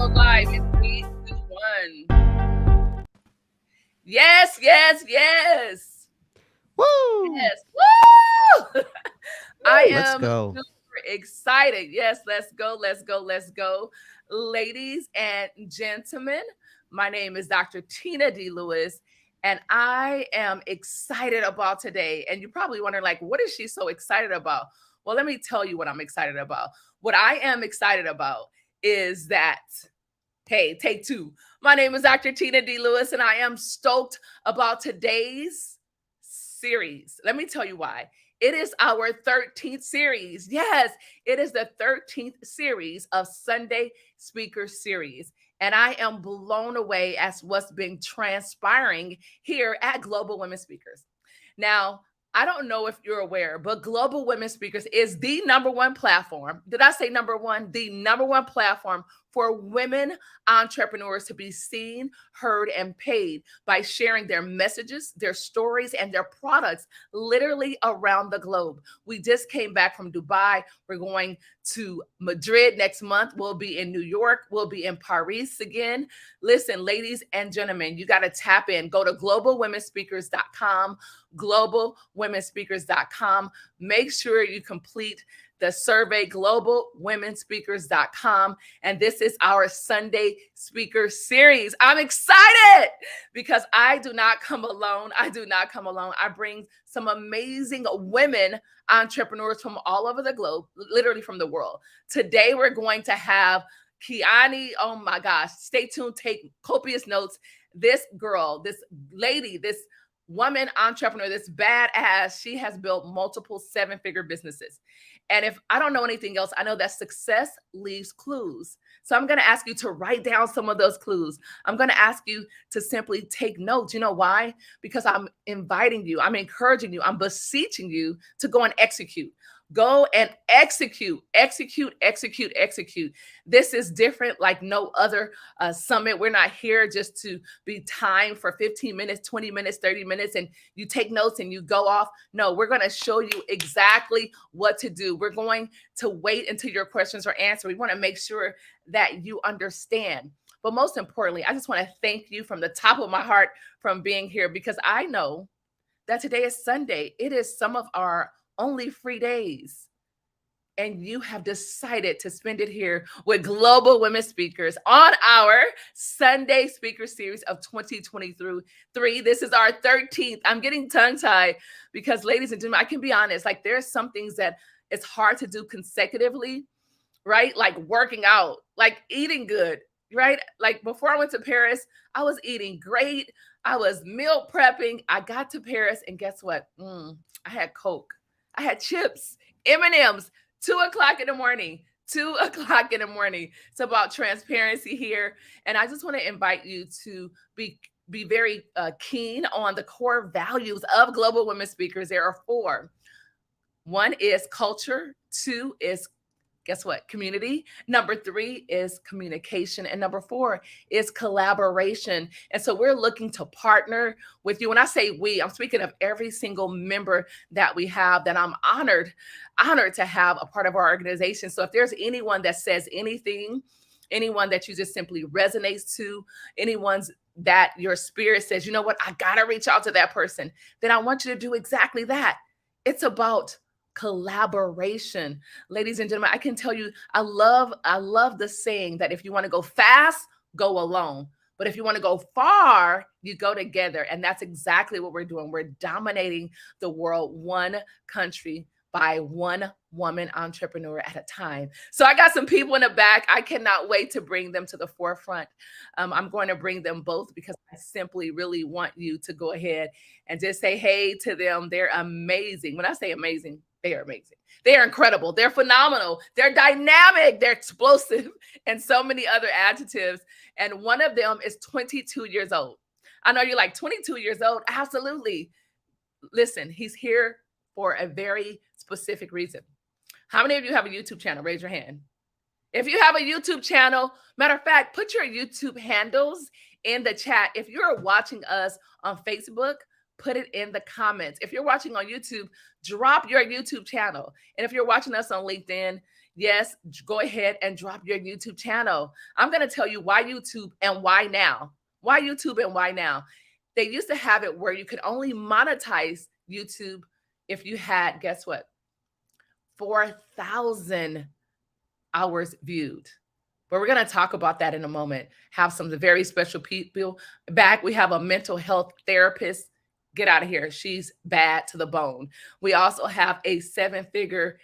go live in 3, 2, 1. Yes, yes, yes. Woo! Yes. Woo! I Let's am go. super excited. Yes, let's go, let's go, let's go. Ladies and gentlemen, my name is Dr. Tina D. Lewis, and I am excited about today. And you're probably wondering, like, what is she so excited about? Well, let me tell you what I'm excited about. What I am excited about is that, hey, take two. My name is Dr. Tina D. Lewis, and I am stoked about today's series. Let me tell you why. It is our 13th series. Yes, it is the 13th series of Sunday Speaker Series. And I am blown away as what's been transpiring here at Global Women Speakers. Now, I don't know if you're aware, but Global Women Speakers is the number one platform. Did I say number one? The number one platform for women entrepreneurs to be seen, heard, and paid by sharing their messages, their stories, and their products literally around the globe. We just came back from Dubai. We're going to Madrid next month. We'll be in New York. We'll be in Paris again. Listen, ladies and gentlemen, you got to tap in. Go to globalwomenspeakers.com, globalwomenspeakers.com. Make sure you complete the survey, globalwomenspeakers.com. And this is our Sunday Speaker Series. I'm excited because I do not come alone. I do not come alone. I bring some amazing women entrepreneurs from all over the globe, literally from the world. Today, we're going to have Kiani. Oh my gosh. Stay tuned. Take copious notes. This girl, this lady, this woman entrepreneur, this badass, she has built multiple 7-figure businesses. And if I don't know anything else, I know that success leaves clues. So I'm going to ask you to write down some of those clues. I'm going to ask you to simply take notes. You know why? Because I'm inviting you, I'm encouraging you, I'm beseeching you to go and execute. Go and execute, execute, execute, execute. This is different like no other summit. We're not here just to be timed for 15 minutes, 20 minutes, 30 minutes, and you take notes and you go off. No, we're going to show you exactly what to do. We're going to wait until your questions are answered. We want to make sure that you understand. But most importantly, I just want to thank you from the top of my heart from being here, because I know that today is Sunday. It is some of our only free days. And you have decided to spend it here with Global Women Speakers on our Sunday Speaker Series of 2023. This is our 13th. I'm getting tongue-tied because, ladies and gentlemen, I can be honest, like there's some things that it's hard to do consecutively, right? Like working out, like eating good, right? Like before I went to Paris, I was eating great. I was meal prepping. I got to Paris, and guess what? I had Coke. I had chips, M&Ms, 2:00 in the morning. 2:00 in the morning. It's about transparency here. And I just want to invite you to be very keen on the core values of Global Women Speakers. There are 4. 1 is culture. 2 is, guess what? Community. Number 3 is communication. And number 4 is collaboration. And so we're looking to partner with you. When I say we, I'm speaking of every single member that we have, that I'm honored to have a part of our organization. So if there's anyone that says anything, anyone that you just simply resonates to, anyone's that your spirit says, you know what, I got to reach out to that person, then I want you to do exactly that. It's about collaboration. Ladies and gentlemen, I can tell you, I love the saying that if you want to go fast, go alone. But if you want to go far, you go together. And that's exactly what we're doing. We're dominating the world, one country by one woman entrepreneur at a time. So I got some people in the back. I cannot wait to bring them to the forefront. I'm going to bring them both because I simply really want you to go ahead and just say hey to them. They're amazing. When I say amazing, they are amazing. They are incredible. They're phenomenal. They're dynamic. They're explosive, and so many other adjectives. And one of them is 22 years old. I know you're like, 22 years old? Absolutely. Listen, he's here for a very specific reason. How many of you have a YouTube channel? Raise your hand. If you have a YouTube channel, matter of fact, put your YouTube handles in the chat. If you're watching us on Facebook, put it in the comments. If you're watching on YouTube, drop your YouTube channel. And if you're watching us on LinkedIn, yes, go ahead and drop your YouTube channel. I'm going to tell you why YouTube and why now. Why YouTube and why now? They used to have it where you could only monetize YouTube if you had, guess what? 4,000 hours viewed. But we're going to talk about that in a moment. Have some very special people back. We have a mental health therapist. Get out of here. She's bad to the bone. We also have a 7-figure,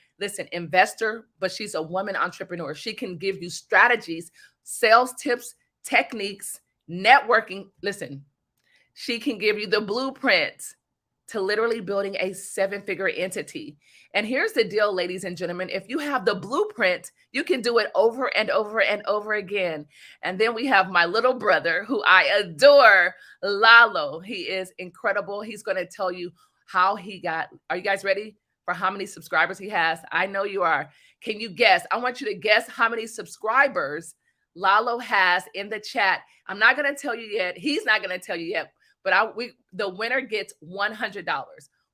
investor, but she's a woman entrepreneur. She can give you strategies, sales tips, techniques, networking. Listen, she can give you the blueprint to literally building a 7-figure entity. And here's the deal, ladies and gentlemen. If you have the blueprint, you can do it over and over and over again. And then we have my little brother, who I adore, Lalo. He is incredible. He's going to tell you how he got. Are you guys ready for how many subscribers he has? I know you are. Can you guess? I want you to guess how many subscribers Lalo has in the chat. I'm not going to tell you yet. He's not going to tell you yet. But the winner gets $100.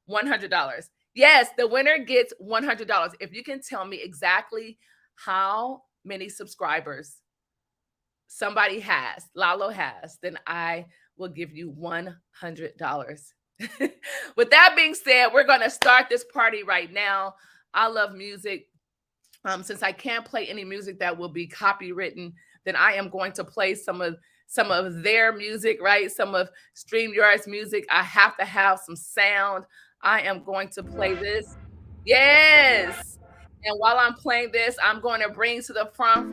$100. Yes, the winner gets $100. If you can tell me exactly how many subscribers somebody has, Lalo has, then I will give you $100. With that being said, we're going to start this party right now. I love music. Since I can't play any music that will be copywritten, then I am going to play some of their music, right? Some of StreamYard's music. I have to have some sound. I am going to play this. Yes. And while I'm playing this, I'm going to bring to the front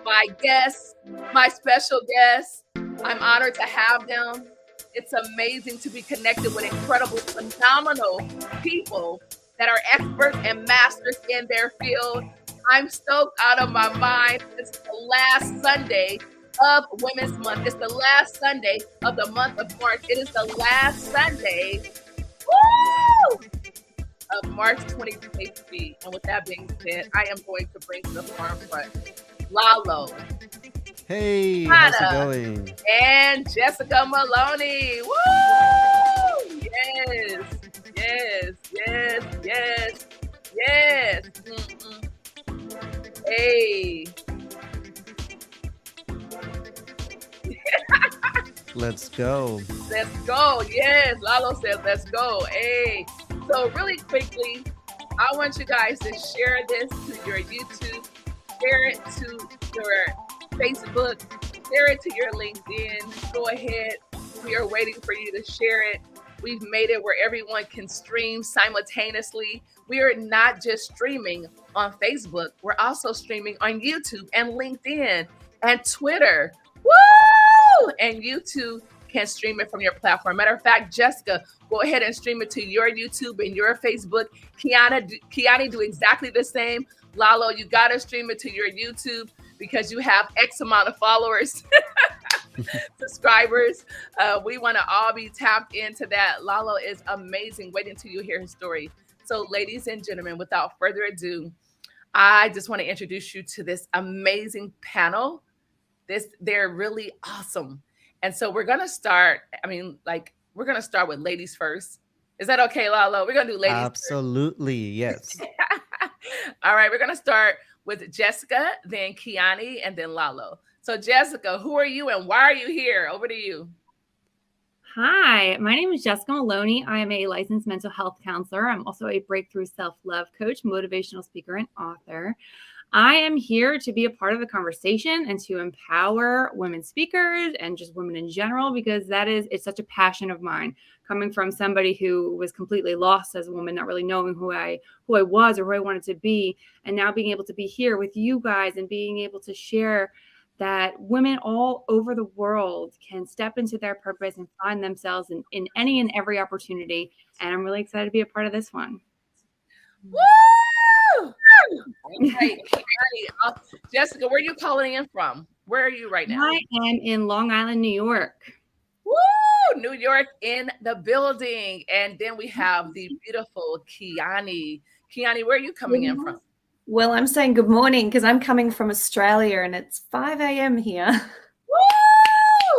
my guests, my special guests. I'm honored to have them. It's amazing to be connected with incredible, phenomenal people that are experts and masters in their field. I'm stoked out of my mind. It's the last Sunday of Women's Month. It's the last Sunday of the month of March. It is the last Sunday of March 2023. And with that being said, I am going to bring to the front Lalo. Hey, how's it going? And Jessica Maloney. Woo! Yes, yes, yes, yes, yes. Hey. Let's go. Let's go. Yes, Lalo says let's go. Hey. So really quickly, I want you guys to share this to your YouTube, share it to your Facebook, share it to your LinkedIn. Go ahead. We are waiting for you to share it. We've made it where everyone can stream simultaneously. We are not just streaming on Facebook. We're also streaming on YouTube and LinkedIn and Twitter. Woo! And you too can stream it from your platform. Matter of fact, Jessica, go ahead and stream it to your YouTube and your Facebook. Kiani, do exactly the same. Lalo, you got to stream it to your YouTube because you have X amount of followers, subscribers. We want to all be tapped into that. Lalo is amazing. Wait until you hear his story. So ladies and gentlemen, without further ado, I just want to introduce you to this amazing panel. They're really awesome. And so we're going to start, we're going to start with ladies first. Is that okay, Lalo? We're going to do ladies Absolutely, first. Yes. All right, we're going to start with Jessica, then Kiani, and then Lalo. So Jessica, who are you and why are you here? Over to you. Hi, my name is Jessica Maloney. I am a licensed mental health counselor. I'm also a breakthrough self-love coach, motivational speaker, and author. I am here to be a part of the conversation and to empower women speakers and just women in general, because it's such a passion of mine, coming from somebody who was completely lost as a woman, not really knowing who I was or who I wanted to be. And now being able to be here with you guys and being able to share that women all over the world can step into their purpose and find themselves in any and every opportunity. And I'm really excited to be a part of this one. Woo! Okay. Jessica, where are you calling in from? Where are you right now? I am in Long Island, New York. Woo! New York in the building. And then we have the beautiful Kiani. Kiani, where are you coming in from? Well, I'm saying good morning because I'm coming from Australia and it's 5 a.m. here.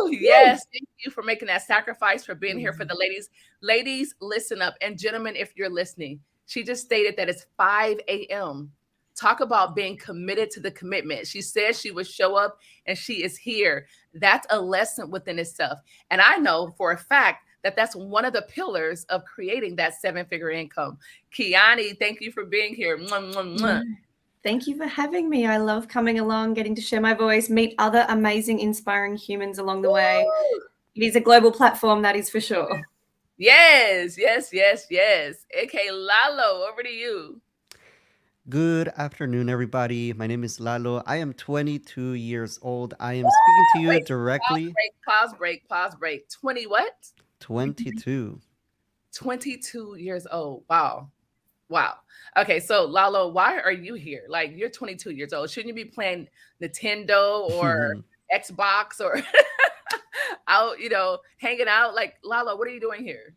Woo! Yes, thank you for making that sacrifice, for being here for the ladies. Ladies, listen up. And gentlemen, if you're listening, she just stated that it's 5 a.m. Talk about being committed to the commitment. She said she would show up, and she is here. That's a lesson within itself. And I know for a fact that that's one of the pillars of creating that 7-figure income. Kiani, thank you for being here. Mwah, mwah, mwah. Thank you for having me. I love coming along, getting to share my voice, meet other amazing, inspiring humans along the way. It is a global platform, that is for sure. Yes. Okay, Lalo, over to you. Good afternoon, everybody. My name is Lalo. I am 22 years old. I am speaking to you directly. Pause break. 20 what? 22. 22 years old. Wow. Okay, so Lalo, why are you here? Like, you're 22 years old. Shouldn't you be playing Nintendo or Xbox or out, hanging out? Like, Lalo, what are you doing here?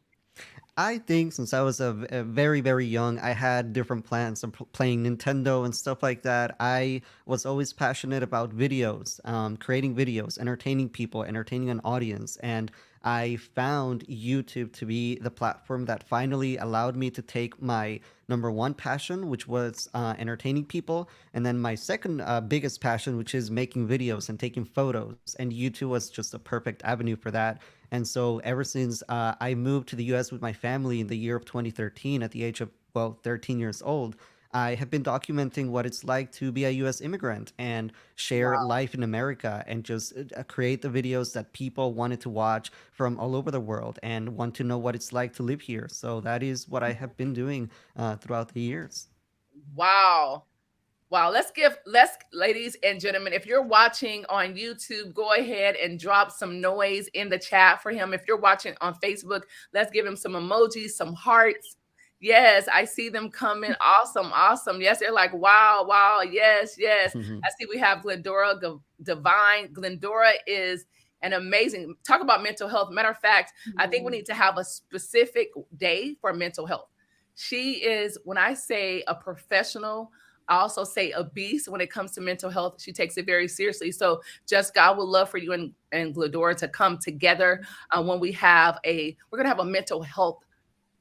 I think since I was a very, very young, I had different plans of playing Nintendo and stuff like that. I was always passionate about videos, creating videos, entertaining people, entertaining an audience. And I found YouTube to be the platform that finally allowed me to take my number one passion, which was entertaining people, and then my second biggest passion, which is making videos and taking photos. And YouTube was just a perfect avenue for that. And so ever since I moved to the US with my family in the year of 2013 at the age of, 13 years old, I have been documenting what it's like to be a US immigrant and share life in America and just create the videos that people wanted to watch from all over the world and want to know what it's like to live here. So that is what I have been doing throughout the years. Wow. Let's, ladies and gentlemen, if you're watching on YouTube, go ahead and drop some noise in the chat for him. If you're watching on Facebook, let's give him some emojis, some hearts. Yes, I see them coming. Awesome. Yes, they're like, wow. Yes. I see we have Glendora Divine. Glendora is an amazing, talk about mental health. Matter of fact, I think we need to have a specific day for mental health. She is, when I say a professional, I also say a beast when it comes to mental health. She takes it very seriously. So Jessica, I would love for you and Glendora to come together when we're going to have a mental health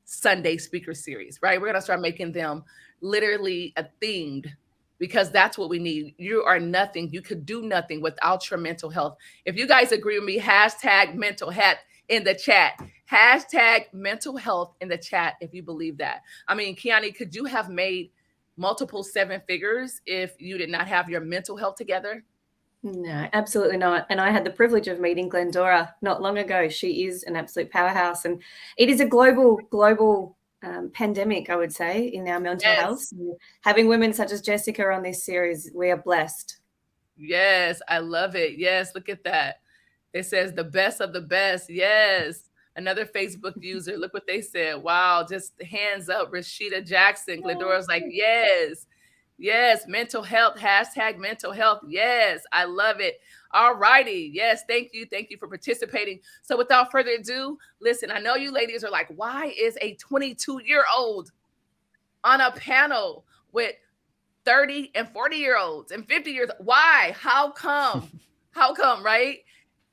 Sunday speaker series, right? We're going to start making them literally themed, because that's what we need. You are nothing. You could do nothing without your mental health. If you guys agree with me, hashtag mental health in the chat. Hashtag mental health in the chat if you believe that. I mean, Kiani, could you have made multiple 7 figures if you did not have your mental health together? No, absolutely not. And I had the privilege of meeting Glendora not long ago. She is an absolute powerhouse, and it is a global pandemic, I would say, in our mental health. So having women such as Jessica on this series, we are blessed. Yes, I love it. Yes, look at that. It says the best of the best. Yes. Another Facebook user, look what they said. Wow, just hands up. Rashida Jackson. Glendora's like, yes, mental health, hashtag mental health. Yes, I love it. All righty. Yes, thank you for participating. So without further ado, listen, I know you ladies are like, why is a 22-year-old on a panel with 30 and 40-year-olds and 50 years? Why? How come? Right?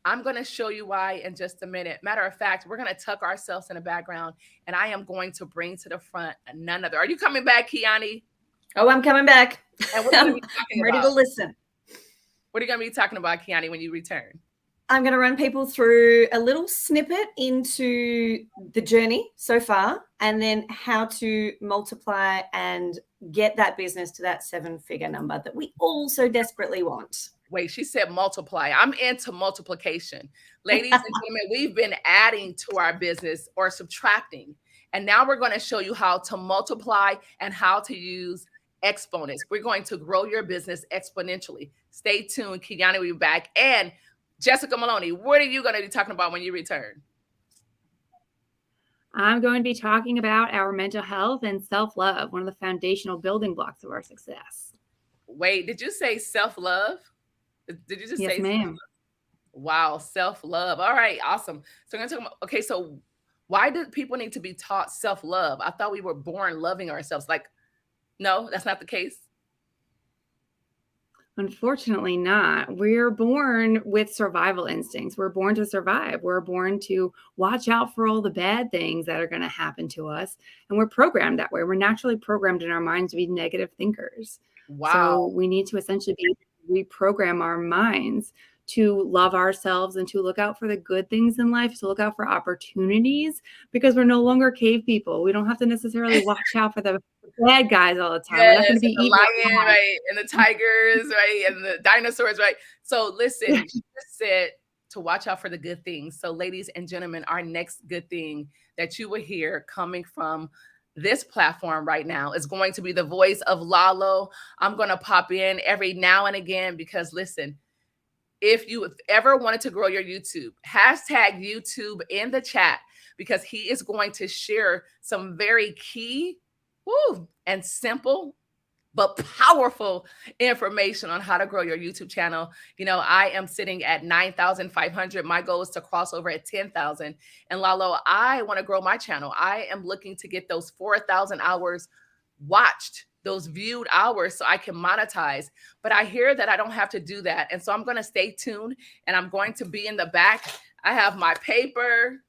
I'm going to show you why in just a minute. Matter of fact, we're going to tuck ourselves in the background, and I am going to bring to the front none other. Are you coming back, Kiani? Oh, I'm coming back. And what are you talking ready about? To listen. What are you going to be talking about, Kiani, when you return? I'm going to run people through a little snippet into the journey so far, and then how to multiply and get that business to that 7-figure number that we all so desperately want. Wait, she said multiply. I'm into multiplication. Ladies and gentlemen, we've been adding to our business or subtracting. And now we're going to show you how to multiply and how to use exponents. We're going to grow your business exponentially. Stay tuned. Kiani will be back. And Jessica Maloney, what are you going to be talking about when you return? I'm going to be talking about our mental health and self-love, one of the foundational building blocks of our success. Wait, did you say self-love? Did you just say? Yes, ma'am. Wow, self-love. All right, awesome. So I'm going to talk about, okay, so why do people need to be taught self-love? I thought we were born loving ourselves. Like, no, that's not the case. Unfortunately not. We're born with survival instincts. We're born to survive. We're born to watch out for all the bad things that are going to happen to us. And we're programmed that way. We're naturally programmed in our minds to be negative thinkers. Wow. So we need to essentially reprogram our minds to love ourselves and to look out for the good things in life, to look out for opportunities, because we're no longer cave people. We don't have to necessarily watch out for the bad guys all the time. We're not Yes, going and to be the evil. lion, right, and the tigers, right, and the dinosaurs, right? So listen, you just said to watch out for the good things. So ladies and gentlemen, our next good thing that you will hear coming from this platform right now is going to be the voice of Lalo. I'm going to pop in every now and again because listen, if you ever wanted to grow your YouTube, hashtag YouTube in the chat because he is going to share some very key and simple but powerful information on how to grow your YouTube channel. You know, I am sitting at 9,500. My goal is to cross over at 10,000. And Lalo, I want to grow my channel. I am looking to get those 4,000 hours watched, those viewed hours so I can monetize. But I hear that I don't have to do that. And so I'm going to stay tuned and I'm going to be in the back. I have my paper.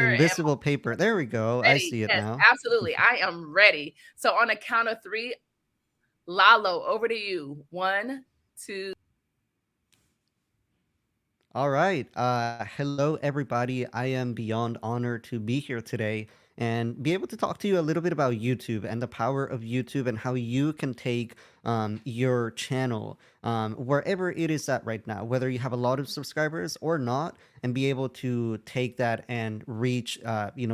Invisible paper. There we go. I Ready. see it Yes, now. absolutely. I am ready. So on a count of three, Lalo, over to you. 1, 2. All right. Hello, everybody. I am beyond honored to be here today and be able to talk to you a little bit about YouTube and the power of YouTube and how you can take your channel wherever it is at right now, whether you have a lot of subscribers or not, and be able to take that and reach,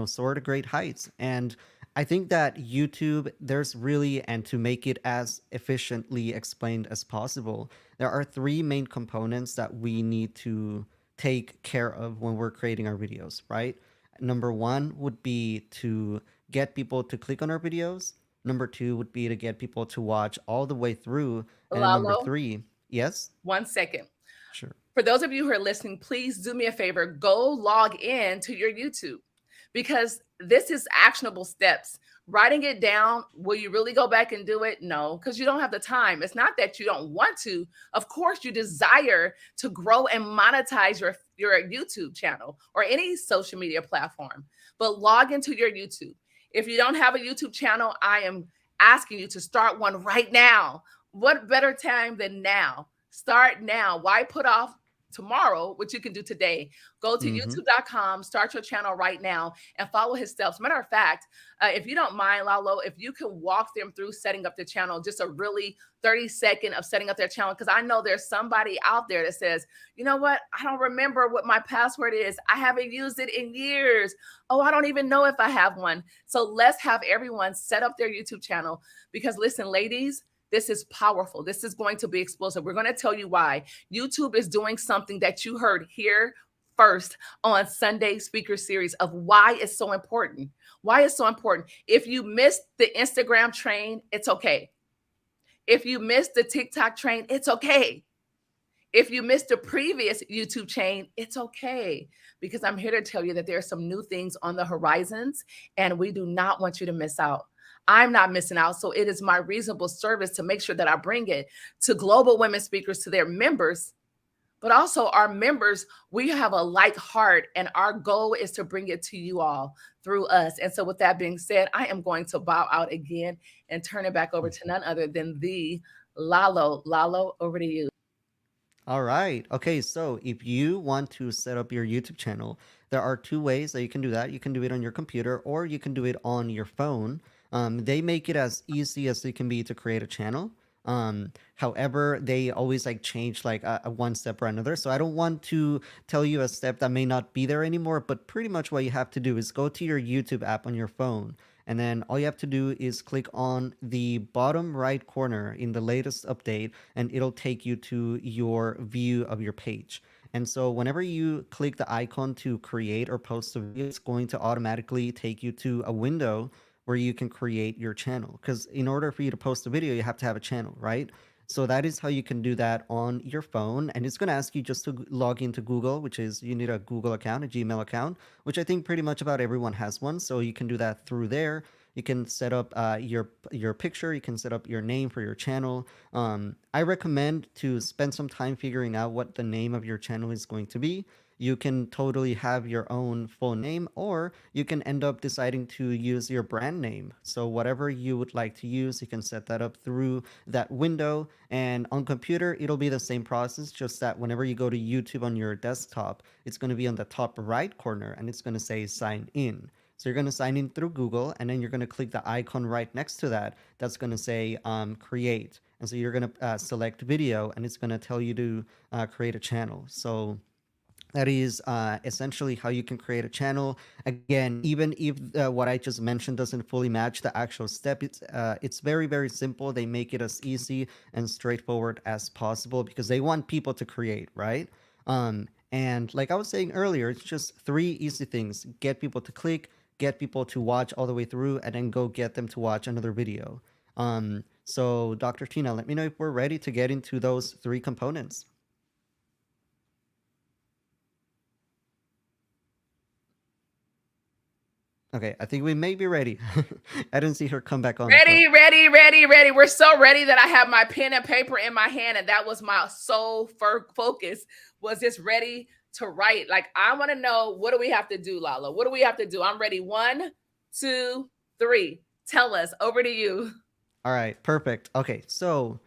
sort of great heights. And I think that YouTube, there's really, and to make it as efficiently explained as possible, there are three main components that we need to take care of when we're creating our videos, right? Number one would be to get people to click on our videos. Number two would be to get people to watch all the way through. And then number Lalo, three, yes? 1 second. Sure. For those of you who are listening, please do me a favor. Go log in to your YouTube because this is actionable steps. Writing it down, will you really go back and do it? No, because you don't have the time. It's not that you don't want to. Of course, you desire to grow and monetize your YouTube channel or any social media platform, but log into your YouTube. If you don't have a YouTube channel, I am asking you to start one right now. What better time than now? Start now. Why put off tomorrow, which you can do today? Go to youtube.com, start your channel right now, and follow his steps. Matter of fact, if you don't mind, Lalo, if you can walk them through setting up the channel, just a really 30-second of setting up their channel, because I know there's somebody out there that says, you know what, I don't remember what my password is. I haven't used it in years. Oh, I don't even know if I have one. So let's have everyone set up their YouTube channel because listen, ladies, this is powerful. This is going to be explosive. We're going to tell you why. YouTube is doing something that you heard here first on Sunday Speaker Series of why it's so important. Why it's so important. If you missed the Instagram train, it's okay. If you missed the TikTok train, it's okay. If you missed the previous YouTube chain, it's okay. Because I'm here to tell you that there are some new things on the horizons and we do not want you to miss out. I'm not missing out. So it is my reasonable service to make sure that I bring it to global women speakers, to their members, but also our members. We have a like heart and our goal is to bring it to you all through us. And so with that being said, I am going to bow out again and turn it back over to none other than the Lalo. Lalo, over to you. All right. Okay. So if you want to set up your YouTube channel, there are two ways that you can do that. You can do it on your computer or you can do it on your phone. They make it as easy as it can be to create a channel. However, they always like change like a one step or another. So I don't want to tell you a step that may not be there anymore, but pretty much what you have to do is go to your YouTube app on your phone. And then all you have to do is click on the bottom right corner in the latest update, and it'll take you to your view of your page. And so whenever you click the icon to create or post a video, it's going to automatically take you to a window where you can create your channel. Because in order for you to post a video, you have to have a channel, right? So that is how you can do that on your phone. And it's going to ask you just to log into Google, which is you need a Google account, a Gmail account, which I think pretty much about everyone has one. So you can do that through there. You can set up your picture. You can set up your name for your channel. I recommend to spend some time figuring out what the name of your channel is going to be. you can totally have your own full name, or you can end up deciding to use your brand name. So whatever you would like to use, you can set that up through that window. And on computer, it'll be the same process, just that whenever you go to YouTube on your desktop, it's going to be on the top right corner and it's going to say sign in. So you're going to sign in through Google, and then you're going to click the icon right next to that. That's going to say create. And so you're going to select video, and it's going to tell you to create a channel. So that is essentially how you can create a channel. Again, even if what I just mentioned doesn't fully match the actual step, it's very, very simple. They make it as easy and straightforward as possible because they want people to create, right? And like I was saying earlier, it's just 3 easy things. Get people to click, get people to watch all the way through, and then go get them to watch another video. So Dr. Tina, let me know if we're ready to get into those 3 components. Okay, I think we may be ready. I didn't see her come back on. Ready. We're so ready that I have my pen and paper in my hand, and that was my sole focus, was just ready to write. Like, I want to know, what do we have to do, Lala? What do we have to do? I'm ready. 1, 2, 3. Tell us. Over to you. All right, perfect. Okay, so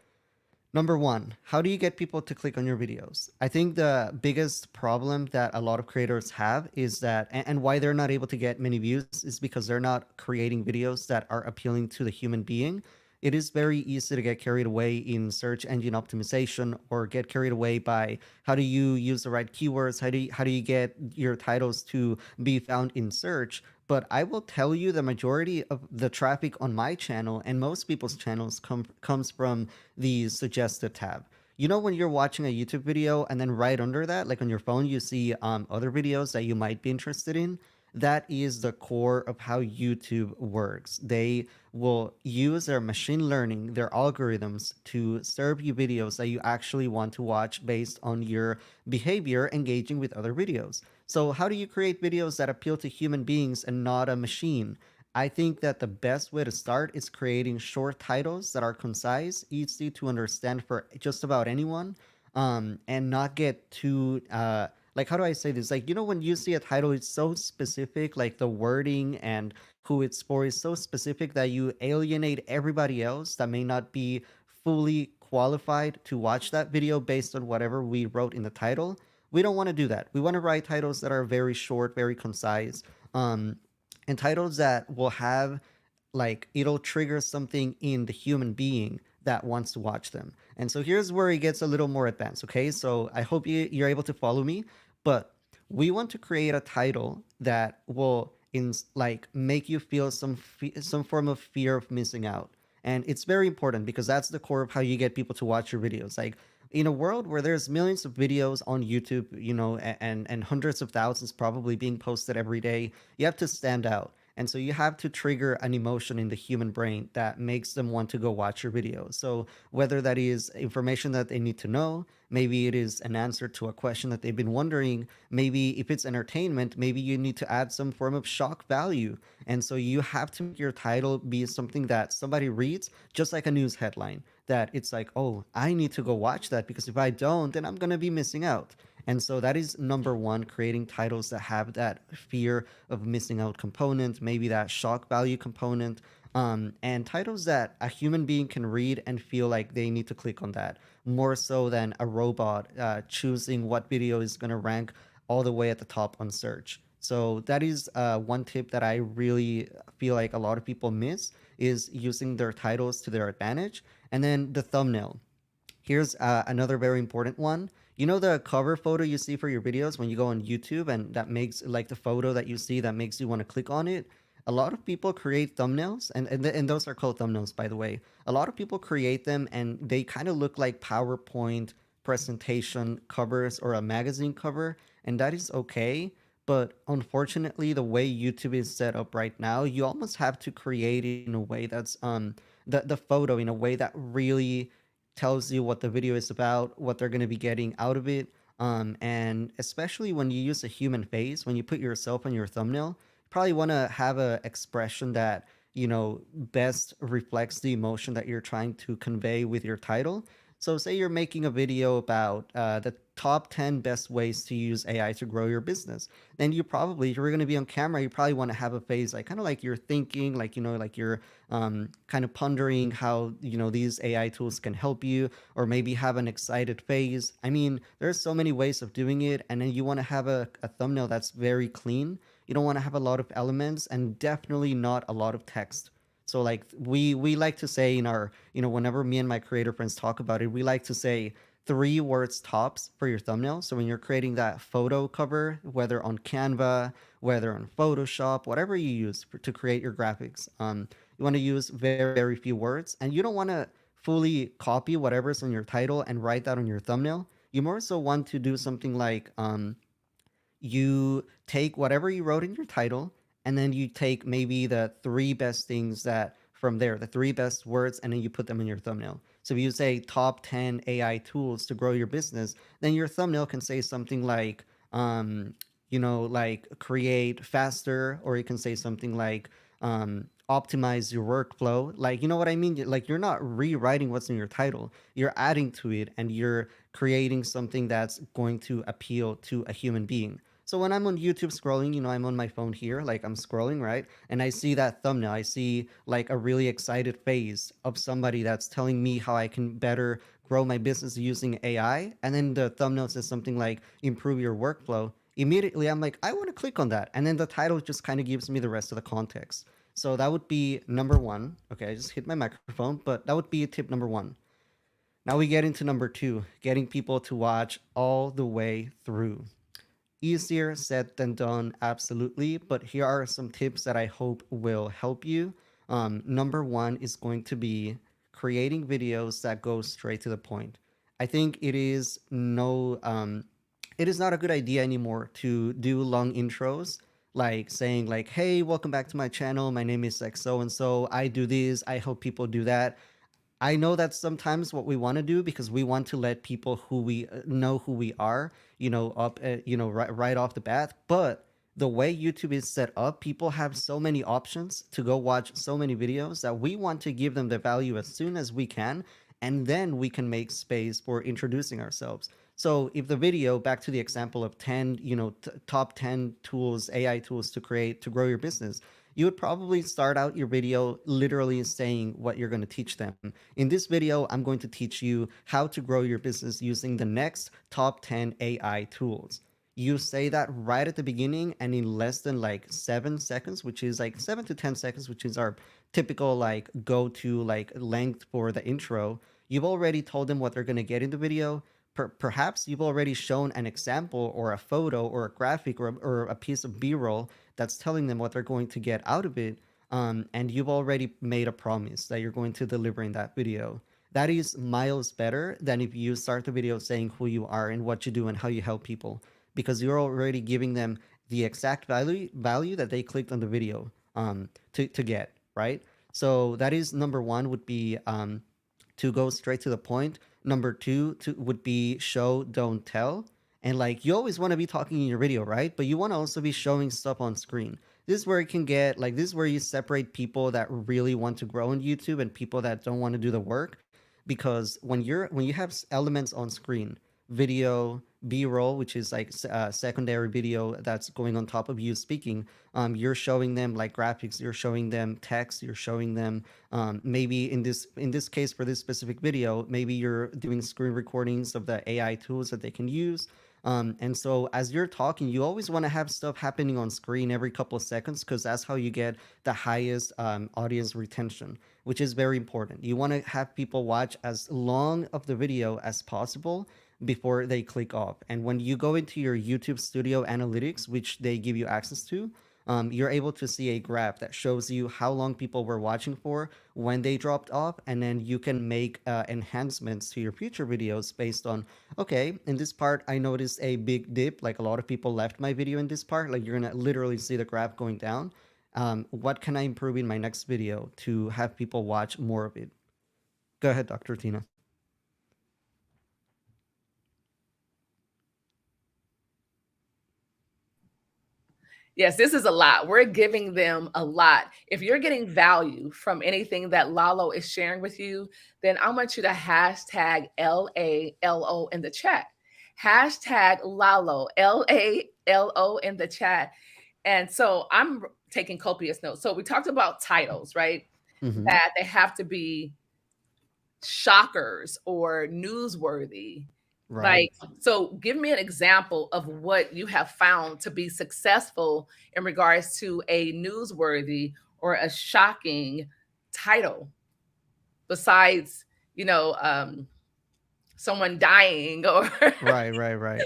number 1, how do you get people to click on your videos? I think the biggest problem that a lot of creators have is that, and why they're not able to get many views, is because they're not creating videos that are appealing to the human being. It is very easy to get carried away in search engine optimization, or get carried away by how do you use the right keywords, how do you get your titles to be found in search. But I will tell you, the majority of the traffic on my channel and most people's channels comes from the suggested tab. You know, when you're watching a YouTube video and then right under that, like on your phone, you see other videos that you might be interested in. That is the core of how YouTube works. They will use their machine learning, their algorithms, to serve you videos that you actually want to watch based on your behavior engaging with other videos. So how do you create videos that appeal to human beings and not a machine? I think that the best way to start is creating short titles that are concise, easy to understand for just about anyone, and not get too like, how do I say this? Like, you know, when you see a title, it's so specific, like the wording and who it's for is so specific that you alienate everybody else that may not be fully qualified to watch that video based on whatever we wrote in the title. We don't want to do that. We want to write titles that are very short, very concise, and titles that will have, like, it'll trigger something in the human being that wants to watch them. And so here's where it gets a little more advanced, okay? So I hope you're able to follow me, but we want to create a title that will make you feel some form of fear of missing out. And it's very important because that's the core of how you get people to watch your videos. Like, in a world where there's millions of videos on YouTube, you know, and hundreds of thousands probably being posted every day, you have to stand out. And so you have to trigger an emotion in the human brain that makes them want to go watch your video. So whether that is information that they need to know, maybe it is an answer to a question that they've been wondering, maybe if it's entertainment, maybe you need to add some form of shock value. And so you have to make your title be something that somebody reads, just like a news headline, that it's like, oh, I need to go watch that because if I don't, then I'm going to be missing out. And so that is number 1, creating titles that have that fear of missing out component, maybe that shock value component, and titles that a human being can read and feel like they need to click on that, more so than a robot choosing what video is going to rank all the way at the top on search. So that is one tip that I really feel like a lot of people miss, is using their titles to their advantage. And then the thumbnail. Here's another very important one. You know the cover photo you see for your videos when you go on YouTube, and that makes, like, the photo that you see that makes you want to click on it? A lot of people create thumbnails, and those are called thumbnails, by the way. A lot of people create them, and they kind of look like PowerPoint presentation covers or a magazine cover, and that is okay. But unfortunately, the way YouTube is set up right now, you almost have to create it in a way that's the photo in a way that really tells you what the video is about, what they're going to be getting out of it. And especially when you use a human face, when you put yourself on your thumbnail, you probably want to have an expression that, you know, best reflects the emotion that you're trying to convey with your title. So say you're making a video about the top 10 best ways to use AI to grow your business. Then you probably, if you're going to be on camera, you probably want to have a face like kind of like you're thinking, like, like you're kind of pondering how, these AI tools can help you, or maybe have an excited face. I mean, there's so many ways of doing it. And then you want to have a thumbnail that's very clean. You don't want to have a lot of elements, and definitely not a lot of text. So like we like to say in our, whenever me and my creator friends talk about it, we like to say 3 words tops for your thumbnail. So when you're creating that photo cover, whether on Canva, whether on Photoshop, whatever you use to create your graphics, you want to use very, very few words, and you don't want to fully copy whatever's on your title and write that on your thumbnail. You more so want to do something like you take whatever you wrote in your title, and then you take maybe the 3 best things that from there, the 3 best words, and then you put them in your thumbnail. So if you say top 10 AI tools to grow your business, then your thumbnail can say something like, like create faster, or you can say something like, optimize your workflow. Like, you know what I mean? Like, you're not rewriting what's in your title, you're adding to it, and you're creating something that's going to appeal to a human being. So when I'm on YouTube scrolling, I'm on my phone here, like I'm scrolling, right? And I see that thumbnail. I see like a really excited face of somebody that's telling me how I can better grow my business using AI. And then the thumbnail says something like improve your workflow. Immediately, I'm like, I want to click on that. And then the title just kind of gives me the rest of the context. So that would be number one. Okay, I just hit my microphone, but that would be tip number one. Now we get into number two, getting people to watch all the way through. Easier said than done, absolutely. But here are some tips that I hope will help you. Number one is going to be creating videos that go straight to the point. I think it is not a good idea anymore to do long intros, like saying like, hey, welcome back to my channel. My name is like so and so. I do this. I help people do that. I know that's sometimes what we want to do because we want to let people who we know who we are, up, right off the bat. But the way YouTube is set up, people have so many options to go watch so many videos that we want to give them the value as soon as we can. And then we can make space for introducing ourselves. So if the video, back to the example of 10, top 10 tools, AI tools to grow your business, you would probably start out your video literally saying what you're going to teach them. In this video, I'm going to teach you how to grow your business using the next top 10 AI tools. You say that right at the beginning, and in less than like 7 seconds, which is like 7 to 10 seconds, which is our typical like go-to like length for the intro, you've already told them what they're going to get in the video. Perhaps you've already shown an example or a photo or a graphic or a piece of B-roll that's telling them what they're going to get out of it. And you've already made a promise that you're going to deliver in that video. That is miles better than if you start the video saying who you are and what you do and how you help people, because you're already giving them the exact value that they clicked on the video to get, right? So that is number one, would be to go straight to the point. Number two would be show, don't tell. And like, you always want to be talking in your video, right? But you want to also be showing stuff on screen. This is where it can get like, this is where you separate people that really want to grow on YouTube and people that don't want to do the work. Because when you have elements on screen, video, B-roll, which is like secondary video that's going on top of you speaking, you're showing them like graphics, you're showing them text, you're showing them maybe in this case for this specific video, maybe you're doing screen recordings of the AI tools that they can use. And so as you're talking, you always want to have stuff happening on screen every couple of seconds, because that's how you get the highest audience retention, which is very important. You want to have people watch as long of the video as possible before they click off. And when you go into your YouTube Studio analytics, which they give you access to, you're able to see a graph that shows you how long people were watching for, when they dropped off, and then you can make enhancements to your future videos based on, okay, in this part, I noticed a big dip, like a lot of people left my video in this part, like you're gonna literally see the graph going down. What can I improve in my next video to have people watch more of it? Go ahead, Dr. Tina. Yes, this is a lot. We're giving them a lot. If you're getting value from anything that Lalo is sharing with you, then I want you to hashtag LALO in the chat. Hashtag Lalo, LALO in the chat. And so I'm taking copious notes. So we talked about titles, right? Mhm. That they have to be shockers or newsworthy. Right. Like, so give me an example of what you have found to be successful in regards to a newsworthy or a shocking title, besides, you know, someone dying or Right, right, right.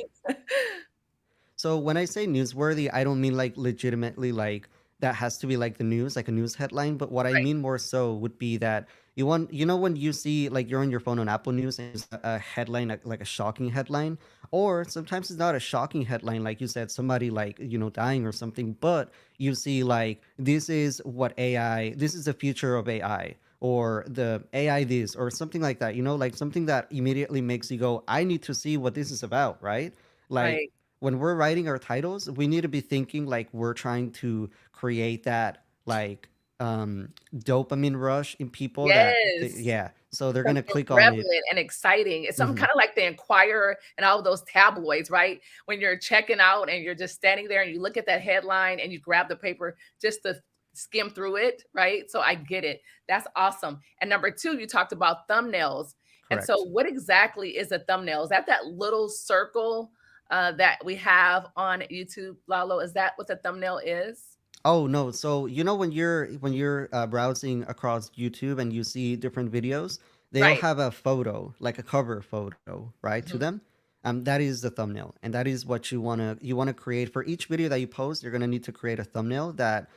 So when I say newsworthy, I don't mean like legitimately like that has to be like the news, like a news headline. But what I right, mean more so would be that you want, you know, when you see like you're on your phone on Apple News and it's a headline, like a shocking headline, or sometimes it's not a shocking headline, like you said, somebody like, you know, dying or something, but you see like this is what AI, this is the future of AI. Or the AI this, or something like that, you know, like something that immediately makes you go, I need to see what this is about, right? Like right. when we're writing our titles, we need to be thinking like we're trying to create that like dopamine rush in people that Yes. yeah, so they're gonna Something click on it. relevant and exciting. It's something Hmm. kind of like the Inquirer and all of those tabloids, right? When you're checking out and you're just standing there and you look at that headline and you grab the paper just to skim through it, right? So I get it. That's awesome. And number two, you talked about thumbnails. And so Correct. what exactly is a thumbnail? Is that little circle that we have on YouTube, Lalo? Is that what the thumbnail is? Oh no, so you know when you're browsing across YouTube and you see different videos, they'll Right. have a photo, like a cover photo, right, to Mhm. them. That is the thumbnail, and that is what you wanna create for each video that you post. You're gonna need to create a thumbnail that,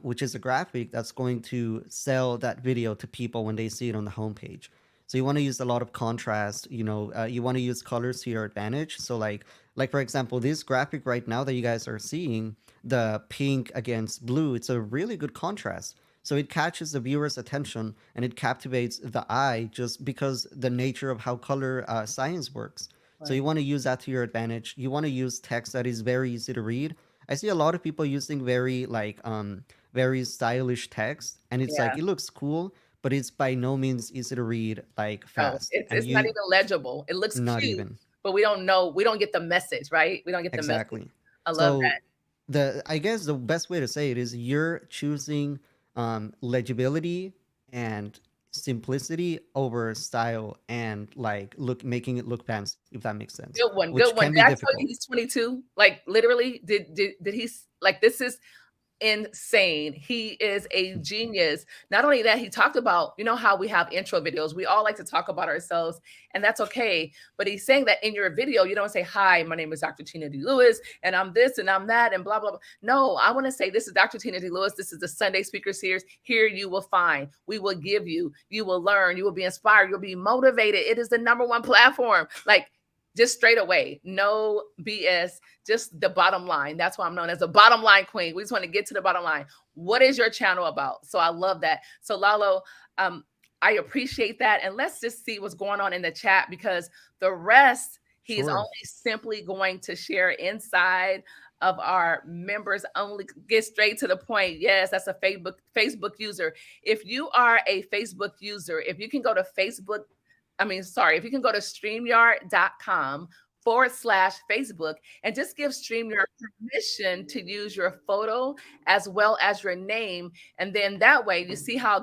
which is a graphic that's going to sell that video to people when they see it on the homepage. So you want to use a lot of contrast. You know, you want to use colors to your advantage. So like for example, this graphic right now that you guys are seeing, the pink against blue, it's a really good contrast. So it catches the viewer's attention and it captivates the eye just because the nature of how color science works. So you Right. want to use that to your advantage. You want to use text that is very easy to read. I see a lot of people using very stylish text, and it's like Yeah. it looks cool, but it's by no means easy to read like No, fast. And it's not you even legible. It looks not cute, even. but we don't know. We don't get the message, right? We don't get the message. Exactly. I love So that. the I guess the best way to say it is you're choosing legibility and simplicity over style and like look making it look fancy, if that makes sense, Good one. which Good one. can Did be I tell you difficult. he's 22? Like literally, did he like this is insane. He is a genius. Not only that, he talked about, you know, how we have intro videos. We all like to talk about ourselves, and that's okay. But he's saying that in your video, you don't say, "Hi, my name is Dr. Tina D. Lewis, and I'm this and I'm that, and blah, blah, blah." No, I want to say, "This is Dr. Tina D. Lewis. This is the Sunday Speaker Series. Here you will find, we will give you, you will learn, you will be inspired, you'll be motivated. It is the number one platform." Like, just straight away, no BS, just the bottom line. That's why I'm known as the bottom line queen. We just want to get to the bottom line. What is your channel about? So I love that. So Lalo, I appreciate that. And let's just see what's going on in the chat, because the rest, he's Sure. only simply going to share inside of our members only. Get straight to the point. Yes, that's a Facebook user. If you are a Facebook user, if you can go to if you can go to StreamYard.com/Facebook and just give StreamYard permission to use your photo as well as your name. And then that way, you see how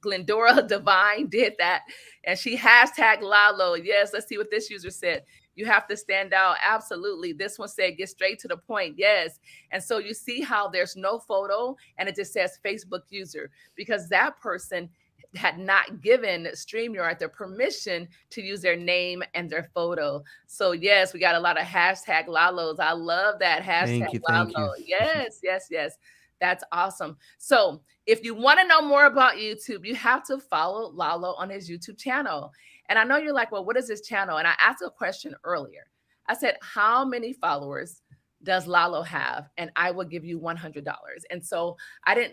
Glendora Divine did that. And she hashtag Lalo. Yes, let's see what this user said. You have to stand out. Absolutely. This one said, get straight to the point. Yes. And so you see how there's no photo and it just says Facebook user, because that person had not given StreamYard the permission to use their name and their photo. So yes, we got a lot of hashtag Lalos. I love that hashtag Thank you. Thank Lalo. you. Yes, yes, yes. That's awesome. So if you want to know more about YouTube, you have to follow Lalo on his YouTube channel. And I know you're like, well, what is his channel? And I asked a question earlier. I said, how many followers does Lalo have? And I will give you $100. And so I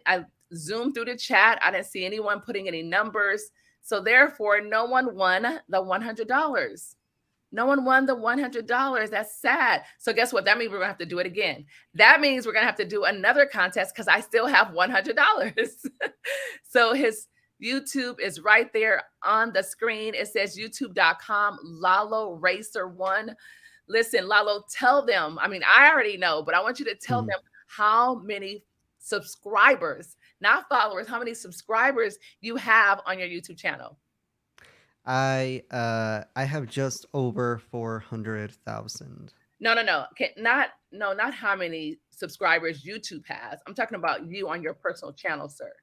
zoomed through the chat. I didn't see anyone putting any numbers. So therefore, no one won the $100. No one won the $100. That's sad. So guess what? That means we're going to have to do it again. That means we're going to have to do another contest because I still have $100. So his YouTube is right there on the screen. It says youtube.com, Lalo Racer 1. Listen, Lalo, tell them. I mean, I already know, but I want you to tell them how many subscribers, not followers, how many subscribers you have on your YouTube channel. I have just over 400,000. No. Not how many subscribers YouTube has. I'm talking about you on your personal channel, sir.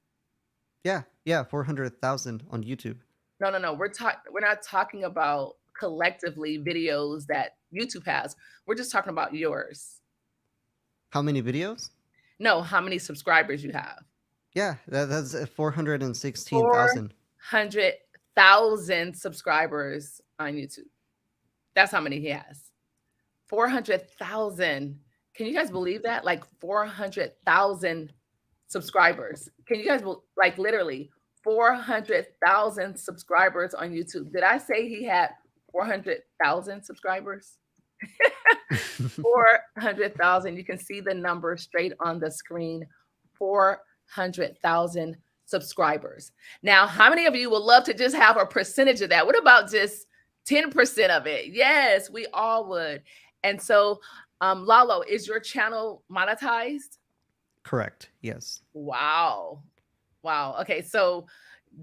Yeah, 400,000 on YouTube. No. We're not talking about collectively videos that YouTube has. We're just talking about yours. How many videos? No, how many subscribers you have? Yeah, that's 416,000. 400,000 subscribers on YouTube. That's how many he has. 400,000. Can you guys believe that? Like 400,000 subscribers. Can you guys, like, literally 400,000 subscribers on YouTube? Did I say he had 400,000 subscribers? 400,000. You can see the number straight on the screen. 400,000 subscribers. Now, how many of you would love to just have a percentage of that? What about just 10% of it? Yes, we all would. And so, Lalo, is your channel monetized? Correct. Yes. Wow. Okay, so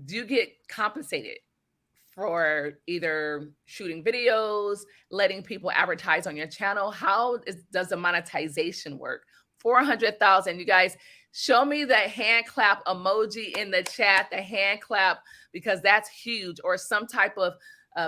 do you get compensated for either shooting videos, letting people advertise on your channel? Does the monetization work? 400,000. You guys, show me the hand clap emoji in the chat, the hand clap, because that's huge, or some type of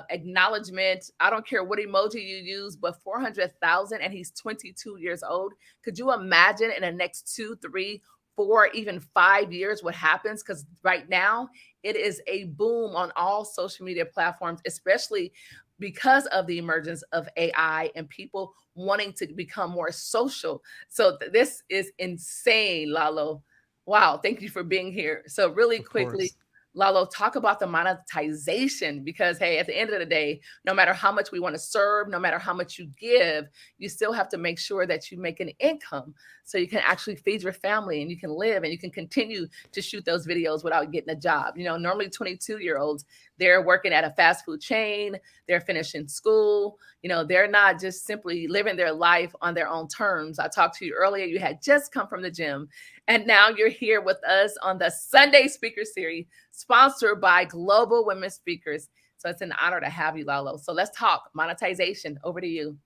acknowledgement. I don't care what emoji you use, but 400,000, and he's 22 years old. Could you imagine in the next 2, 3, 4, even 5 years what happens? Because right now it is a boom on all social media platforms, especially because of the emergence of AI and people wanting to become more social. So this is insane, Lalo. Wow, thank you for being here. So really quickly, Lalo, talk about the monetization, because, hey, at the end of the day, no matter how much we want to serve, no matter how much you give, you still have to make sure that you make an income so you can actually feed your family and you can live and you can continue to shoot those videos without getting a job. You know, normally 22-year-olds, they're working at a fast food chain, they're finishing school, you know, they're not just simply living their life on their own terms. I talked to you earlier, you had just come from the gym, and now you're here with us on the Sunday Speaker Series, sponsored by Global Women Speakers. So it's an honor to have you, Lalo. So let's talk monetization. Over to you.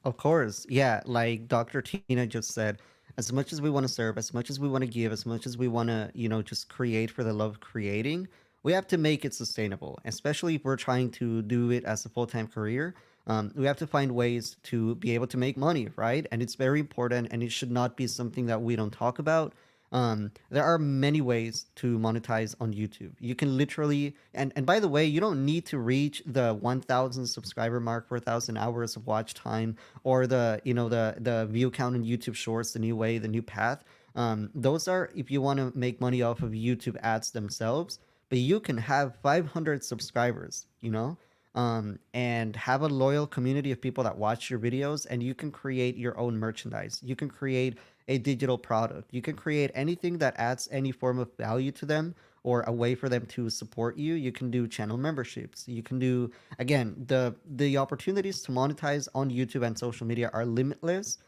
Of course. Yeah, like Dr. Tina just said, as much as we want to serve, as much as we want to give, as much as we want to, just create for the love of creating, we have to make it sustainable, especially if we're trying to do it as a full-time career. We have to find ways to be able to make money, right? And it's very important, and it should not be something that we don't talk about. There are many ways to monetize on YouTube. You can literally, and by the way, you don't need to reach the 1,000 subscriber mark for 1,000 hours of watch time, or the view count in YouTube Shorts, the new way, the new path. Those are if you want to make money off of YouTube ads themselves. But you can have 500 subscribers, and have a loyal community of people that watch your videos, and you can create your own merchandise. You can create a digital product. You can create anything that adds any form of value to them, or a way for them to support you. You can do channel memberships. You can do, again, the opportunities to monetize on YouTube and social media are limitless.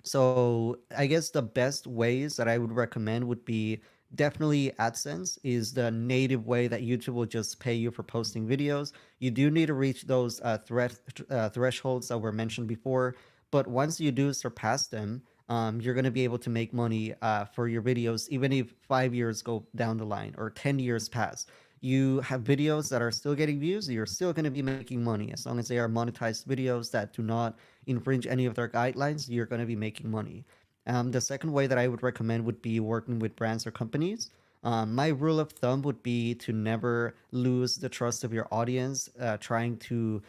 So I guess the best ways that I would recommend would be definitely AdSense is the native way that YouTube will just pay you for posting videos. You do need to reach those thresholds that were mentioned before, but once you do surpass them, you're going to be able to make money for your videos, even if 5 years go down the line or 10 years pass. You have videos that are still getting views, you're still going to be making money. As long as they are monetized videos that do not infringe any of their guidelines, you're going to be making money. The second way that I would recommend would be working with brands or companies. My rule of thumb would be to never lose the trust of your audience, trying to,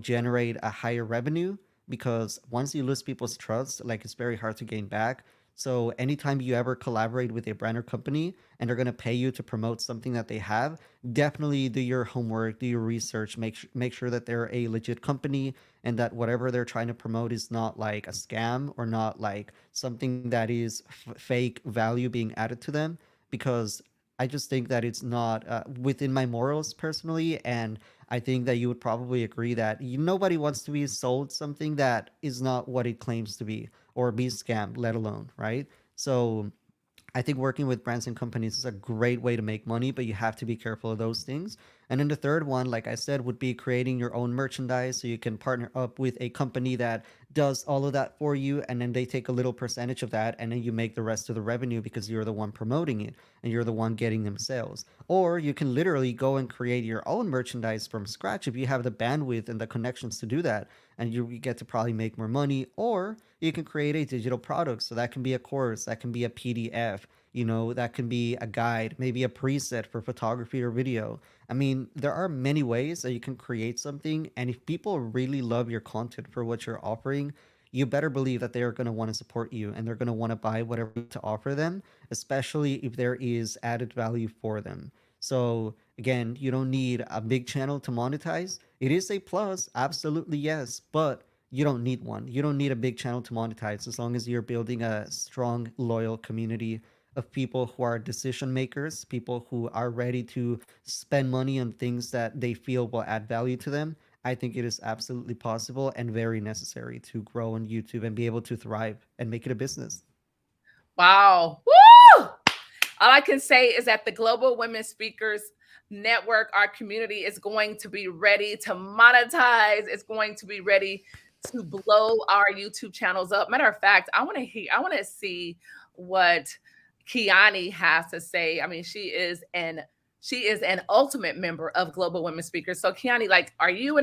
generate a higher revenue, because once you lose people's trust, like, it's very hard to gain back. So anytime you ever collaborate with a brand or company and they're going to pay you to promote something that they have, definitely do your homework, do your research, make sure that they're a legit company and that whatever they're trying to promote is not like a scam or not like something that is fake value being added to them, because I just think that it's not within my morals personally. And I think that you would probably agree that nobody wants to be sold something that is not what it claims to be or be scammed, let alone, right? So I think working with brands and companies is a great way to make money, but you have to be careful of those things. And then the third one, like I said, would be creating your own merchandise. So you can partner up with a company that does all of that for you, and then they take a little percentage of that, and then you make the rest of the revenue because you're the one promoting it and you're the one getting them sales. Or you can literally go and create your own merchandise from scratch if you have the bandwidth and the connections to do that, and you get to probably make more money. Or you can create a digital product. So that can be a course, that can be a PDF, that can be a guide, maybe a preset for photography or video. I mean, there are many ways that you can create something. And if people really love your content for what you're offering, you better believe that they're going to want to support you and they're going to want to buy whatever you have to offer them, especially if there is added value for them. So again, you don't need a big channel to monetize. It is a plus, absolutely yes, but you don't need one. You don't need a big channel to monetize as long as you're building a strong, loyal community of people who are decision makers, people who are ready to spend money on things that they feel will add value to them. I think it is absolutely possible and very necessary to grow on YouTube and be able to thrive and make it a business. Wow. Woo! All I can say is that the Global Women Speakers Network, our community, is going to be ready to monetize. It's going to be ready to blow our YouTube channels up. Matter of fact, I want to see what Kiani has to say. I mean, she is an ultimate member of Global Women Speakers. So Kiani, like, are you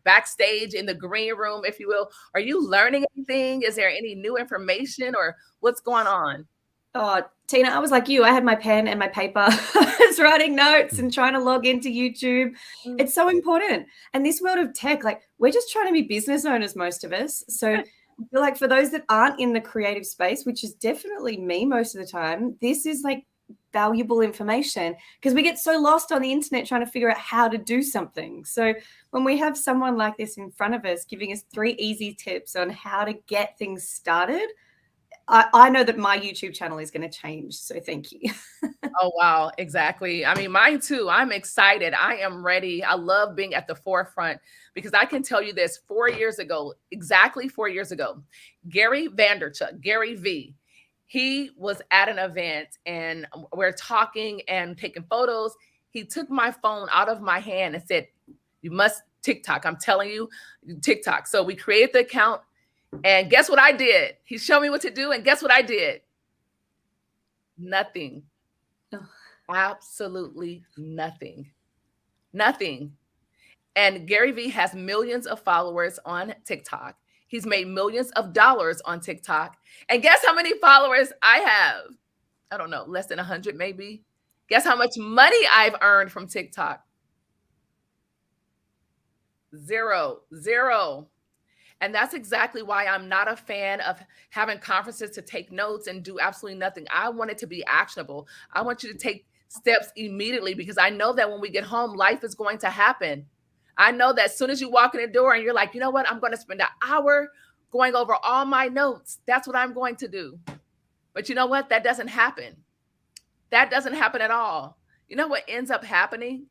backstage in the green room, if you will? Are you learning anything? Is there any new information or what's going on? Oh, Tina, I was like you. I had my pen and my paper. I was writing notes and trying to log into YouTube. It's so important. And this world of tech, like, we're just trying to be business owners, most of us. So I feel like for those that aren't in the creative space, which is definitely me most of the time, this is like valuable information because we get so lost on the internet trying to figure out how to do something. So when we have someone like this in front of us giving us 3 easy tips on how to get things started, I know that my YouTube channel is going to change. So thank you. Oh, wow. Exactly. I mean, mine too. I'm excited. I am ready. I love being at the forefront because I can tell you this, 4 years ago, exactly 4 years ago, Gary V, he was at an event and we're talking and taking photos. He took my phone out of my hand and said, "You must TikTok. I'm telling you, TikTok." So we created the account. And guess what I did? He showed me what to do. And guess what I did? Nothing. Oh. Absolutely nothing. Nothing. And Gary Vee has millions of followers on TikTok. He's made millions of dollars on TikTok. And guess how many followers I have? I don't know, less than 100 maybe. Guess how much money I've earned from TikTok? Zero. And that's exactly why I'm not a fan of having conferences to take notes and do absolutely nothing. I want it to be actionable. I want you to take steps immediately because I know that when we get home, life is going to happen. I know that as soon as you walk in the door and you're like, you know what, I'm going to spend an hour going over all my notes. That's what I'm going to do. But you know what? That doesn't happen. That doesn't happen at all. You know what ends up happening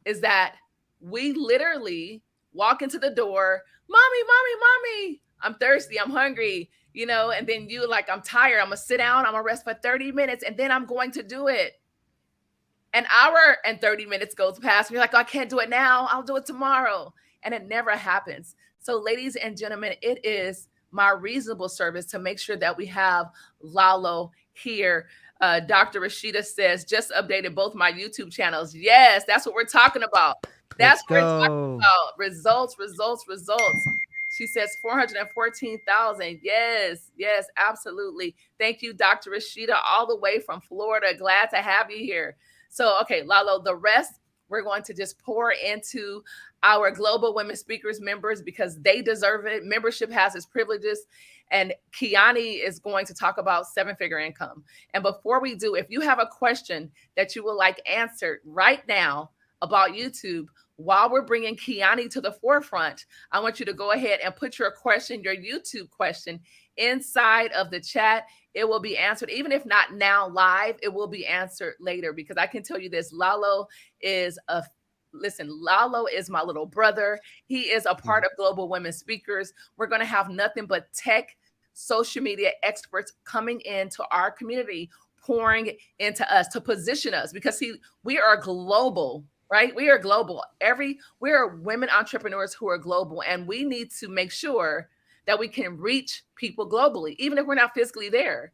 is that we literally walk into the door, mommy, I'm thirsty, I'm hungry, and then you like, I'm tired, I'm gonna sit down, I'm gonna rest for 30 minutes, and then I'm going to do it. An hour and 30 minutes goes past, and you're like, oh, I can't do it now, I'll do it tomorrow. And it never happens. So ladies and gentlemen, it is my reasonable service to make sure that we have Lalo here. Dr. Rashida says, just updated both my YouTube channels. Yes, that's what we're talking about. That's what we're talking about. Results. She says 414,000. Yes, absolutely. Thank you, Dr. Rashida, all the way from Florida. Glad to have you here. So, okay, Lalo, the rest we're going to just pour into our Global Women Speakers members because they deserve it. Membership has its privileges. And Kiani is going to talk about 7-figure income. And before we do, if you have a question that you would like answered right now about YouTube, while we're bringing Kiani to the forefront, I want you to go ahead and put your question, your YouTube question, inside of the chat. It will be answered, even if not now live, it will be answered later, because I can tell you this, Lalo is my little brother. He is a part of Global Women Speakers. We're going to have nothing but tech, social media experts coming into our community, pouring into us to position us, because we are global, right? We are global. We are women entrepreneurs who are global, and we need to make sure that we can reach people globally, even if we're not physically there.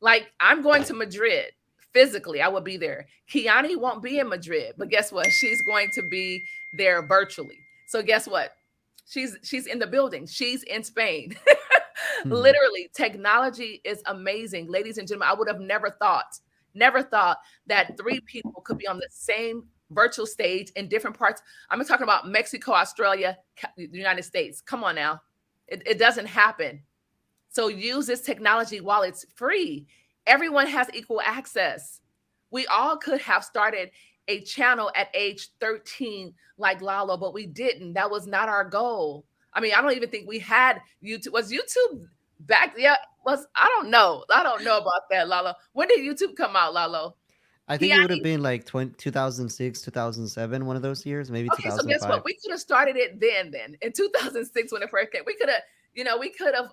Like, I'm going to Madrid. Physically, I will be there. Kiani won't be in Madrid, but guess what? She's going to be there virtually. So guess what? She's in the building. She's in Spain. Literally, technology is amazing. Ladies and gentlemen, I would have never thought that 3 people could be on the same virtual stage in different parts. I'm talking about Mexico, Australia, the United States. Come on now. It doesn't happen. So use this technology while it's free. Everyone has equal access. We all could have started a channel at age 13 like Lalo, but we didn't. That was not our goal. I mean, I don't even think we had YouTube. Was YouTube back? Yeah, I don't know. I don't know about that, Lalo. When did YouTube come out, Lalo? I think it would have been like 2006, 2007, one of those years, maybe Okay, 2005. so guess what? We could have started it then. In 2006, when it first came, we could have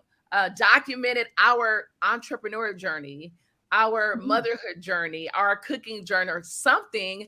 documented our entrepreneur journey, our motherhood journey, our cooking journey, or something.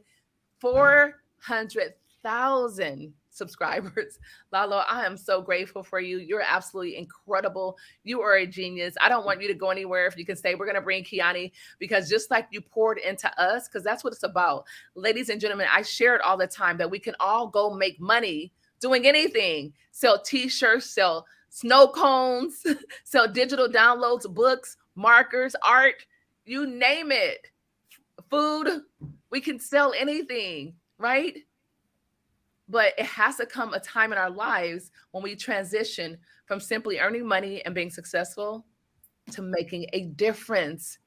400,000 subscribers. Lalo, I am so grateful for you. You're absolutely incredible. You are a genius. I don't want you to go anywhere. If you can stay, we're going to bring Kiani, because just like you poured into us, because that's what it's about. Ladies and gentlemen, I share it all the time that we can all go make money doing anything. Sell t-shirts, sell snow cones, sell digital downloads, books, markers, art, you name it. Food, we can sell anything, right? But it has to come a time in our lives when we transition from simply earning money and being successful to making a difference,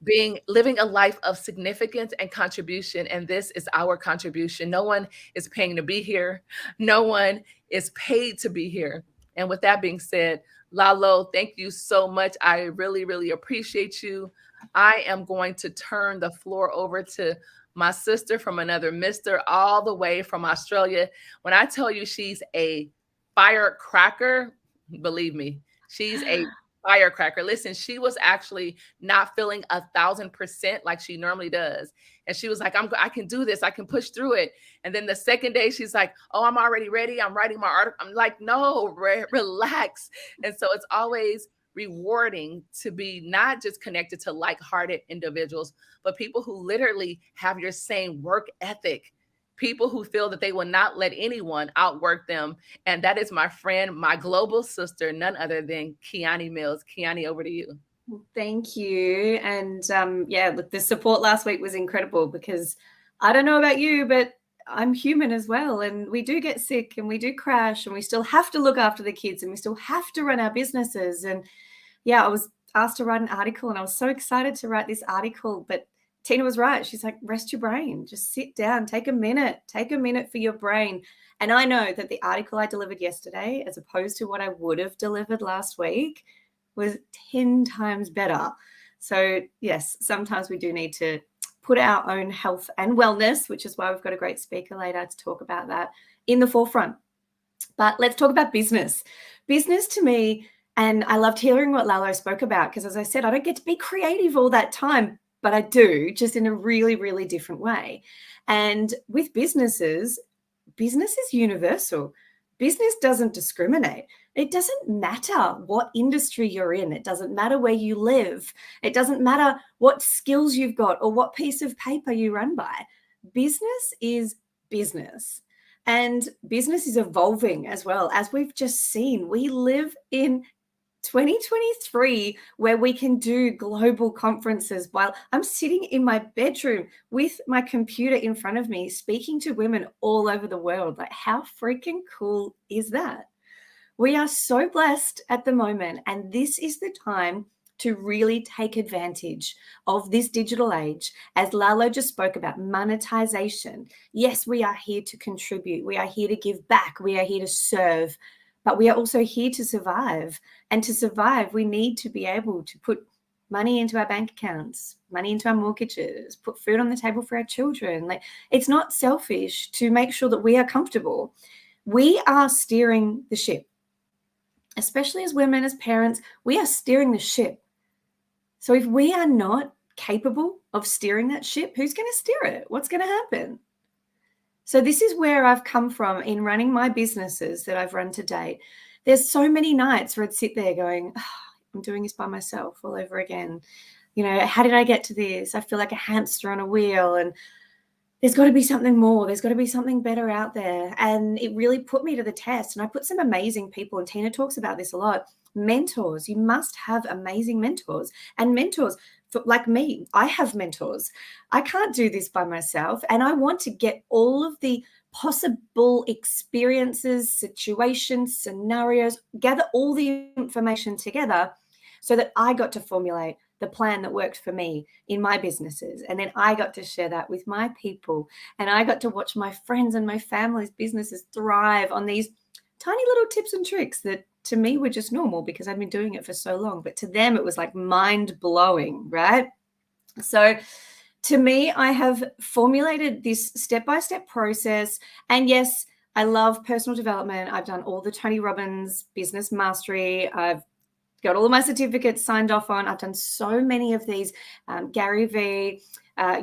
living a life of significance and contribution. And this is our contribution. No one is paying to be here. No one is paid to be here. And with that being said, Lalo, thank you so much. I really, really appreciate you. I am going to turn the floor over to my sister from another mister, all the way from Australia. When I tell you she's a firecracker, believe me, she's a firecracker. Listen, she was actually not feeling 1,000% like she normally does. And she was like, I can do this. I can push through it. And then the second day she's like, oh, I'm already ready. I'm writing my article. I'm like, no, relax. And so it's always rewarding to be not just connected to like-hearted individuals, but people who literally have your same work ethic, people who feel that they will not let anyone outwork them. And that is my friend, my global sister, none other than Kiani Mills. Kiani, over to you. Thank you. And look, the support last week was incredible, because I don't know about you, but I'm human as well. And we do get sick and we do crash, and we still have to look after the kids, and we still have to run our businesses. And I was asked to write an article, and I was so excited to write this article, but Tina was right. She's like, rest your brain, just sit down, take a minute for your brain. And I know that the article I delivered yesterday, as opposed to what I would have delivered last week, was 10 times better. So yes, sometimes we do need to put our own health and wellness, which is why we've got a great speaker later to talk about that, in the forefront. But let's talk about business. Business to me, and I loved hearing what Lalo spoke about, because as I said, I don't get to be creative all that time, but I do, just in a really, really different way. And with businesses, business is universal. Business doesn't discriminate. It doesn't matter what industry you're in. It doesn't matter where you live. It doesn't matter what skills you've got or what piece of paper you run by. Business is business. And business is evolving as well. As we've just seen, we live in 2023 where we can do global conferences while I'm sitting in my bedroom with my computer in front of me, speaking to women all over the world. Like, how freaking cool is that? We are so blessed at the moment, and this is the time to really take advantage of this digital age. As Lalo just spoke about, monetization. Yes, we are here to contribute. We are here to give back. We are here to serve, but we are also here to survive. And to survive, we need to be able to put money into our bank accounts, money into our mortgages, put food on the table for our children. Like, it's not selfish to make sure that we are comfortable. We are steering the ship. Especially as women, as parents, we are steering the ship. So if we are not capable of steering that ship, who's going to steer it? What's going to happen? So this is where I've come from in running my businesses that I've run to date. There's so many nights where I'd sit there going, oh, I'm doing this by myself all over again. You know, how did I get to this? I feel like a hamster on a wheel, and there's got to be something more. There's got to be something better out there. And it really put me to the test. And I put some amazing people, and Tina talks about this a lot. Mentors. You must have amazing mentors. And mentors, like me, I have mentors. I can't do this by myself. And I want to get all of the possible experiences, situations, scenarios, gather all the information together so that I got to formulate the plan that worked for me in my businesses. And then I got to share that with my people. And I got to watch my friends and my family's businesses thrive on these tiny little tips and tricks that to me were just normal because I'd been doing it for so long. But to them, it was like mind blowing, right? So to me, I have formulated this step-by-step process. And yes, I love personal development. I've done all the Tony Robbins business mastery. I've got all of my certificates signed off on. I've done so many of these, Gary V,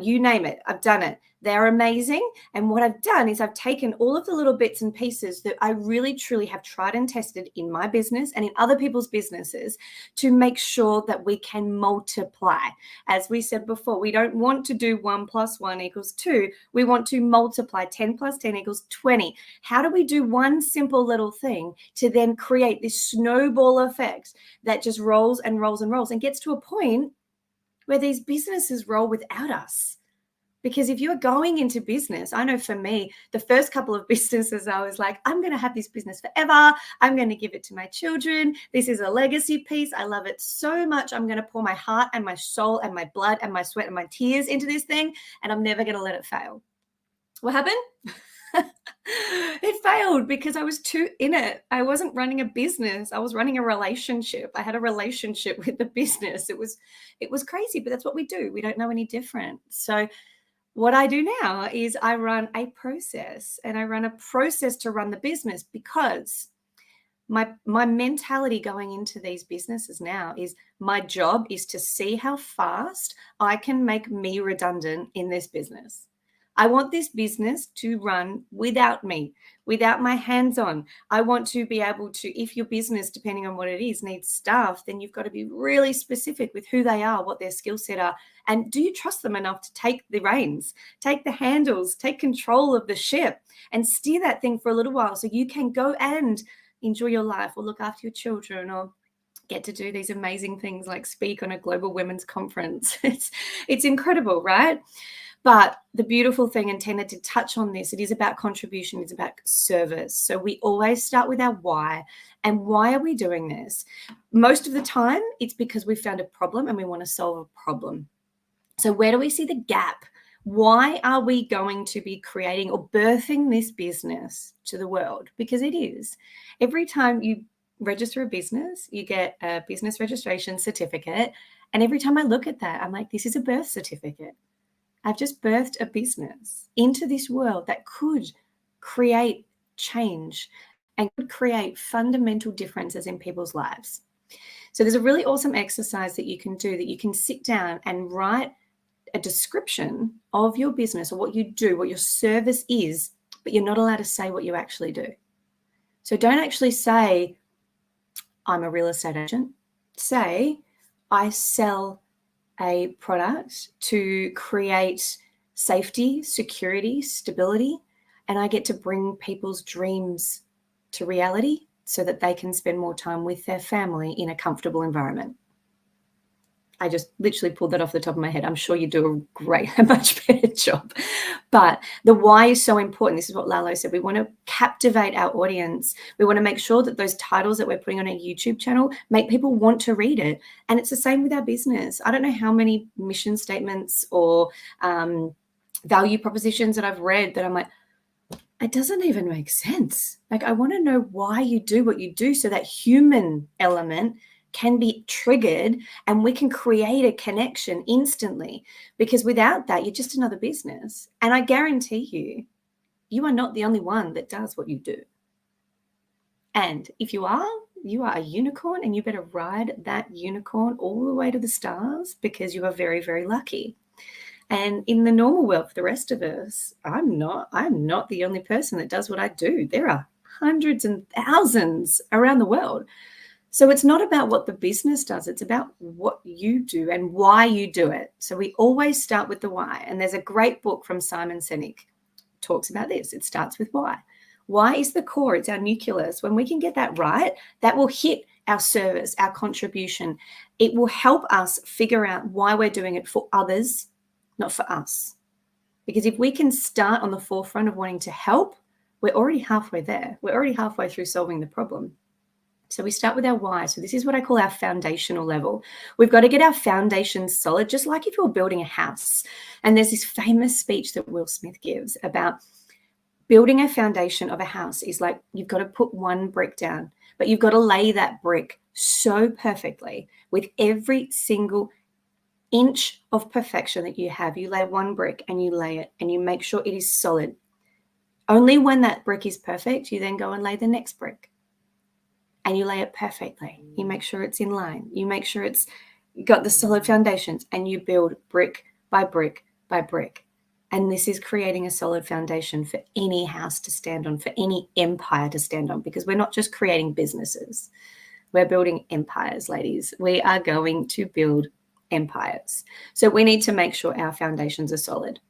you name it, I've done it. They're amazing. And what I've done is I've taken all of the little bits and pieces that I really, truly have tried and tested in my business and in other people's businesses to make sure that we can multiply. As we said before, we don't want to do 1 + 1 = 2. We want to multiply. 10 + 10 = 20. How do we do one simple little thing to then create this snowball effect that just rolls and rolls and rolls and gets to a point where these businesses roll without us? Because if you're going into business, I know for me, the first couple of businesses, I was like, I'm going to have this business forever. I'm going to give it to my children. This is a legacy piece. I love it so much. I'm going to pour my heart and my soul and my blood and my sweat and my tears into this thing, and I'm never going to let it fail. What happened? It failed because I was too in it. I wasn't running a business. I was running a relationship. I had a relationship with the business. It was crazy, but that's what we do. We don't know any different. So what I do now is I run a process, and I run a process to run the business because my mentality going into these businesses now is my job is to see how fast I can make me redundant in this business. I want this business to run without me, without my hands on. I want to be able to, if your business, depending on what it is, needs staff, then you've got to be really specific with who they are, what their skill set are. And do you trust them enough to take the reins, take the handles, take control of the ship and steer that thing for a little while so you can go and enjoy your life or look after your children or get to do these amazing things like speak on a global women's conference. It's incredible, right? But the beautiful thing, and Tina did touch on this, it is about contribution, it's about service. So we always start with our why. And why are we doing this? Most of the time, it's because we found a problem and we want to solve a problem. So where do we see the gap? Why are we going to be creating or birthing this business to the world? Because it is. Every time you register a business, you get a business registration certificate. And every time I look at that, I'm like, this is a birth certificate. I've just birthed a business into this world that could create change and could create fundamental differences in people's lives. So there's a really awesome exercise that you can do, that you can sit down and write a description of your business or what you do, what your service is, but you're not allowed to say what you actually do. So don't actually say, I'm a real estate agent. Say, I sell a product to create safety, security, stability, and I get to bring people's dreams to reality so that they can spend more time with their family in a comfortable environment. I just literally pulled that off the top of my head. I'm sure you do a much better job. But the why is so important. This is what Lalo said. We want to captivate our audience. We want to make sure that those titles that we're putting on our YouTube channel make people want to read it. And it's the same with our business. I don't know how many mission statements or value propositions that I've read that I'm like, it doesn't even make sense. Like, I want to know why you do what you do so that human element can be triggered and we can create a connection instantly, because without that, you're just another business. And I guarantee you, you are not the only one that does what you do. And if you are a unicorn, and you better ride that unicorn all the way to the stars, because you are very, very lucky. And in the normal world, for the rest of us, I'm not the only person that does what I do. There are hundreds and thousands around the world. So it's not about what the business does. It's about what you do and why you do it. So we always start with the why. And there's a great book from Simon Sinek talks about this. It starts with why. Why is the core. It's our nucleus. When we can get that right, that will hit our service, our contribution. It will help us figure out why we're doing it for others, not for us. Because if we can start on the forefront of wanting to help, we're already halfway there. We're already halfway through solving the problem. So we start with our why. So this is what I call our foundational level. We've got to get our foundations solid, just like if you're building a house. And there's this famous speech that Will Smith gives about building a foundation of a house is like, you've got to put one brick down, but you've got to lay that brick so perfectly with every single inch of perfection that you have. You lay one brick and you lay it and you make sure it is solid. Only when that brick is perfect, you then go and lay the next brick. And you lay it perfectly. You make sure it's in line. You make sure it's got the solid foundations, and you build brick by brick by brick. And this is creating a solid foundation for any house to stand on, for any empire to stand on, because we're not just creating businesses. We're building empires, ladies. We are going to build empires. So we need to make sure our foundations are solid.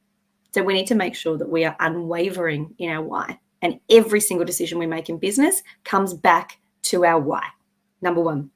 So we need to make sure that we are unwavering in our why. And every single decision we make in business comes back to our why. Number one.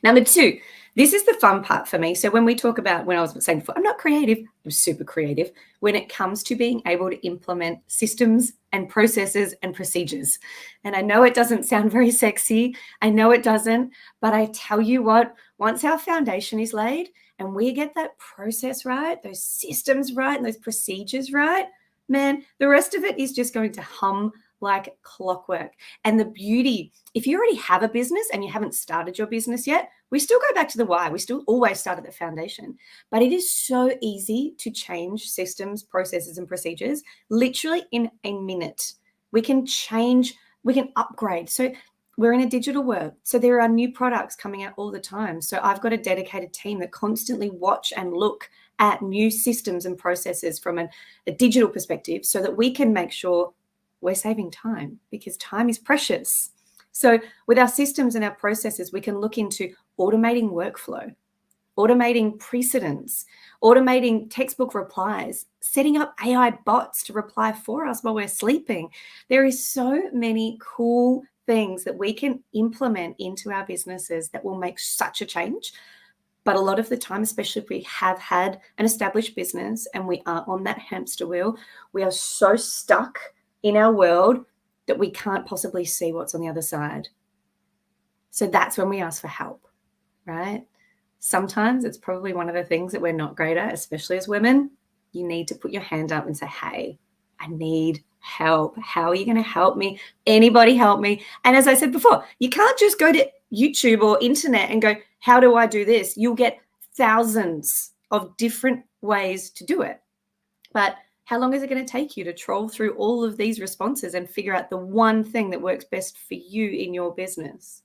Number two, this is the fun part for me. So when we talk about, when I was saying before, I'm not creative, I'm super creative when it comes to being able to implement systems and processes and procedures. And I know it doesn't sound very sexy. I know it doesn't, but I tell you what, once our foundation is laid and we get that process right, those systems right, and those procedures right, man, the rest of it is just going to hum like clockwork. And the beauty, if you already have a business and you haven't started your business yet, we still go back to the why. We still always start at the foundation. But it is so easy to change systems, processes, and procedures literally in a minute. We can change, we can upgrade. So we're in a digital world. So there are new products coming out all the time. So I've got a dedicated team that constantly watch and look at new systems and processes from a digital perspective so that we can make sure we're saving time, because time is precious. So with our systems and our processes, we can look into automating workflow, automating precedents, automating textbook replies, setting up AI bots to reply for us while we're sleeping. There is so many cool things that we can implement into our businesses that will make such a change. But a lot of the time, especially if we have had an established business and we are on that hamster wheel, we are so stuck in our world that we can't possibly see what's on the other side. So that's when we ask for help, right? Sometimes it's probably one of the things that we're not great at, especially as women. You need to put your hand up and say, hey, I need help. How are you going to help me? Anybody help me? And as I said before, you can't just go to YouTube or internet and go, how do I do this? You'll get thousands of different ways to do it. But how long is it going to take you to troll through all of these responses and figure out the one thing that works best for you in your business?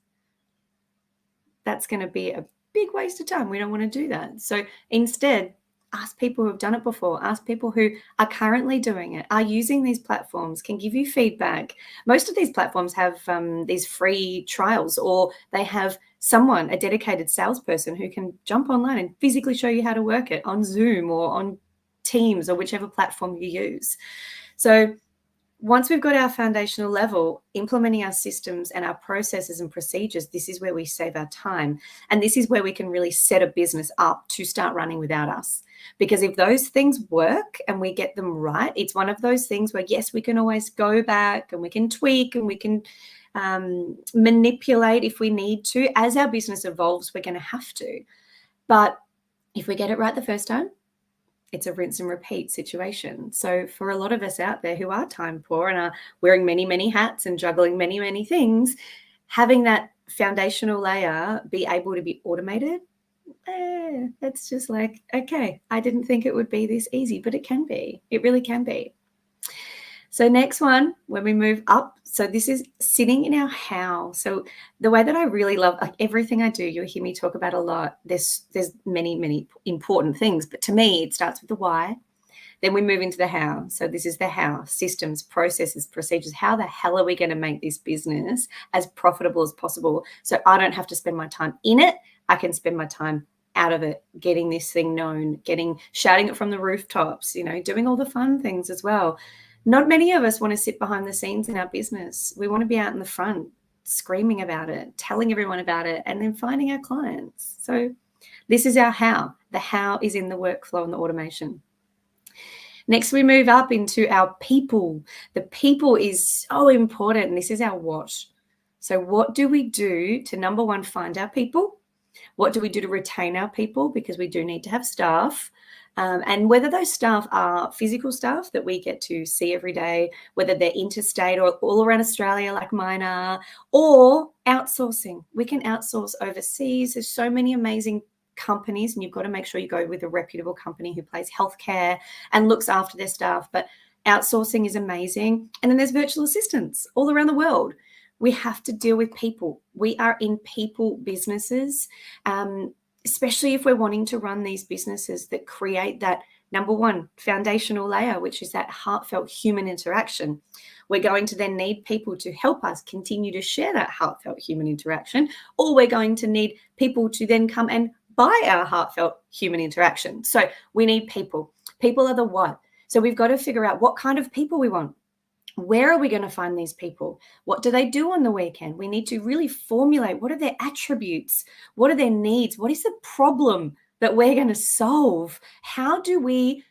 That's going to be a big waste of time. We don't want to do that. So instead, ask people who have done it before. Ask people who are currently doing it, are using these platforms, can give you feedback. Most of these platforms have these free trials, or they have someone, a dedicated salesperson who can jump online and physically show you how to work it on Zoom or on Teams or whichever platform you use. So once we've got our foundational level, implementing our systems and our processes and procedures, this is where we save our time. And this is where we can really set a business up to start running without us. Because if those things work and we get them right, it's one of those things where, yes, we can always go back and we can tweak and we can manipulate if we need to. As our business evolves, we're going to have to. But if we get it right the first time, it's a rinse and repeat situation. So for a lot of us out there who are time poor and are wearing many, many hats and juggling many, many things, having that foundational layer be able to be automated, it's just like, okay, I didn't think it would be this easy, but it can be. It really can be. So next one, when we move up, so this is sitting in our how. So the way that I really love, like everything I do, you'll hear me talk about a lot. There's many, many important things, but to me, it starts with the why. Then we move into the how. So this is the how: systems, processes, procedures. How the hell are we going to make this business as profitable as possible? So I don't have to spend my time in it. I can spend my time out of it, getting this thing known, shouting it from the rooftops, doing all the fun things as well. Not many of us want to sit behind the scenes in our business. We want to be out in the front, screaming about it, telling everyone about it, and then finding our clients. So this is our how. The how is in the workflow and the automation. Next, we move up into our people. The people is so important, and this is our what. So what do we do to, number one, find our people? What do we do to retain our people? Because we do need to have staff. And whether those staff are physical staff that we get to see every day, whether they're interstate or all around Australia like mine are, or outsourcing. We can outsource overseas. There's so many amazing companies, and you've got to make sure you go with a reputable company who plays healthcare and looks after their staff. But outsourcing is amazing. And then there's virtual assistants all around the world. We have to deal with people. We are in people businesses, especially if we're wanting to run these businesses that create that, number one, foundational layer, which is that heartfelt human interaction. We're going to then need people to help us continue to share that heartfelt human interaction, or we're going to need people to then come and buy our heartfelt human interaction. So we need people. People are the what. So we've got to figure out what kind of people we want. Where are we going to find these people? What do they do on the weekend? We need to really formulate, what are their attributes? What are their needs? What is the problem that we're going to solve? How do we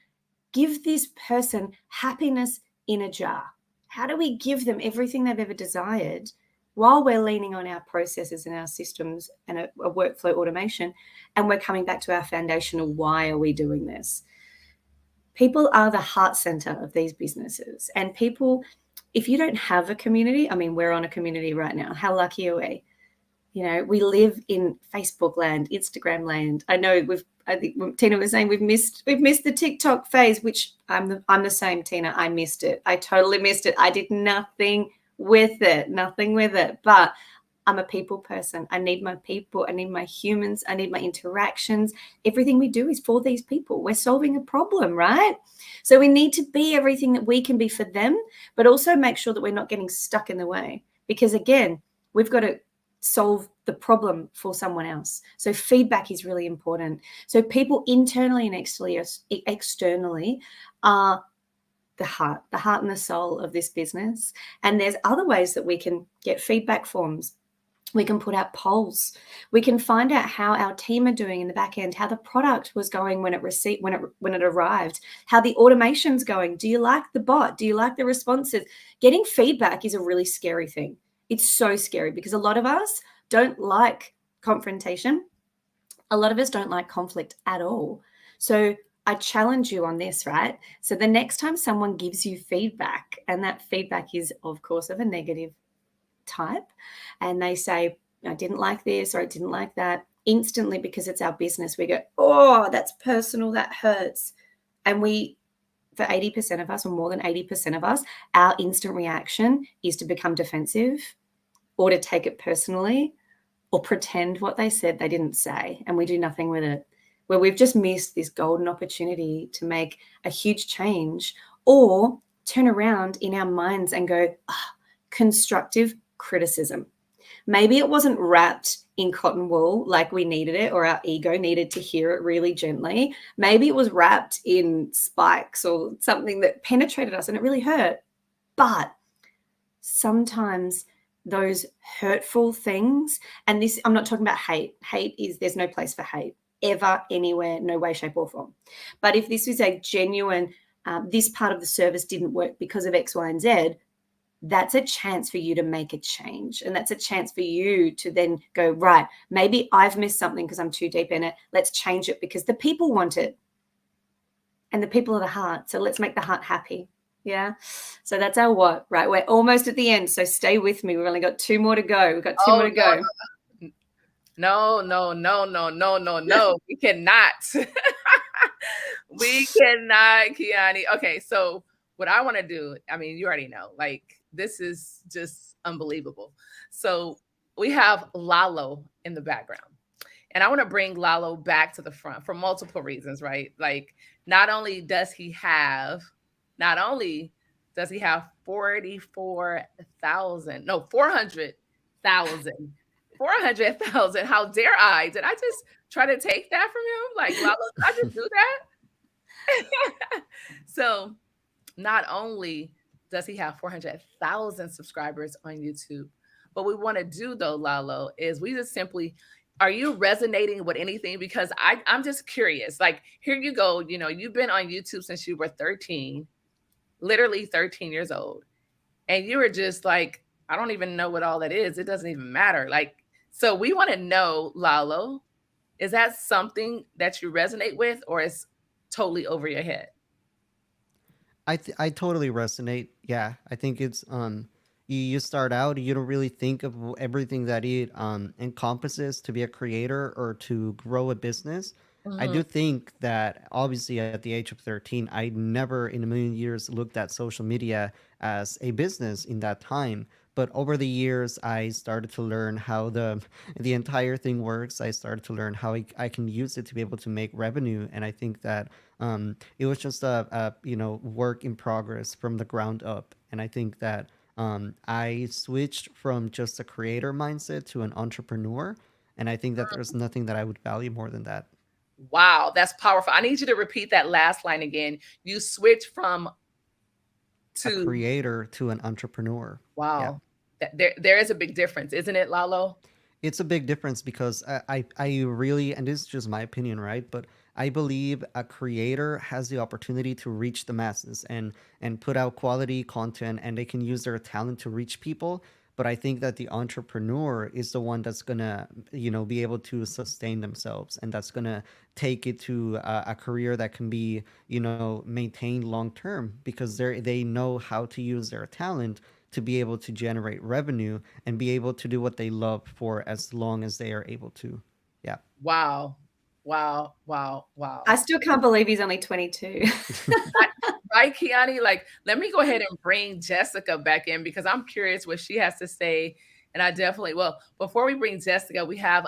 give this person happiness in a jar? How do we give them everything they've ever desired while we're leaning on our processes and our systems and a workflow automation? And we're coming back to our foundational, why are we doing this? People are the heart center of these businesses. And people, if you don't have a community, I mean, we're on a community right now. How lucky are we? We live in Facebook land, Instagram land. I know I think Tina was saying we've missed the TikTok phase, which I'm the same, Tina. I missed it. I totally missed it. I did nothing with it. But I'm a people person. I need my people. I need my humans. I need my interactions. Everything we do is for these people. We're solving a problem, right? So we need to be everything that we can be for them, but also make sure that we're not getting stuck in the way. Because again, we've got to solve the problem for someone else. So feedback is really important. So people internally and externally are the heart and the soul of this business. And there's other ways that we can get feedback forms. We can put out polls. We can find out how our team are doing in the back end, how the product was going when it arrived, how the automation's going. Do you like the bot? Do you like the responses? Getting feedback is a really scary thing. It's so scary because a lot of us don't like confrontation. A lot of us don't like conflict at all. So I challenge you on this, right? So the next time someone gives you feedback, and that feedback is, of course, of a negative type, and they say, I didn't like this or I didn't like that, instantly, because it's our business, we go, oh, that's personal, that hurts. And for 80% of us, or more than 80% of us, our instant reaction is to become defensive or to take it personally or pretend what they said they didn't say, and we do nothing with it, where we've just missed this golden opportunity to make a huge change, or turn around in our minds and go, constructive criticism. Maybe it wasn't wrapped in cotton wool like we needed it, or our ego needed to hear it really gently. Maybe it was wrapped in spikes or something that penetrated us and it really hurt. But sometimes those hurtful things, and this, I'm not talking about hate. Hate is, there's no place for hate ever, anywhere, no way, shape, or form. But if this is a genuine, this part of the service didn't work because of X, Y, and Z, that's a chance for you to make a change. And that's a chance for you to then go, right, maybe I've missed something because I'm too deep in it. Let's change it because the people want it. And the people are the heart. So let's make the heart happy. Yeah. So that's our what, right? We're almost at the end. So stay with me. We've only got 2 more to go. We've got two more to go. No. We cannot. We cannot, Kiani. Okay, so what I want to do, I mean, you already know, like, this is just unbelievable. So we have Lalo in the background. And I want to bring Lalo back to the front for multiple reasons, right? Like, not only does he have 400,000. How dare I? Did I just try to take that from him? Like, Lalo, did I just do that? So not only does he have 400,000 subscribers on YouTube, but we want to do, though, Lalo, is we just simply, are you resonating with anything? Because I'm just curious. Like, here you go. You know, you've been on YouTube since you were 13, literally 13 years old. And you were just like, I don't even know what all that is. It doesn't even matter. Like, so we want to know, Lalo, is that something that you resonate with, or is totally over your head? I totally resonate. Yeah, I think it's you start out, you don't really think of everything that it encompasses to be a creator or to grow a business. I do think that obviously at the age of 13, I never in a million years looked at social media as a business in that time. But over the years, I started to learn how the entire thing works. I started to learn how I can use it to be able to make revenue. And I think that it was just a work in progress from the ground up. And I think that I switched from just a creator mindset to an entrepreneur. And I think that there's nothing that I would value more than that. Wow, that's powerful. I need you to repeat that last line again. You switch from a creator to an entrepreneur. Wow. Yeah. There is a big difference, isn't it, Lalo? It's a big difference because I really, and this is just my opinion, right? But I believe a creator has the opportunity to reach the masses and put out quality content, and they can use their talent to reach people. But I think that the entrepreneur is the one that's gonna, be able to sustain themselves, and that's gonna take it to a career that can be, maintained long term, because they know how to use their talent to be able to generate revenue and be able to do what they love for as long as they are able to. Yeah. Wow. I still can't believe he's only 22. Right, Kiani? Like, let me go ahead and bring Jessica back in because I'm curious what she has to say. And I definitely, well, before we bring Jessica, we have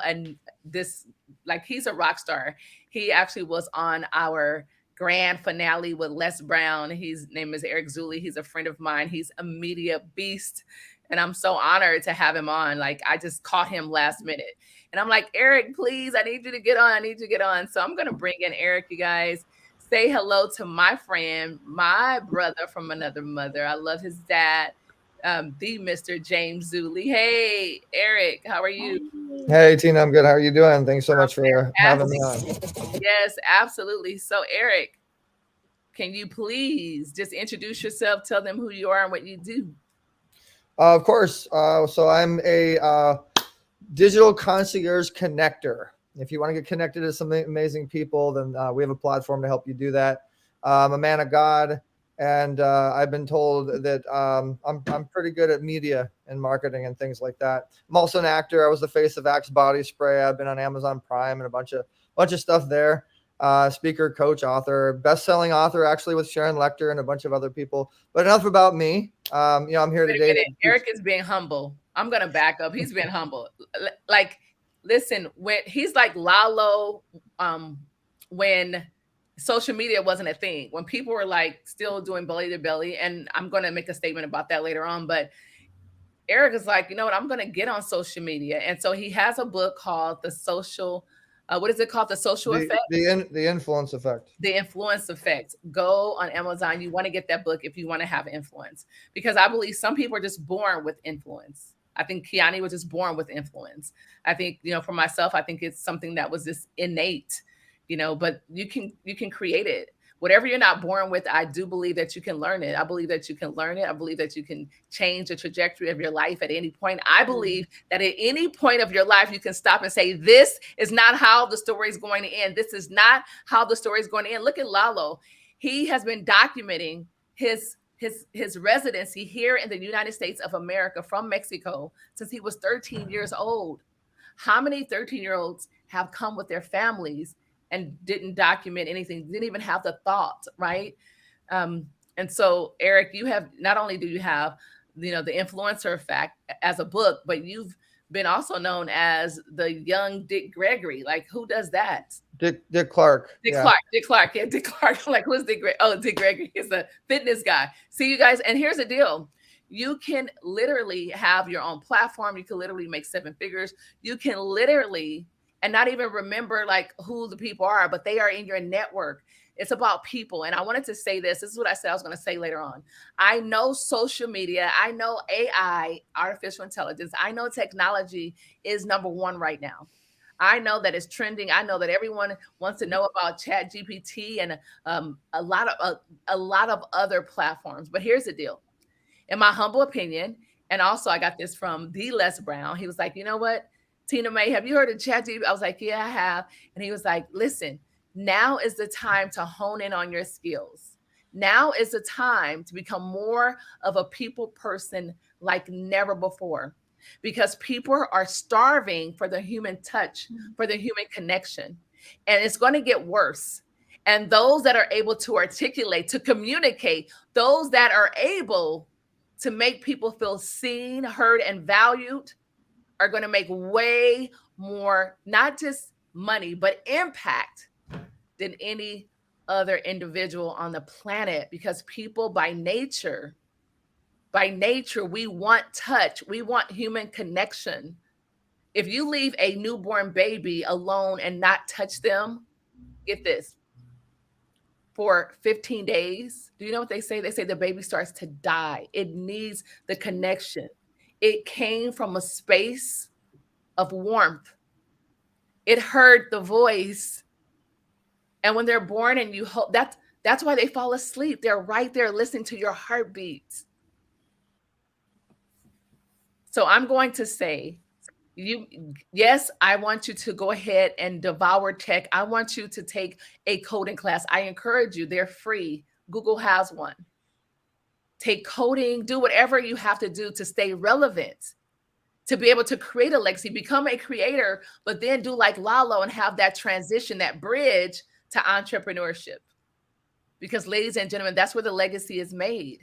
he's a rock star. He actually was on our grand finale with Les Brown. His name is Eric Zuley. He's a friend of mine. He's a media beast. And I'm so honored to have him on. Like, I just caught him last minute. And I'm like, Eric, please, I need you to get on. So I'm going to bring in Eric, you guys. Say hello to my friend, my brother from another mother. I love his dad, the Mr. James Zuley. Hey, Eric, how are you? Hey, Tina, I'm good. How are you doing? Thanks so much for having me on. Yes, absolutely. So, Eric, can you please just introduce yourself, tell them who you are and what you do? Of course. So I'm a digital concierge connector. If you want to get connected to some amazing people, then we have a platform to help you do that. I'm a man of God, and I've been told that I'm pretty good at media and marketing and things like that. I'm also an actor. I was the face of Axe Body Spray. I've been on Amazon Prime and a bunch of stuff there. Speaker, coach, author, best-selling author, actually, with Sharon Lecter and a bunch of other people. But enough about me. I'm here today. Eric is being humble. I'm gonna back up. He's been humble. Like, listen, when he's like Lalo, when social media wasn't a thing, when people were like still doing belly to belly, and I'm going to make a statement about that later on, but Eric is like, you know what, I'm going to get on social media. And so he has a book called The Social what is it called? The social effect? The influence effect. The influence effect. Go on Amazon. You want to get that book if you want to have influence, because I believe some people are just born with influence. I think Kiani was just born with influence. I think, for myself, I think it's something that was just innate, but you can create it. Whatever you're not born with, I do believe that you can learn it. I believe that you can learn it. I believe that you can change the trajectory of your life at any point. I believe that at any point of your life, you can stop and say, this is not how the story is going to end. This is not how the story is going to end. Look at Lalo. He has been documenting his residency here in the United States of America from Mexico since he was 13 years old. How many 13-year-olds have come with their families and didn't document anything, didn't even have the thought, right? And so, Eric, you have, not only do you have, the influencer effect as a book, but you've been also known as the young Dick Gregory. Like, who does that? Dick Clark. Dick Clark. Yeah, Dick Clark. Like, who's Dick Gregory? Oh, Dick Gregory is a fitness guy. See, you guys, and here's the deal. You can literally have your own platform. You can literally make 7 figures. You can literally, and not even remember like who the people are, but they are in your network. It's about people. And I wanted to say this. This is what I said I was going to say later on. I know social media. I know AI, artificial intelligence. I know technology is number 1 right now. I know that it's trending. I know that everyone wants to know about ChatGPT and a lot of other platforms. But here's the deal. In my humble opinion, and also I got this from the Les Brown. He was like, you know what? Tina May, have you heard of ChatGPT? I was like, yeah, I have. And he was like, listen, now is the time to hone in on your skills. Now is the time to become more of a people person like never before, because people are starving for the human touch, for the human connection. And it's going to get worse. And those that are able to articulate, to communicate, those that are able to make people feel seen, heard, and valued are going to make way more, not just money, but impact than any other individual on the planet. Because people by nature, we want touch. We want human connection. If you leave a newborn baby alone and not touch them, get this, for 15 days, do you know what they say? They say the baby starts to die. It needs the connection. It came from a space of warmth. It heard the voice. And when they're born and you hope, that's why they fall asleep. They're right there listening to your heartbeats. So I'm going to say, yes, I want you to go ahead and devour tech. I want you to take a coding class. I encourage you. They're free. Google has one. Take coding, do whatever you have to do to stay relevant, to be able to create a legacy, become a creator, but then do like Lalo and have that transition, that bridge to entrepreneurship. Because ladies and gentlemen, that's where the legacy is made.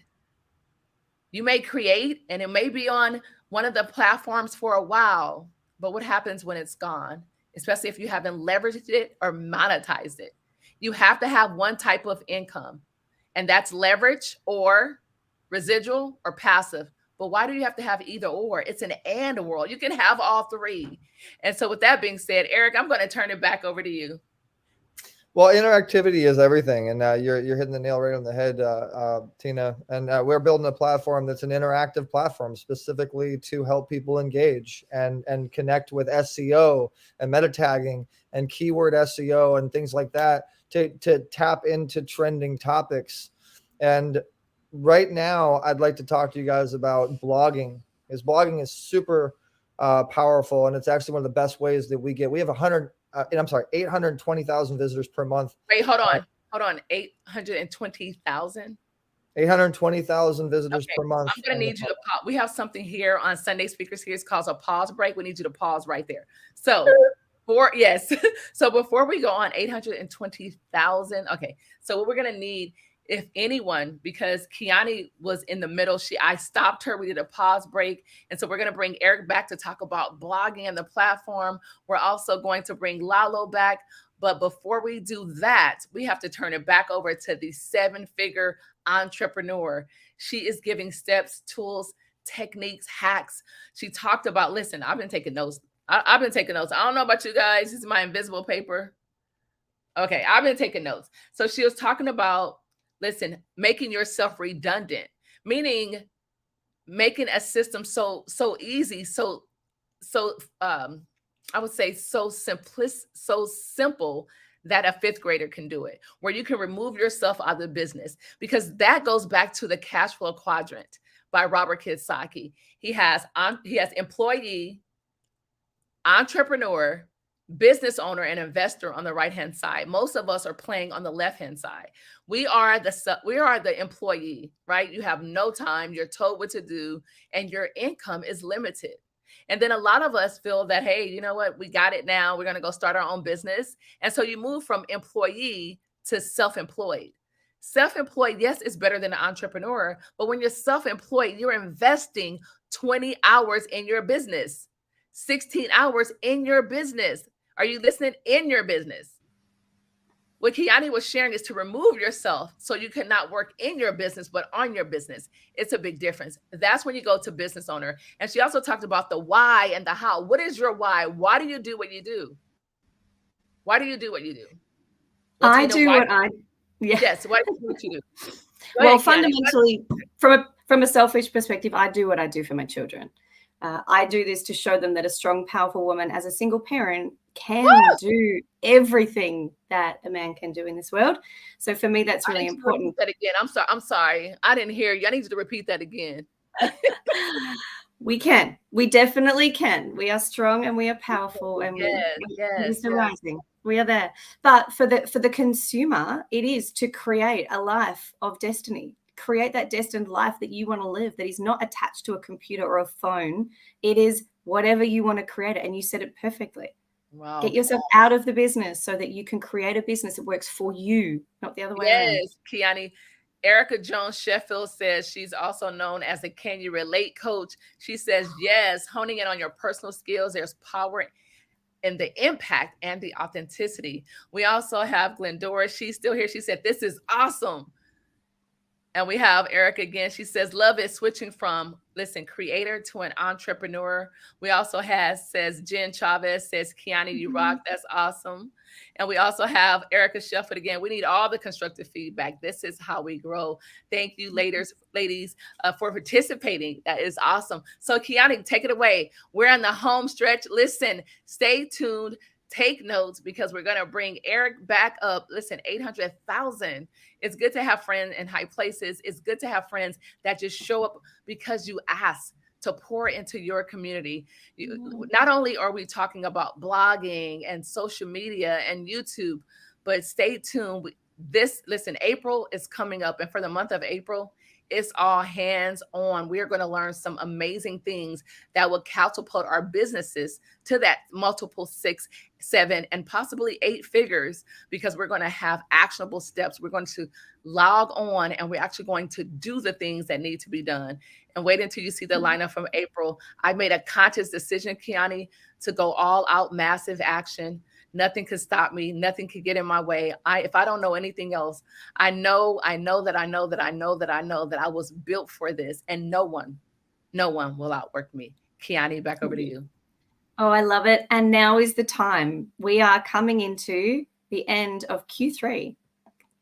You may create and it may be on one of the platforms for a while, but what happens when it's gone? Especially if you haven't leveraged it or monetized it. You have to have one type of income, and that's leverage or residual or passive. But why do you have to have either or? It's an and world. You can have all 3. And so with that being said, Eric, I'm going to turn it back over to you. Well, interactivity is everything, and you're hitting the nail right on the head, Tina. And we're building a platform that's an interactive platform specifically to help people engage and connect with SEO and meta tagging and keyword SEO and things like that to tap into trending topics. And right now, I'd like to talk to you guys about blogging. Because blogging is super powerful, and it's actually one of the best ways that we get. We have 820,000 visitors per month. Wait, hold on. 820,000? 820,000 visitors per month. I'm going to need you to pause. We have something here on Sunday Speaker Series called a pause break. We need you to pause right there. So so before we go on 820,000, okay. So what we're going to need, if anyone, because Kiani was in the middle, I stopped her. We did a pause break. And so we're going to bring Eric back to talk about blogging and the platform. We're also going to bring Lalo back. But before we do that, we have to turn it back over to the 7-figure entrepreneur. She is giving steps, tools, techniques, hacks. She talked about, listen, I've been taking notes. I've been taking notes. I don't know about you guys. This is my invisible paper. Okay, I've been taking notes. So she was talking about, listen, making yourself redundant, meaning making a system so easy, so I would say so simple that a fifth grader can do it, where you can remove yourself out of the business, because that goes back to the cash flow quadrant by Robert Kiyosaki. He has employee, entrepreneur, business owner, and investor on the right-hand side. Most of us are playing on the left-hand side. We are the employee, right? You have no time, you're told what to do, and your income is limited. And then a lot of us feel that, hey, you know what? We got it now. We're going to go start our own business. And so you move from employee to self-employed. Self-employed, yes, is better than an entrepreneur. But when you're self-employed, you're investing 20 hours in your business, 16 hours in your business. Are you listening? In your business. What Kiani was sharing is to remove yourself so you cannot work in your business, but on your business. It's a big difference. That's when you go to business owner. And she also talked about the why and the how. What is your why? Why do you do what you do? Why do you do what you do? Yes, why do you do what you do? Well, fundamentally, from a selfish perspective, I do what I do for my children. I do this to show them that a strong, powerful woman as a single parent can do everything that a man can do in this world. So for me, that's really important. That again. I'm sorry. I didn't hear you. I need you to repeat that again. We can. We definitely can. We are strong and we are powerful, and yes. rising. We are there. But for the consumer, it is to create a life of destiny. Create that destined life that you want to live, that is not attached to a computer or a phone. It is whatever you want to create it. And you said it perfectly. Wow. Get yourself out of the business so that you can create a business that works for you, not the other way around. Yes, Kiani. Erica Jones Sheffield says she's also known as a Can You Relate coach. She says, yes, honing in on your personal skills. There's power in the impact and the authenticity. We also have Glendora. She's still here. She said, this is awesome. And we have Erica again. She says, love is switching from, creator to an entrepreneur. We also says Jen Chavez says, Kiani, you rock. That's awesome. And we also have Erica Sheffield again. We need all the constructive feedback. This is how we grow. Thank you, ladies, for participating. That is awesome. So Kiani, take it away. We're on the home stretch. Listen, stay tuned. Take notes, because we're going to bring Eric back up. Listen, 800,000. It's good to have friends in high places. It's good to have friends that just show up because you ask to pour into your community. Not only are we talking about blogging and social media and YouTube, but stay tuned. April is coming up. And for the month of April, it's all hands on. We're going to learn some amazing things that will catapult our businesses to that multiple 6, 7, and possibly 8 figures, because we're going to have actionable steps. We're going to log on and we're actually going to do the things that need to be done. And wait until you see the lineup from April. I made a conscious decision, Kiani, to go all out, massive action. Nothing could stop me. Nothing could get in my way. If I don't know anything else, I know that I was built for this, and no one will outwork me. Kiani, back over to you. Oh, I love it. And now is the time. We are coming into the end of Q3,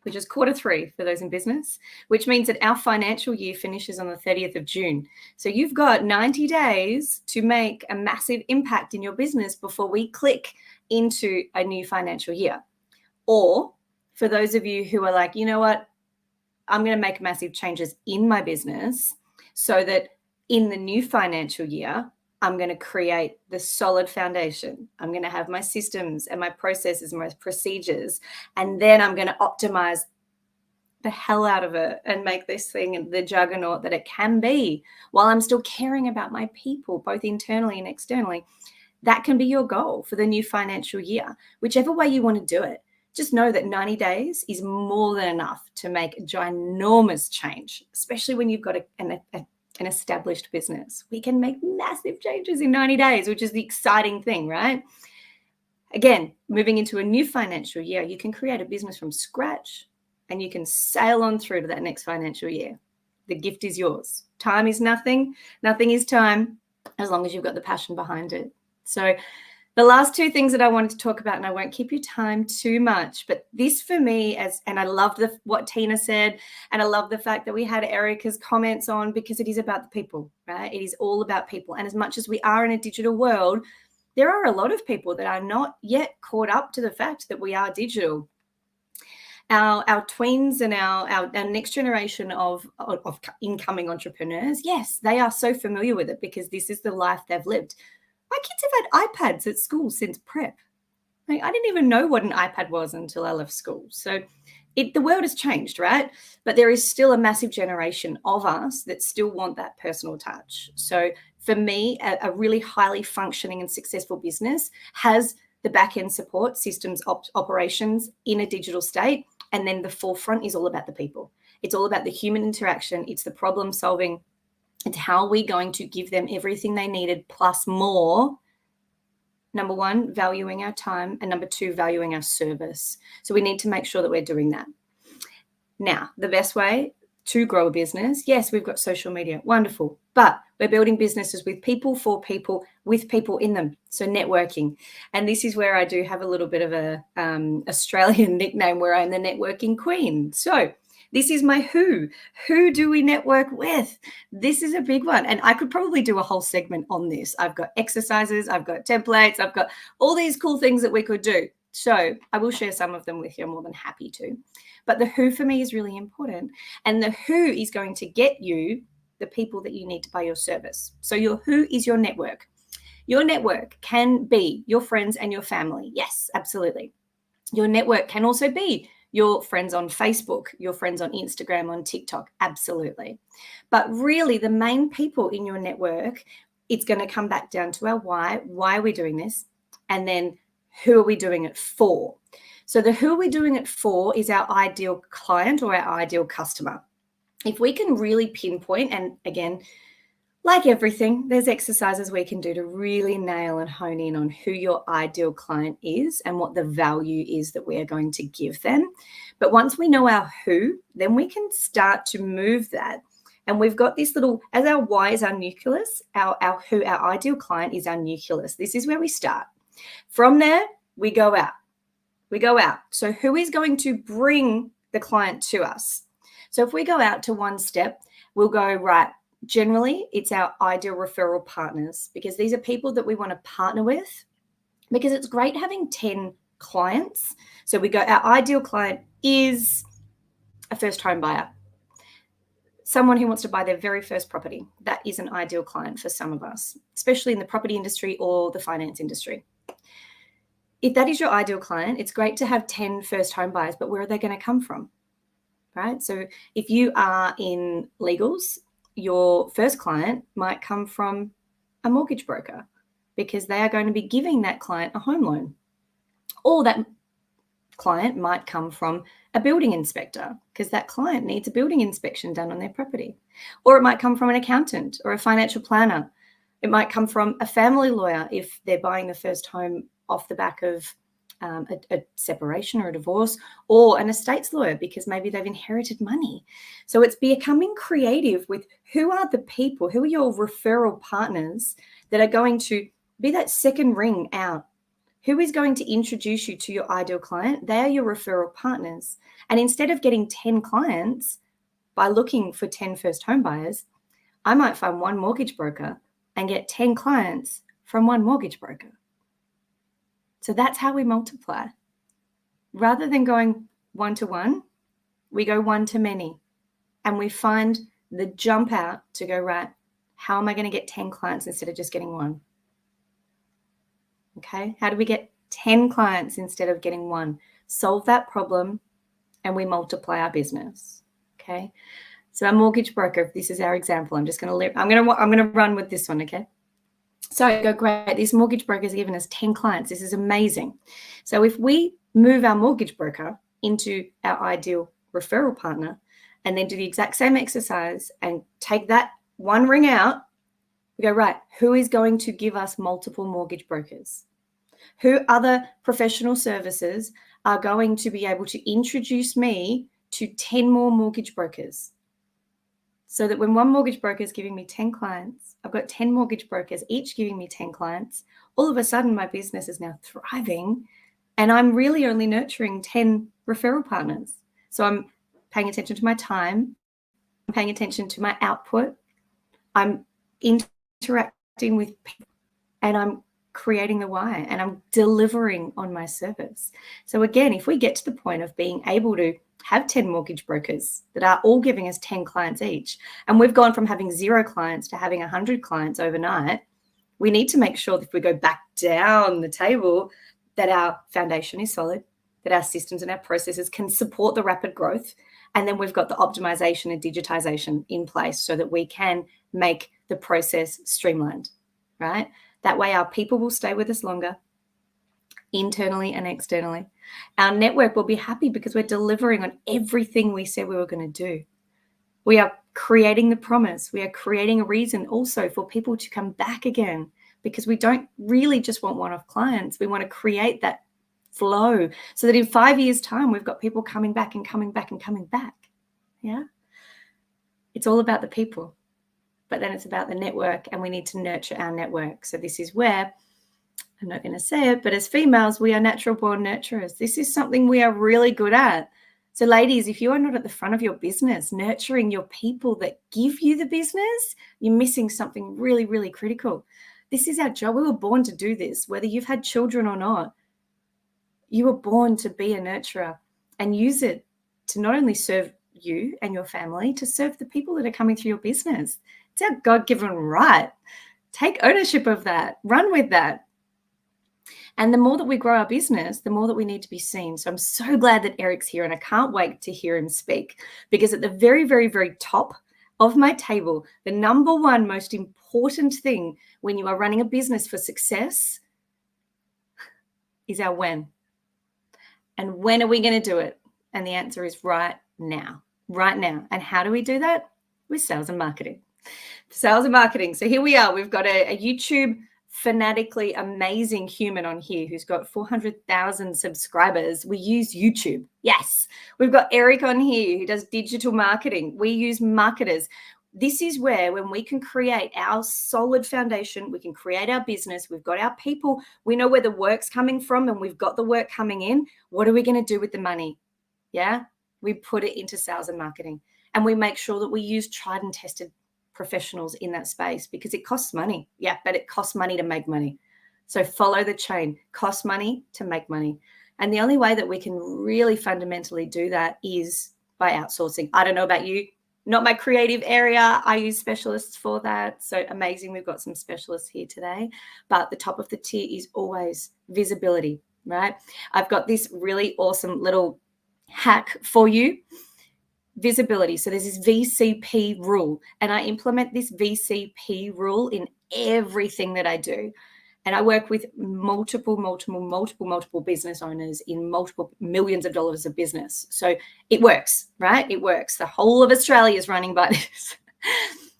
which is quarter 3 for those in business, which means that our financial year finishes on the 30th of June. So you've got 90 days to make a massive impact in your business before we click into a new financial year. Or for those of you who are like, you know what, I'm going to make massive changes in my business so that in the new financial year, I'm going to create the solid foundation. I'm going to have my systems and my processes, my procedures, and then I'm going to optimize the hell out of it and make this thing the juggernaut that it can be, while I'm still caring about my people, both internally and externally. That can be your goal for the new financial year, whichever way you want to do it. Just know that 90 days is more than enough to make a ginormous change, especially when you've got an established business. We can make massive changes in 90 days, which is the exciting thing, right? Again, moving into a new financial year, you can create a business from scratch and you can sail on through to that next financial year. The gift is yours. Time is nothing. Nothing is time, as long as you've got the passion behind it. So the last two things that I wanted to talk about, and I won't keep your time too much, but this for me, and I love what Tina said, and I love the fact that we had Erica's comments on, because it is about the people, right? It is all about people. And as much as we are in a digital world, there are a lot of people that are not yet caught up to the fact that we are digital. Our tweens and our next generation of incoming entrepreneurs, yes, they are so familiar with it because this is the life they've lived. My kids have had iPads at school since prep. Like, I didn't even know what an iPad was until I left school. So the world has changed, right? But there is still a massive generation of us that still want that personal touch. So for me, a really highly functioning and successful business has the back-end support, systems, operations in a digital state. And then the forefront is all about the people. It's all about the human interaction. It's the problem solving. It's how are we going to give them everything they needed plus more. Number one, valuing our time. And number two, valuing our service. So we need to make sure that we're doing that. Now, the best way to grow a business, yes, we've got social media. Wonderful. But we're building businesses with people, for people, with people in them. So networking. And this is where I do have a little bit of a Australian nickname where I'm the networking queen. So this is my who. Who do we network with? This is a big one. And I could probably do a whole segment on this. I've got exercises, I've got templates, I've got all these cool things that we could do. So I will share some of them with you. I'm more than happy to. But the who for me is really important. And the who is going to get you the people that you need to buy your service. So your who is your network. Your network can be your friends and your family. Yes, absolutely. Your network can also be your friends on Facebook, your friends on Instagram, on TikTok. Absolutely. But really the main people in your network, it's going to come back down to our why. Why are we doing this? And then who are we doing it for? So the who are we doing it for is our ideal client or our ideal customer. If we can really pinpoint, and again, like everything, there's exercises we can do to really nail and hone in on who your ideal client is and what the value is that we are going to give them. But once we know our who, then we can start to move that. And we've got this little, as our why is our nucleus, our who, our ideal client is our nucleus. This is where we start. From there, we go out. We go out. So who is going to bring the client to us? So if we go out to one step, we'll go, right, generally it's our ideal referral partners, because these are people that we want to partner with, because it's great having 10 clients. So we go, our ideal client is a first home buyer, someone who wants to buy their very first property. That is an ideal client for some of us, especially in the property industry or the finance industry. If that is your ideal client, it's great to have 10 first home buyers, but where are they going to come from? Right? So if you are in legals, your first client might come from a mortgage broker because they are going to be giving that client a home loan. Or that client might come from a building inspector because that client needs a building inspection done on their property. Or it might come from an accountant or a financial planner. It might come from a family lawyer if they're buying the first home off the back of a separation or a divorce, or an estates lawyer because maybe they've inherited money. So it's becoming creative with who are the people, who are your referral partners that are going to be that second ring out. Who is going to introduce you to your ideal client? They are your referral partners. And instead of getting 10 clients by looking for 10 first home buyers, I might find one mortgage broker and get 10 clients from one mortgage broker. So that's how we multiply. Rather than going one to one, we go one to many. And we find the jump out to go, right, how am I going to get 10 clients instead of just getting one? Okay, how do we get 10 clients instead of getting one? Solve that problem and we multiply our business. Okay, so our mortgage broker, if this is our example, I'm going to run with this one, okay? So I go, great, this mortgage broker has given us 10 clients. This is amazing. So if we move our mortgage broker into our ideal referral partner and then do the exact same exercise and take that one ring out, we go, right, who is going to give us multiple mortgage brokers? Who other professional services are going to be able to introduce me to 10 more mortgage brokers? so that when one mortgage broker is giving me 10 clients, I've got 10 mortgage brokers, each giving me 10 clients. All of a sudden, my business is now thriving, and I'm really only nurturing 10 referral partners. So I'm paying attention to my time, I'm paying attention to my output, I'm interacting with people, and I'm creating the why, and I'm delivering on my service. So again, if we get to the point of being able to have 10 mortgage brokers that are all giving us 10 clients each, and we've gone from having 0 clients to having 100 clients overnight, we need to make sure that if we go back down the table, that our foundation is solid, that our systems and our processes can support the rapid growth, and then we've got the optimization and digitization in place so that we can make the process streamlined, right? That way our people will stay with us longer, internally and externally. Our network will be happy because we're delivering on everything we said we were going to do. We are creating the promise. We are creating a reason also for people to come back again, because we don't really just want one-off clients. We want to create that flow so that in 5 years' time, we've got people coming back and coming back and coming back. Yeah. It's all about the people, but then it's about the network, and we need to nurture our network. So this is where, I'm not going to say it, but as females, we are natural born nurturers. This is something we are really good at. So ladies, if you are not at the front of your business, nurturing your people that give you the business, you're missing something really, really critical. This is our job. We were born to do this, whether you've had children or not. You were born to be a nurturer and use it to not only serve you and your family, to serve the people that are coming through your business. It's our God-given right. Take ownership of that. Run with that. And the more that we grow our business, the more that we need to be seen. So I'm so glad that Eric's here, and I can't wait to hear him speak, because at the very, very, very top of my table, the number one most important thing when you are running a business for success is our when. And when are we going to do it? And the answer is right now. Right now. And how do we do that? With sales and marketing. Sales and marketing. So here we are. We've got a YouTube fanatically amazing human on here who's got 400,000 subscribers. We use YouTube. Yes. We've got Eric on here who does digital marketing. We use marketers. This is where, when we can create our solid foundation, we can create our business, we've got our people, we know where the work's coming from, and we've got the work coming in. What are we going to do with the money? Yeah. We put it into sales and marketing, and we make sure that we use tried and tested professionals in that space, because it costs money. Yeah, but it costs money to make money. So follow the chain. Costs money to make money. And the only way that we can really fundamentally do that is by outsourcing. I don't know about you, not my creative area. I use specialists for that. So amazing. We've got some specialists here today, but the top of the tier is always visibility, right? I've got this really awesome little hack for you. Visibility. So there's this VCP rule, and I implement this VCP rule in everything that I do. And I work with multiple business owners in multiple millions of dollars of business. So it works, right? It works. The whole of Australia is running by this.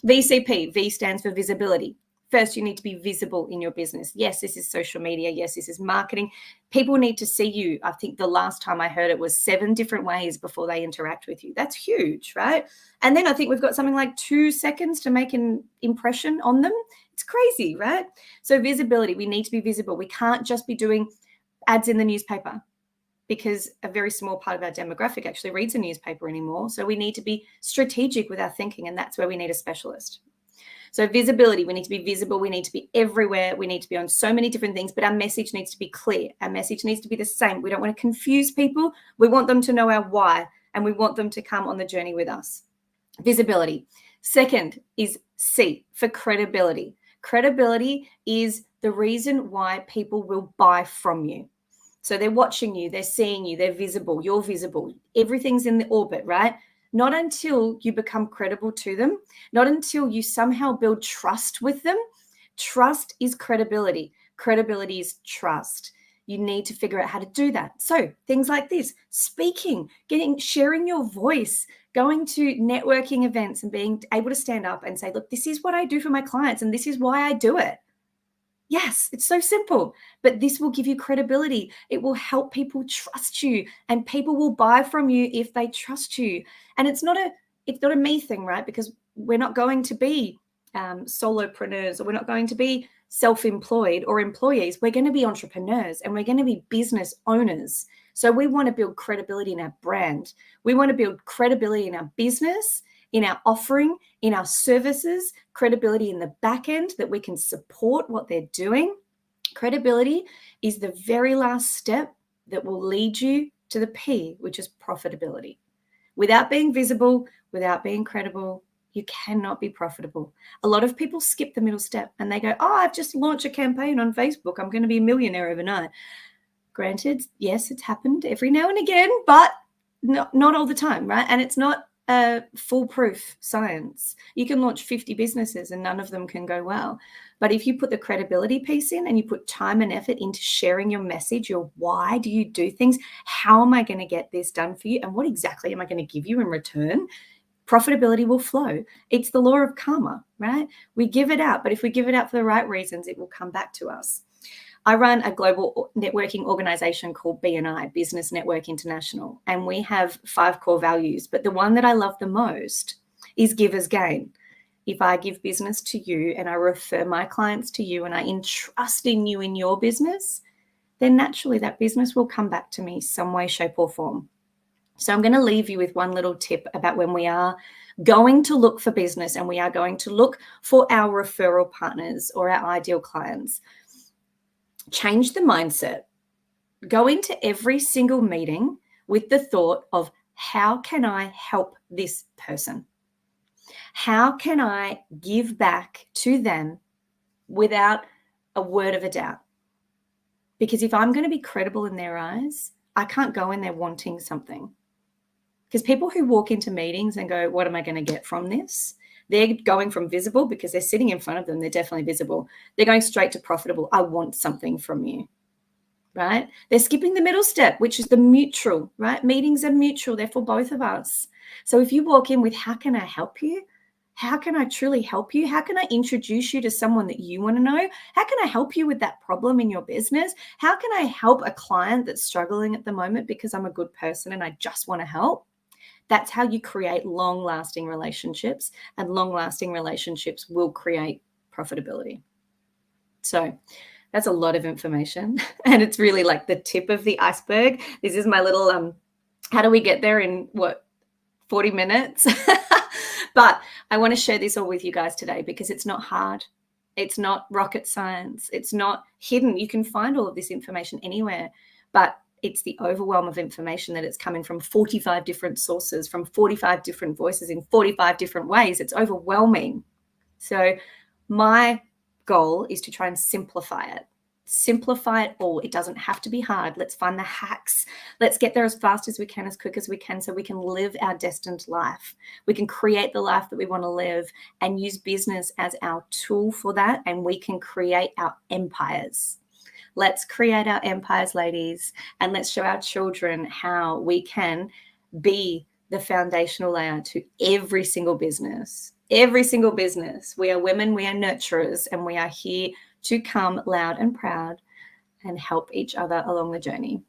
VCP, V stands for visibility. First, you need to be visible in your business. Yes, this is social media. Yes, this is marketing. People need to see you. I think the last time I heard it was 7 different ways before they interact with you. That's huge, right? And then I think we've got something like 2 seconds to make an impression on them. It's crazy, right? So visibility, we need to be visible. We can't just be doing ads in the newspaper, because a very small part of our demographic actually reads a newspaper anymore. So we need to be strategic with our thinking, and that's where we need a specialist. So visibility, we need to be visible. We need to be everywhere. We need to be on so many different things, but our message needs to be clear. Our message needs to be the same. We don't want to confuse people. We want them to know our why, and we want them to come on the journey with us. Visibility. Second is C, for credibility. Credibility is the reason why people will buy from you. So they're watching you, they're seeing you, they're visible, you're visible. Everything's in the orbit, right? Not until you become credible to them, not until you somehow build trust with them. Trust is credibility. Credibility is trust. You need to figure out how to do that. So things like this, speaking, sharing your voice, going to networking events and being able to stand up and say, look, this is what I do for my clients and this is why I do it. Yes, it's so simple, but this will give you credibility. It will help people trust you, and people will buy from you if they trust you. And it's not a me thing, right? Because we're not going to be solopreneurs, or we're not going to be self-employed or employees. We're going to be entrepreneurs, and we're going to be business owners. So we want to build credibility in our brand. We want to build credibility in our business, in our offering, in our services, credibility in the back end that we can support what they're doing. Credibility is the very last step that will lead you to the P, which is profitability. Without being visible, without being credible, you cannot be profitable. A lot of people skip the middle step and they go, oh, I've just launched a campaign on Facebook. I'm going to be a millionaire overnight. Granted, yes, it's happened every now and again, but not all the time, right? And it's not a foolproof science. You can launch 50 businesses and none of them can go well. But if you put the credibility piece in and you put time and effort into sharing your message, your why do you do things? How am I going to get this done for you? And what exactly am I going to give you in return? Profitability will flow. It's the law of karma, right? We give it out, but if we give it out for the right reasons, it will come back to us. I run a global networking organization called BNI, Business Network International, and we have 5 core values. But the one that I love the most is givers gain. If I give business to you and I refer my clients to you and I entrust in you in your business, then naturally that business will come back to me some way, shape, or form. So I'm going to leave you with one little tip about when we are going to look for business and we are going to look for our referral partners or our ideal clients. Change the mindset. Go into every single meeting with the thought of, how can I help this person? How can I give back to them without a word of a doubt? Because if I'm going to be credible in their eyes, I can't go in there wanting something. Because people who walk into meetings and go, what am I going to get from this? They're going from visible, because they're sitting in front of them. They're definitely visible. They're going straight to profitable. I want something from you, right? They're skipping the middle step, which is the mutual, right? Meetings are mutual. They're for both of us. So if you walk in with, how can I help you? How can I truly help you? How can I introduce you to someone that you want to know? How can I help you with that problem in your business? How can I help a client that's struggling at the moment because I'm a good person and I just want to help? That's how you create long-lasting relationships, and long-lasting relationships will create profitability. So that's a lot of information, and it's really like the tip of the iceberg. This is my little, how do we get there in 40 minutes? But I want to share this all with you guys today because it's not hard. It's not rocket science. It's not hidden. You can find all of this information anywhere, but it's the overwhelm of information that it's coming from 45 different sources, from 45 different voices in 45 different ways. It's overwhelming. So my goal is to try and simplify it. Simplify it all. It doesn't have to be hard. Let's find the hacks. Let's get there as fast as we can, as quick as we can, so we can live our destined life. We can create the life that we want to live and use business as our tool for that, and we can create our empires. Let's create our empires, ladies, and let's show our children how we can be the foundational layer to every single business. Every single business. We are women, we are nurturers, and we are here to come loud and proud and help each other along the journey.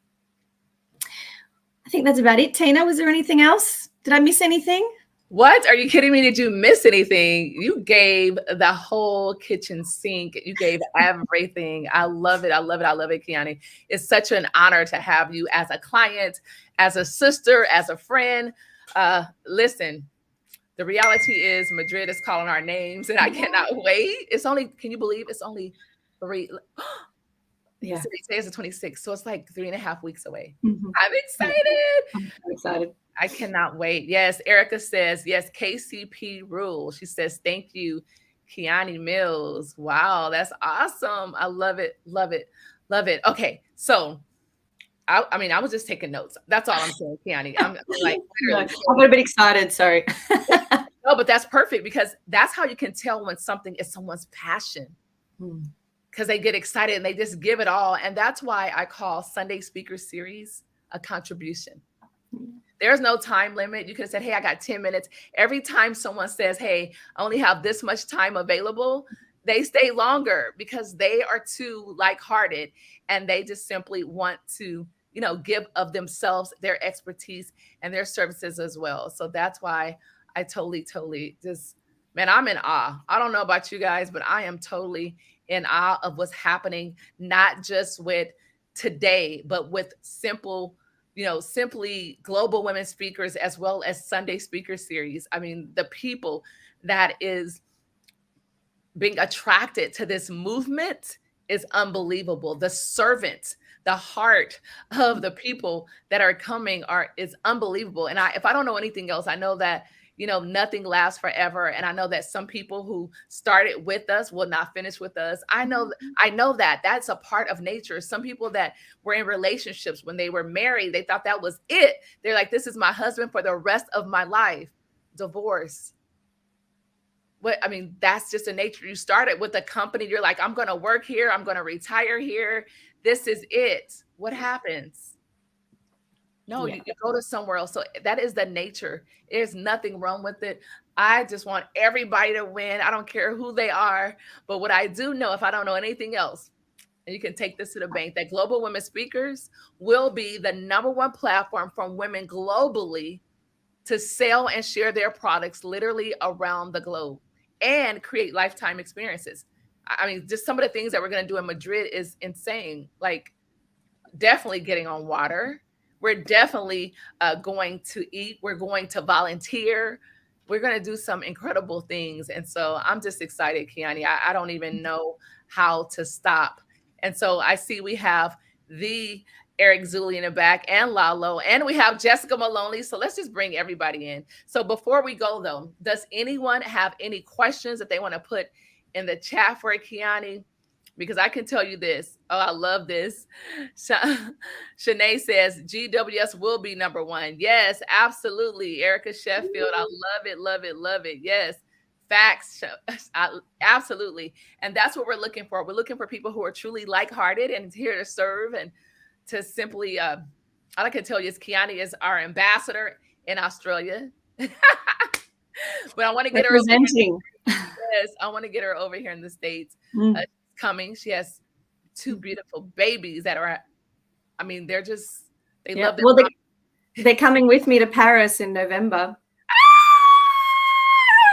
I think that's about it. Tina, was there anything else? Did I miss anything? What? Are you kidding me? Did you miss anything? You gave the whole kitchen sink. You gave everything. I love it. I love it. I love it, Kiani. It's such an honor to have you as a client, as a sister, as a friend. Listen, the reality is Madrid is calling our names and I cannot wait. It's only, can you believe it's only 3? Yeah. So today is the 26th. So it's like 3.5 weeks away. Mm-hmm. I'm excited. I'm so excited. I cannot wait. Yes. Erica says, yes, KCP rule. She says, thank you, Kiani Mills. Wow. That's awesome. I love it. Love it. Love it. Okay. So I mean, I was just taking notes. That's all I'm saying, Kiani. I'm like, I'm a bit excited. Sorry. No, but that's perfect because that's how you can tell when something is someone's passion. Because they get excited and they just give it all. And that's why I call Sunday Speaker Series a contribution. There's no time limit. You could have said, hey, I got 10 minutes. Every time someone says, hey, I only have this much time available, they stay longer because they are too like-hearted and they just simply want to, you know, give of themselves, their expertise and their services as well. So that's why I totally just man, I'm in awe. I don't know about you guys, but I am totally in awe of what's happening, not just with today, but with simply global women speakers as well as Sunday speaker series. I mean, the people that is being attracted to this movement is unbelievable. The servant, the heart of the people that are coming is unbelievable. And if I don't know anything else, I know that nothing lasts forever, and I know that some people who started with us will not finish with us. I know that that's a part of nature. Some people that were in relationships when they were married, they thought that was it. They're like, this is my husband for the rest of my life. Divorce. That's just a nature. You started with a company. You're like, I'm going to work here. I'm going to retire here. This is it. What happens? No, you go to somewhere else. So that is the nature. There's nothing wrong with it. I just want everybody to win. I don't care who they are. But what I do know, if I don't know anything else, and you can take this to the bank, that Global Women Speakers will be the #1 platform for women globally to sell and share their products literally around the globe and create lifetime experiences. I mean, just some of the things that we're going to do in Madrid is insane. Like, definitely getting on water. We're definitely going to eat. We're going to volunteer. We're going to do some incredible things. And so I'm just excited, Kiani. I don't even know how to stop. And so I see we have the Eric Zuley in the back and Lalo, and we have Jessica Maloney. So let's just bring everybody in. So before we go, though, does anyone have any questions that they want to put in the chat for Kiani? Because I can tell you this. Oh, I love this. Shanae says GWS will be #1. Yes, absolutely. Erica Sheffield. I love it, love it, love it. Yes. Facts. Absolutely. And that's what we're looking for. We're looking for people who are truly like-hearted and here to serve and to simply, all I can tell you is Kiani is our ambassador in Australia. But I want to get her. Yes, I want to get her over here in the States. Coming. She has 2 beautiful babies that are, they love them. Well, they're coming with me to Paris in November. I'm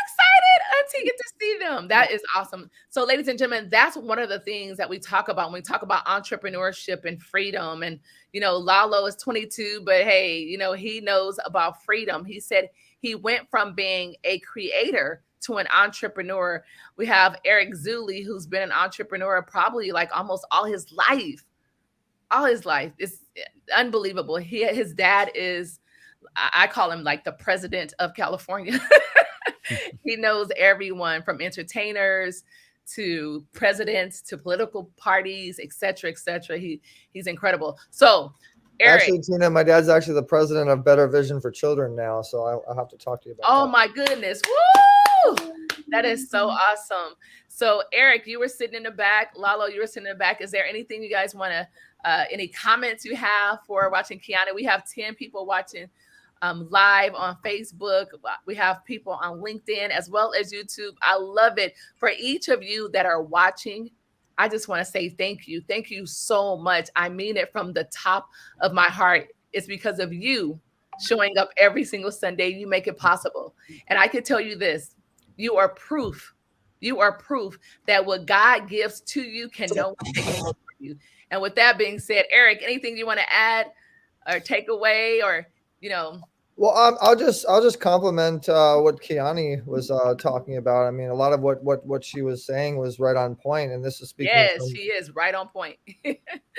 excited. Auntie, get to see them. That is awesome. So, ladies and gentlemen, that's one of the things that we talk about when we talk about entrepreneurship and freedom. And, Lalo is 22, but hey, he knows about freedom. He said he went from being a creator to an entrepreneur. We have Eric Zuley, who's been an entrepreneur probably like almost all his life. It's unbelievable. His dad is, I call him like the president of California. He knows everyone from entertainers to presidents to political parties, et cetera, et cetera. He's incredible. So Eric. Actually, Tina, my dad's actually the president of Better Vision for Children now, so I'll have to talk to you about that. Oh my goodness. Woo! That is so awesome. So Eric, you were sitting in the back. Lalo, you were sitting in the back. Is there anything you guys want to, any comments you have for watching Kiana? We have 10 people watching live on Facebook. We have people on LinkedIn as well as YouTube. I love it. For each of you that are watching, I just want to say thank you. Thank you so much. I mean it from the top of my heart. It's because of you showing up every single Sunday. You make it possible. And I can tell you this, you are proof. You are proof that what God gives to you can no one take away from you. And with that being said, Eric, anything you want to add or take away or, Well, I'll just compliment what Kiani was talking about. I mean, a lot of what she was saying was right on point, and this is speaking. Yes, she is right on point.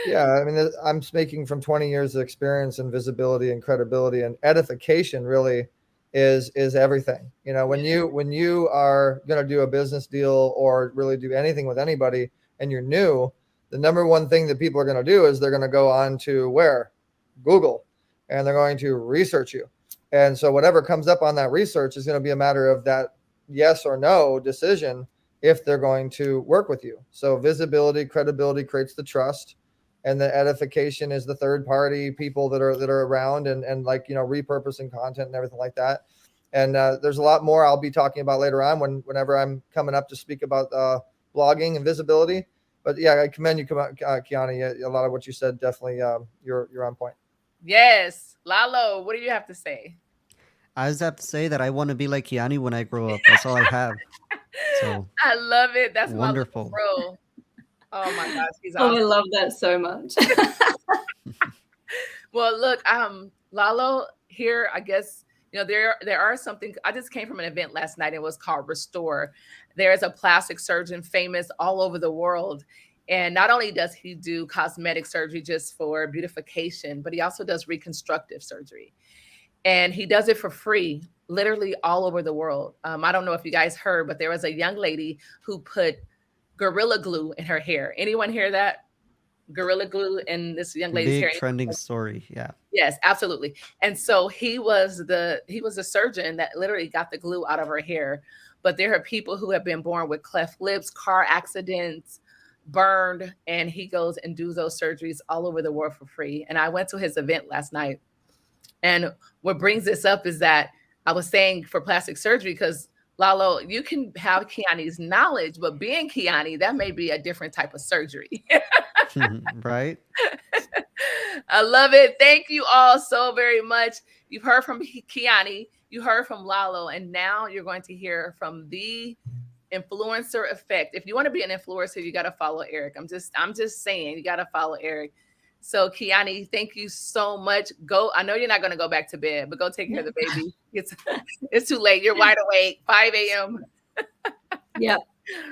Yeah, I mean, I'm speaking from 20 years of experience and visibility and credibility and edification. Really, is everything. When you are going to do a business deal or really do anything with anybody, and you're new, the #1 thing that people are going to do is they're going to go on to where? Google, and they're going to research you. And so whatever comes up on that research is going to be a matter of that yes or no decision if they're going to work with you. So visibility, credibility creates the trust, and the edification is the third party people that are around and like, repurposing content and everything like that. And there's a lot more I'll be talking about later on whenever I'm coming up to speak about blogging and visibility. But yeah, I commend you, Kiani. A lot of what you said, definitely you're on point. Yes. Lalo, what do you have to say? I just have to say that I want to be like Kiani when I grow up. That's all I have. So I love it. That's my little wonderful. bro. Oh my gosh, he's Oh, I awesome. love that so much. Well, look, Lalo here, I guess, there are something. I just came from an event last night. It was called Restore. There is a plastic surgeon famous all over the world. And not only does he do cosmetic surgery just for beautification, but he also does reconstructive surgery. And he does it for free, literally all over the world. I don't know if you guys heard, but there was a young lady who put Gorilla Glue in her hair. Anyone hear that? Gorilla Glue in this young lady's Big hair. trending story. Yeah. Yes, absolutely. And so he was the surgeon that literally got the glue out of her hair. But there are people who have been born with cleft lips, car accidents, burned, and he goes and does those surgeries all over the world for free. And I went to his event last night. And what brings this up is that I was saying for plastic surgery, because Lalo, you can have Kiani's knowledge, but being Kiani, that may be a different type of surgery. Right? I love it. Thank you all so very much. You've heard from Kiani, you heard from Lalo, and now you're going to hear from the influencer effect. If you want to be an influencer, you got to follow Eric. I'm just saying, you got to follow Eric. So Kiani, thank you so much. Go. I know you're not going to go back to bed, but go take care of the baby. It's too late. You're wide awake. 5 a.m. Yep.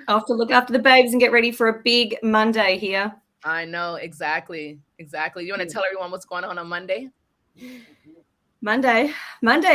I'll have to look after the babes and get ready for a big Monday here. I know. Exactly. You want to tell everyone what's going on Monday? Monday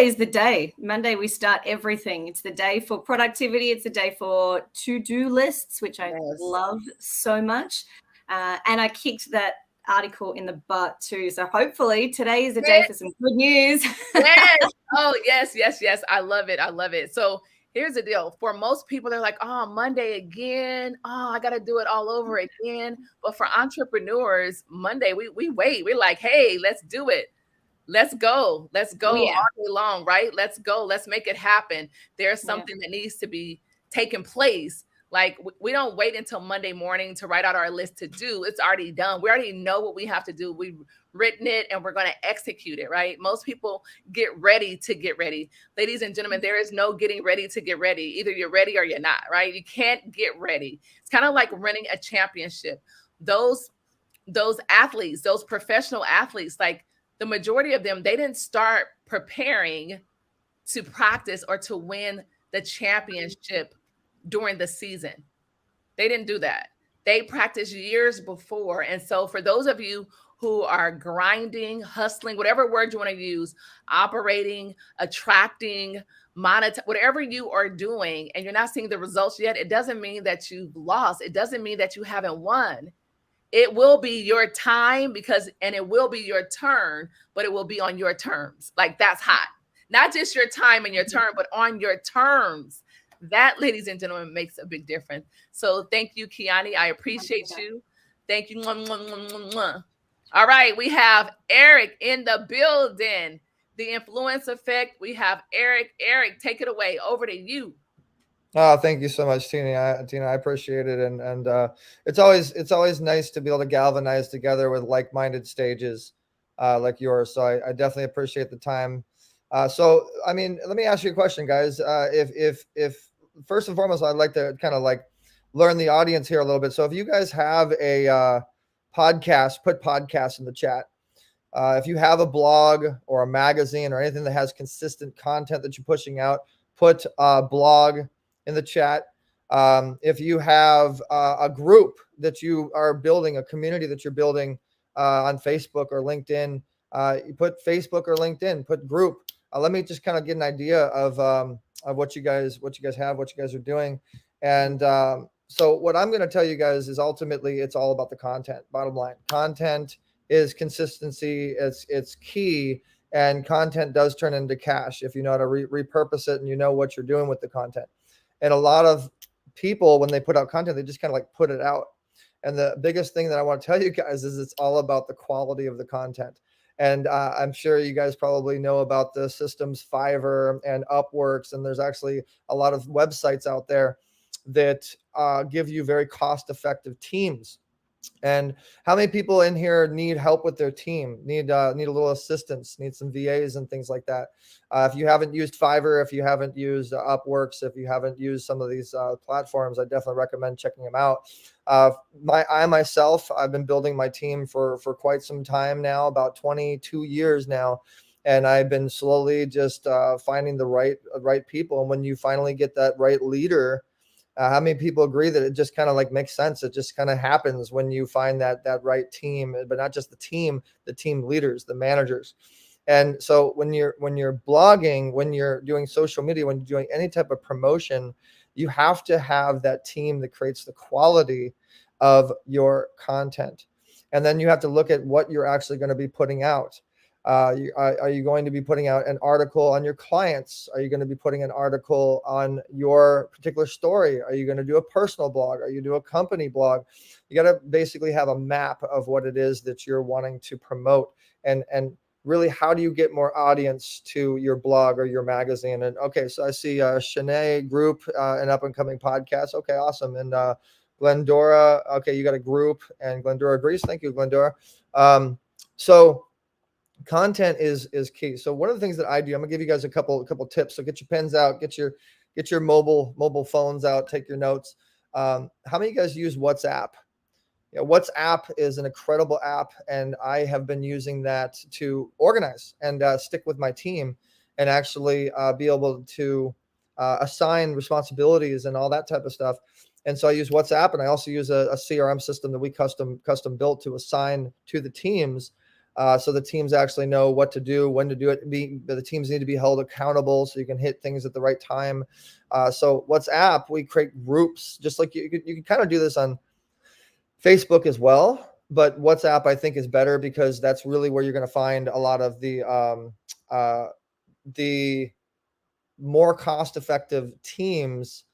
is the day. Monday, we start everything. It's the day for productivity. It's the day for to-do lists, which I love so much. And I kicked that article in the butt too. So hopefully today is a day for some good news. Yes. Oh, yes. I love it. So here's the deal. For most people, they're like, oh, Monday again. Oh, I got to do it all over again. But for entrepreneurs, Monday, we wait. We're like, hey, let's do it. Let's go all day long, right? Let's go. Let's make it happen. There's something that needs to be taking place. Like we don't wait until Monday morning to write out our list to do. It's already done. We already know what we have to do. We've written it and we're going to execute it, right? Most people get ready to get ready. Ladies and gentlemen, there is no getting ready to get ready. Either you're ready or you're not, right? You can't get ready. It's kind of like running a championship. Those athletes, those professional athletes, like the majority of them, they didn't start preparing to practice or to win the championship during the season. They didn't do that. They practiced years before. And so for those of you who are grinding, hustling, whatever word you want to use, operating, attracting, whatever you are doing, and you're not seeing the results yet, it doesn't mean that you've lost. It doesn't mean that you haven't won. It will be your time and it will be your turn, but it will be on your terms. Like that's hot. Not just your time and your turn, but on your terms. That, ladies and gentlemen, makes a big difference. So thank you, Kiani. I appreciate you. Thank you. All right. We have Eric in the building. The influence effect. We have Eric. Eric, take it away. Over to you. Oh, thank you so much, Tina. I appreciate it. And it's always nice to be able to galvanize together with like-minded stages like yours. So I definitely appreciate the time. So, I mean, let me ask you a question, guys. If first and foremost, I'd like to kind of like learn the audience here a little bit. So if you guys have a podcast, put podcast in the chat. If you have a blog or a magazine or anything that has consistent content that you're pushing out, put blog in the chat. If you have a group that you are building, a community that you're building on Facebook or LinkedIn, you put Facebook or LinkedIn, put group. Let me just kind of get an idea of what you guys have, what you guys are doing. And so what I'm going to tell you guys is ultimately it's all about the content. Bottom line, content is consistency. It's key, and content does turn into cash if you know how to repurpose it and you know what you're doing with the content. And a lot of people, when they put out content, they just kind of like put it out. And the biggest thing that I want to tell you guys is it's all about the quality of the content. And I'm sure you guys probably know about the systems Fiverr and Upworks. And there's actually a lot of websites out there that give you very cost-effective teams. And how many people in here need help with their team, need a little assistance, need some VAs and things like that? If you haven't used Fiverr, if you haven't used Upworks, if you haven't used some of these platforms, I definitely recommend checking them out. I've been building my team for quite some time now, about 22 years now. And I've been slowly just finding the right people. And when you finally get that right leader, how many people agree that it just kind of like makes sense? It just kind of happens when you find that right team, but not just the team leaders, the managers. And so when you're blogging, when you're doing social media, when you're doing any type of promotion, you have to have that team that creates the quality of your content. And then you have to look at what you're actually going to be putting out. Are you going to be putting out an article on your clients? Are you going to be putting an article on your particular story? Are you going to do a personal blog? Are you do a company blog? You got to basically have a map of what it is that you're wanting to promote, and really, how do you get more audience to your blog or your magazine? And okay, so I see Shanae Group, an up and coming podcast. Okay, awesome. And Glendora, okay, you got a group, and Glendora agrees. Thank you, Glendora. So content is key. So one of the things that I do, I'm gonna give you guys a couple tips. So get your pens out, get your mobile phones out, take your notes. How many of you guys use WhatsApp? Yeah, WhatsApp is an incredible app, and I have been using that to organize and stick with my team, and actually be able to assign responsibilities and all that type of stuff. And so I use WhatsApp, and I also use a CRM system that we custom built to assign to the teams. So the teams actually know what to do, when to do it. The teams need to be held accountable so you can hit things at the right time. So WhatsApp, we create groups, just like you can kind of do this on Facebook as well. But WhatsApp, I think, is better because that's really where you're going to find a lot of the more cost-effective teams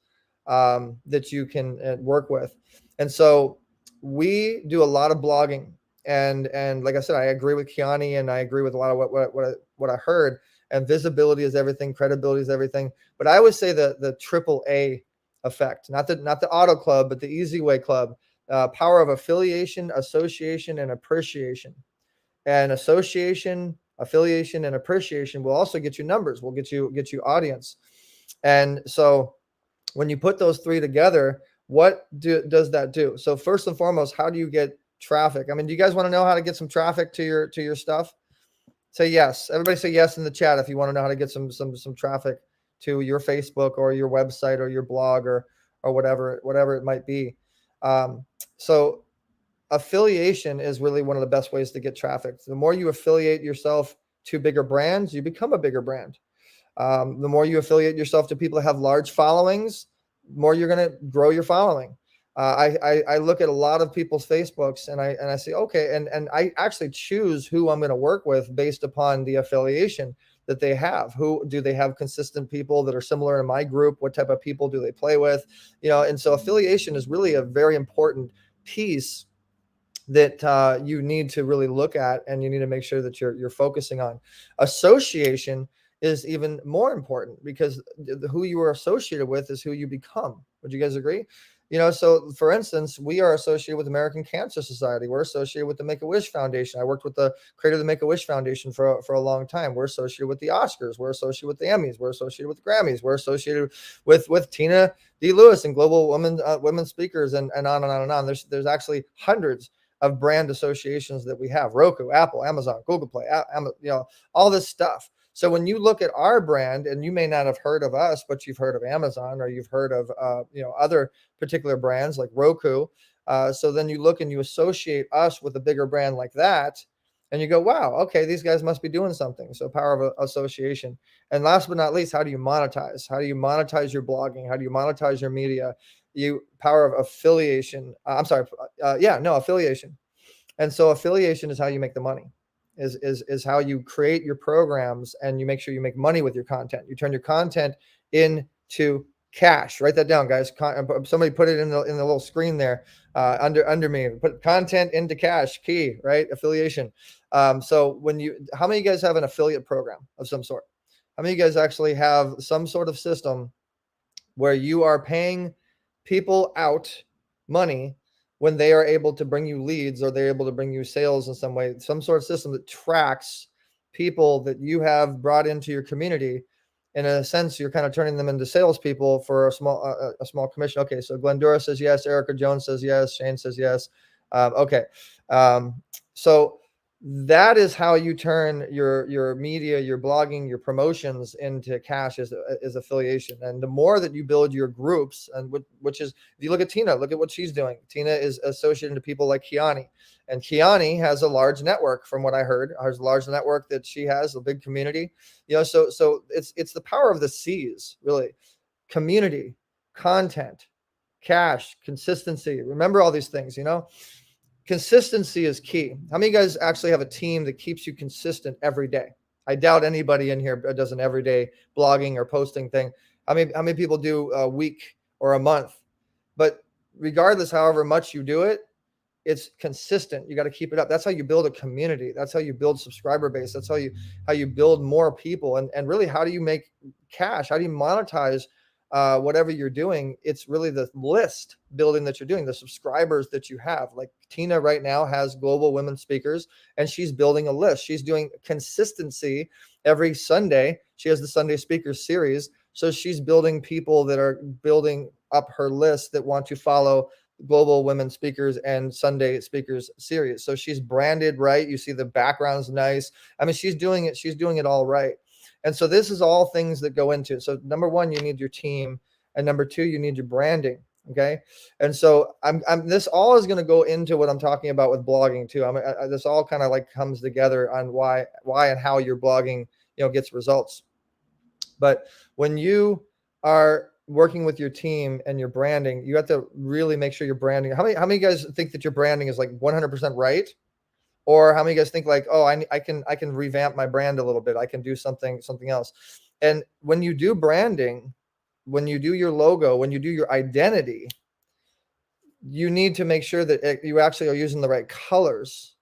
that you can work with. And so we do a lot of blogging. And like I said, I agree with Kiani, and I agree with a lot of what I heard. And visibility is everything, credibility is everything. But I would say the AAA effect, not the Auto Club, but the Easy Way Club. Power of affiliation, association, and appreciation. And association, affiliation, and appreciation will also get you numbers. Will get you audience. And so when you put those three together, what does that do? So first and foremost, how do you get traffic? I mean, do you guys want to know how to get some traffic to your stuff? Say yes. Everybody say yes in the chat if you want to know how to get some traffic to your Facebook or your website or your blog or whatever it might be. So affiliation is really one of the best ways to get traffic. The more you affiliate yourself to bigger brands, you become a bigger brand. The more you affiliate yourself to people that have large followings, the more you're going to grow your following. I look at a lot of people's Facebooks, and I say, okay, and I actually choose who I'm going to work with based upon the affiliation that they have. Who do they have? Consistent people that are similar in my group? What type of people do they play with? And so affiliation is really a very important piece that you need to really look at, and you need to make sure that you're focusing on. Association is even more important, because who you are associated with is who you become. Would you guys agree? So for instance, we are associated with American Cancer Society. We're associated with the Make-A-Wish Foundation. I worked with the creator of the Make-A-Wish Foundation for a long time. We're associated with the Oscars. We're associated with the Emmys. We're associated with the Grammys. We're associated with Tina D. Lewis and global women speakers, and on and on and on. There's actually hundreds of brand associations that we have: Roku, Apple, Amazon, Google Play, all this stuff. So when you look at our brand, and you may not have heard of us, but you've heard of Amazon, or you've heard of other particular brands like Roku. So then you look and you associate us with a bigger brand like that, and you go, wow, okay, these guys must be doing something. So power of association. And last but not least, how do you monetize? How do you monetize your blogging? How do you monetize your media? Power of affiliation. Affiliation. And so affiliation is how you make the money. Is how you create your programs, and you make sure you make money with your content. You turn your content into cash. Write that down, guys. Somebody put it in the little screen there under me. Put content into cash. Key, right? Affiliation. So how many of you guys have an affiliate program of some sort? How many of you guys actually have some sort of system where you are paying people out money when they are able to bring you leads or they're able to bring you sales in some way, some sort of system that tracks people that you have brought into your community. In a sense, you're kind of turning them into salespeople for a small commission. Okay, so Glendora says yes. Erica Jones says yes. Shane says yes. Okay, so that is how you turn your media, your blogging, your promotions into cash is affiliation. And the more that you build your groups, and which is, if you look at Tina, look at what she's doing. Tina is associated to people like Kiani, and Kiani has a large network, from what I heard. Has a large network that she has, a big community. So it's the power of the C's, really: community, content, cash, consistency. Remember all these things, Consistency is key. How many of you guys actually have a team that keeps you consistent every day? I doubt anybody in here does an everyday blogging or posting thing. How many people do a week or a month? But regardless, however much you do it, it's consistent. You got to keep it up. That's how you build a community. That's how you build subscriber base. That's how you build more people. And really, how do you make cash? How do you monetize whatever you're doing? It's really the list building that you're doing, the subscribers that you have. Like Tina right now has global women speakers, and she's building a list. She's doing consistency every Sunday. She has the Sunday Speakers series. So she's building people that are building up her list that want to follow global women speakers and Sunday Speakers series. So she's branded right. You see the background's nice. I mean, she's doing it. She's doing it all right. And so this is all things that go into it. So number one, you need your team. And number two, you need your branding. Okay. And so this all is going to go into what I'm talking about with blogging too. This all kind of like comes together on why and how your blogging, gets results. But when you are working with your team and your branding, you have to really make sure your branding. How many of you guys think that your branding is like 100% right? Or how many of you guys think like, oh, I can revamp my brand a little bit. I can do something else. And when you do branding, when you do your logo, when you do your identity, you need to make sure that you actually are using the right colors.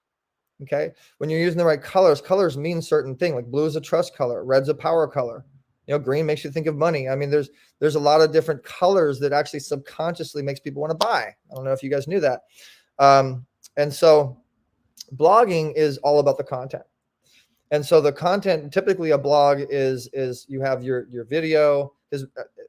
Okay. When you're using the right colors mean certain thing. Like blue is a trust color. Red's a power color. Green makes you think of money. I mean, there's a lot of different colors that actually subconsciously makes people want to buy. I don't know if you guys knew that. And so blogging is all about the content. And so the content, typically a blog is you have your video,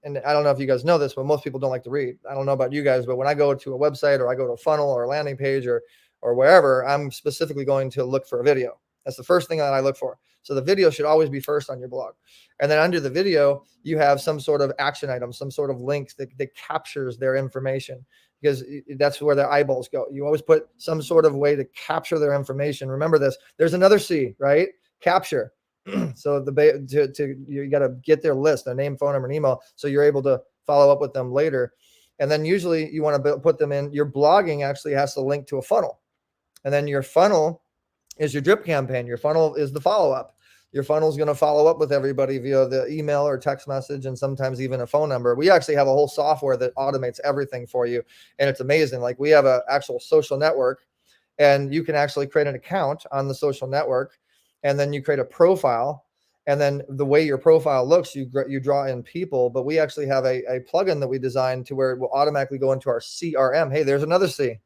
and I don't know if you guys know this, but most people don't like to read. I don't know about you guys, but when I go to a website or I go to a funnel or a landing page or wherever, I'm specifically going to look for a video. That's the first thing that I look for. So the video should always be first on your blog. And then under the video, you have some sort of action item, some sort of link that captures their information, because that's where their eyeballs go. You always put some sort of way to capture their information. Remember this. There's another C, right? Capture. So you got to get their list, their name, phone number, and email, so you're able to follow up with them later. And then usually you want to put them in. Your blogging actually has to link to a funnel. And then your funnel is your drip campaign. Your funnel is the follow-up. Your funnel is going to follow up with everybody via the email or text message, and sometimes even a phone number. We actually have a whole software that automates everything for you, and it's amazing. Like we have an actual social network, and you can actually create an account on the social network, and then you create a profile, and then the way your profile looks, you draw in people. But we actually have a plugin that we designed to where it will automatically go into our CRM. Hey, there's another C.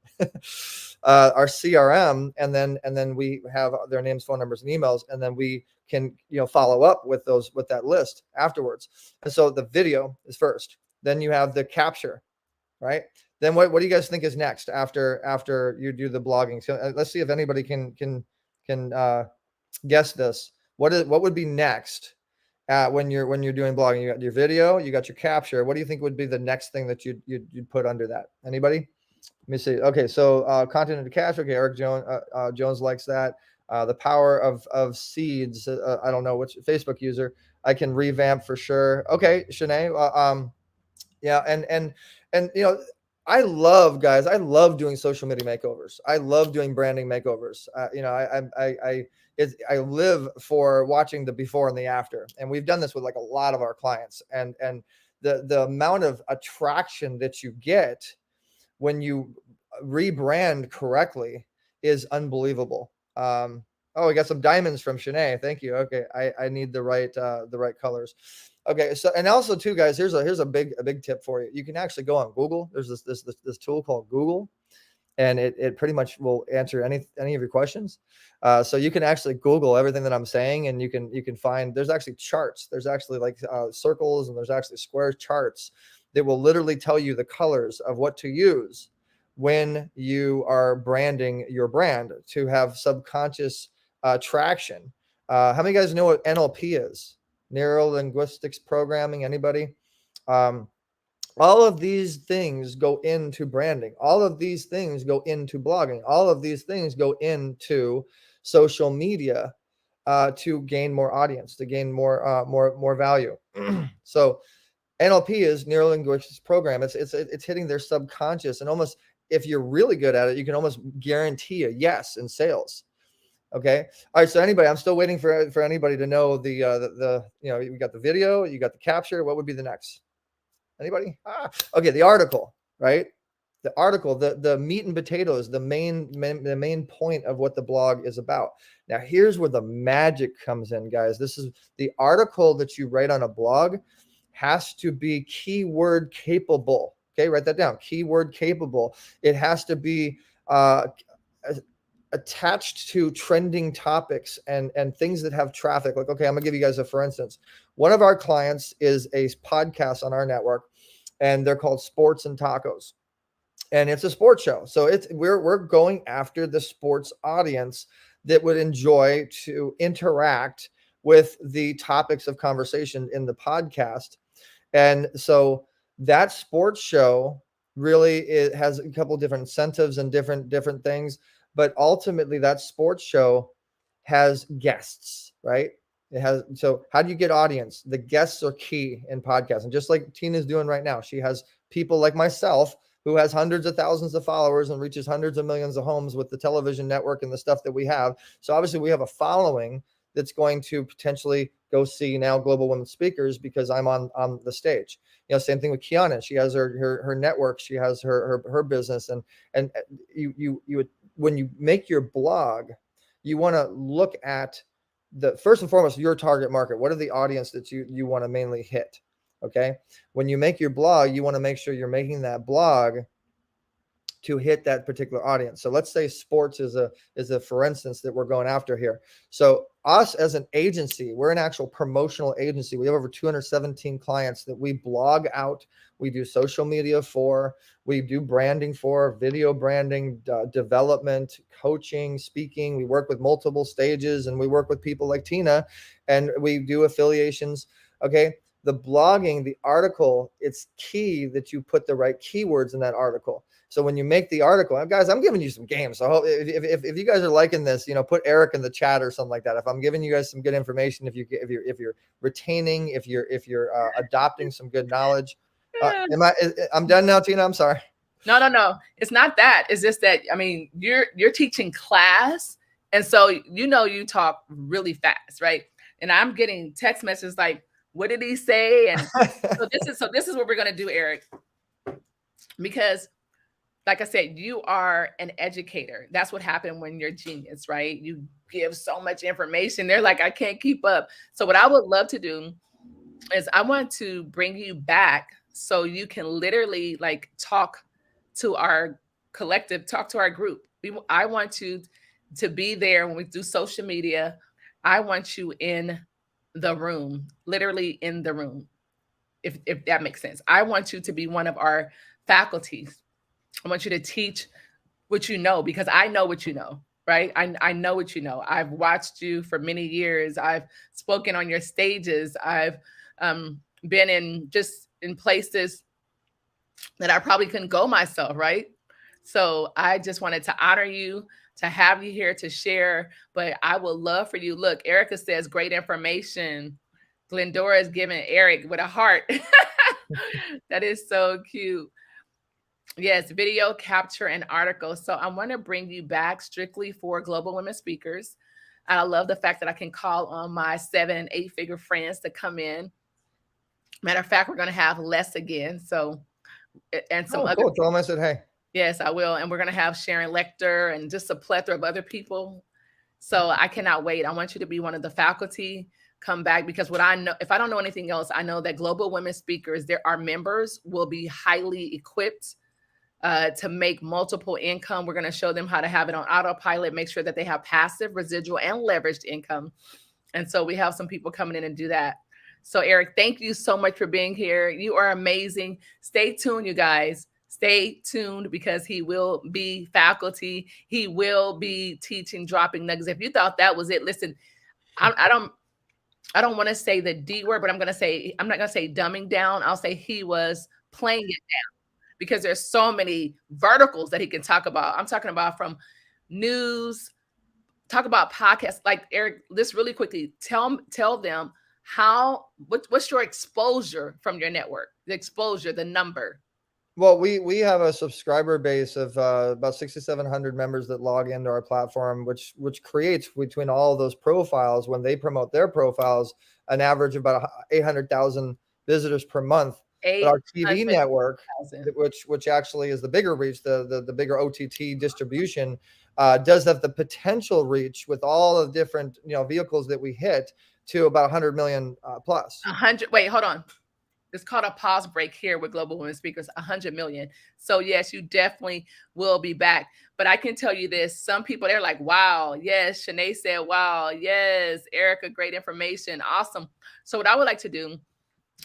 Our CRM, and then we have their names, phone numbers, and emails, and then we can follow up with that list afterwards. And so the video is first, then you have the capture, right? Then what do you guys think is next after you do the blogging? So let's see if anybody can guess this. What would be next when you're doing blogging? You got your video, you got your capture. What do you think would be the next thing that you'd put under that? Anybody? Let me see. Okay, so content into cash. Okay, Eric Jones likes that. The power of seeds. I don't know which Facebook user. I can revamp for sure. Okay, Shanae. Yeah, and I love doing social media makeovers. I love doing branding makeovers. I live for watching the before and the after, and we've done this with like a lot of our clients. And the amount of attraction that you get when you rebrand correctly is unbelievable. We got some diamonds from Shanae. Thank you. Okay. I need the right colors. Okay. So, and also too, guys, here's a big tip for you. You can actually go on Google. There's this tool called Google, and it pretty much will answer any of your questions. So you can actually Google everything that I'm saying, and you can find, there's actually charts. There's actually like circles, and there's actually square charts that will literally tell you the colors of what to use when you are branding your brand to have subconscious traction. How many of you guys know what NLP is? Neuro linguistics programming, anybody? All of these things go into branding. All of these things go into blogging. All of these things go into social media to gain more audience, to gain more value. So NLP is neuro linguistics program. It's hitting their subconscious, and almost, if you're really good at it, you can almost guarantee a yes in sales. Okay. All right. So anybody, I'm still waiting for anybody to know the you got the video, you got the capture. What would be the next? Anybody? Okay. The article, right? The article, the meat and potatoes, the main point of what the blog is about. Now, here's where the magic comes in, guys. This is the article that you write on a blog has to be keyword capable. Okay. Write that down. Keyword capable. It has to be, attached to trending topics and things that have traffic. Like, okay, I'm gonna give you guys for instance. One of our clients is a podcast on our network, and they're called Sports and Tacos, and it's a sports show. So we're going after the sports audience that would enjoy to interact with the topics of conversation in the podcast. And so that sports show really, it has a couple different incentives and different things. But ultimately, that sports show has guests, right? It has. So how do you get audience? The guests are key in podcasting, just like Tina's doing right now. She has people like myself who has hundreds of thousands of followers and reaches hundreds of millions of homes with the television network and the stuff that we have. So obviously, we have a following that's going to potentially go see now global women speakers because I'm on the stage. Same thing with Kiana. She has her network. She has her business, and you would, when you make your blog, you want to look at the first and foremost your target market. What are the audience that you want to mainly hit? Okay. When you make your blog, you want to make sure you're making that blog to hit that particular audience. So let's say sports is a for instance that we're going after here. So us as an agency, we're an actual promotional agency. We have over 217 clients that we blog out. We do social media for, we do branding for, video branding, development, coaching, speaking. We work with multiple stages, and we work with people like Tina, and we do affiliations. Okay. The blogging, the article, it's key that you put the right keywords in that article. So when you make the article, guys, I'm giving you some games. So if you guys are liking this, put Eric in the chat or something like that. If I'm giving you guys some good information, if you're retaining, if you're adopting some good knowledge, I'm done now, Tina. I'm sorry. No. It's not that. It's just that, you're teaching class, and so you talk really fast, right? And I'm getting text messages like, "What did he say?" And this is what we're gonna do, Eric, because, like I said, you are an educator. That's what happened when you're genius, right? You give so much information. They're like, I can't keep up. So what I would love to do is I want to bring you back so you can literally like talk to our collective, talk to our group. I want you to be there when we do social media. I want you in the room, literally in the room, if that makes sense. I want you to be one of our faculties. I want you to teach what you know, because I know what you know, right? I know what you know. I've watched you for many years. I've spoken on your stages. I've been in places that I probably couldn't go myself, right? So I just wanted to honor you, to have you here to share, but I would love for you. Look, Erica says great information. Glendora is giving Eric with a heart. That is so cute. Yes, video capture and article. So I want to bring you back strictly for global women speakers. I love the fact that I can call on my 7 and 8 figure friends to come in. Matter of fact, we're going to have Les again. So, and some other. Cool. Tell them I said, hey. Yes, I will. And we're going to have Sharon Lecter and just a plethora of other people. So I cannot wait. I want you to be one of the faculty. Come back, because what I know, if I don't know anything else, I know that global women speakers, our members will be highly equipped to make multiple income. We're going to show them how to have it on autopilot, make sure that they have passive, residual, and leveraged income. And so we have some people coming in and do that. So Eric, thank you so much for being here. You are amazing. Stay tuned, you guys. Stay tuned because he will be faculty. He will be teaching, dropping nuggets. If you thought that was it, listen, I don't want to say the D word, but I'm not going to say dumbing down. I'll say he was playing it down because there's so many verticals that he can talk about. I'm talking about from news, talk about podcasts. Like Eric, this really quickly, tell them what's your exposure from your network, the exposure, the number. Well, we have a subscriber base of about 6,700 members that log into our platform, which creates between all of those profiles, when they promote their profiles, an average of about 800,000 visitors per month. But our TV network, which actually is the bigger reach, the bigger OTT distribution, does have the potential reach with all the different vehicles that we hit to about 100 million plus. 100. Wait, hold on. It's called a pause break here with Global Women Speakers, 100 million. So yes, you definitely will be back. But I can tell you this, some people, they're like, wow, yes, Shanae said, wow, yes, Erica, great information, awesome. So what I would like to do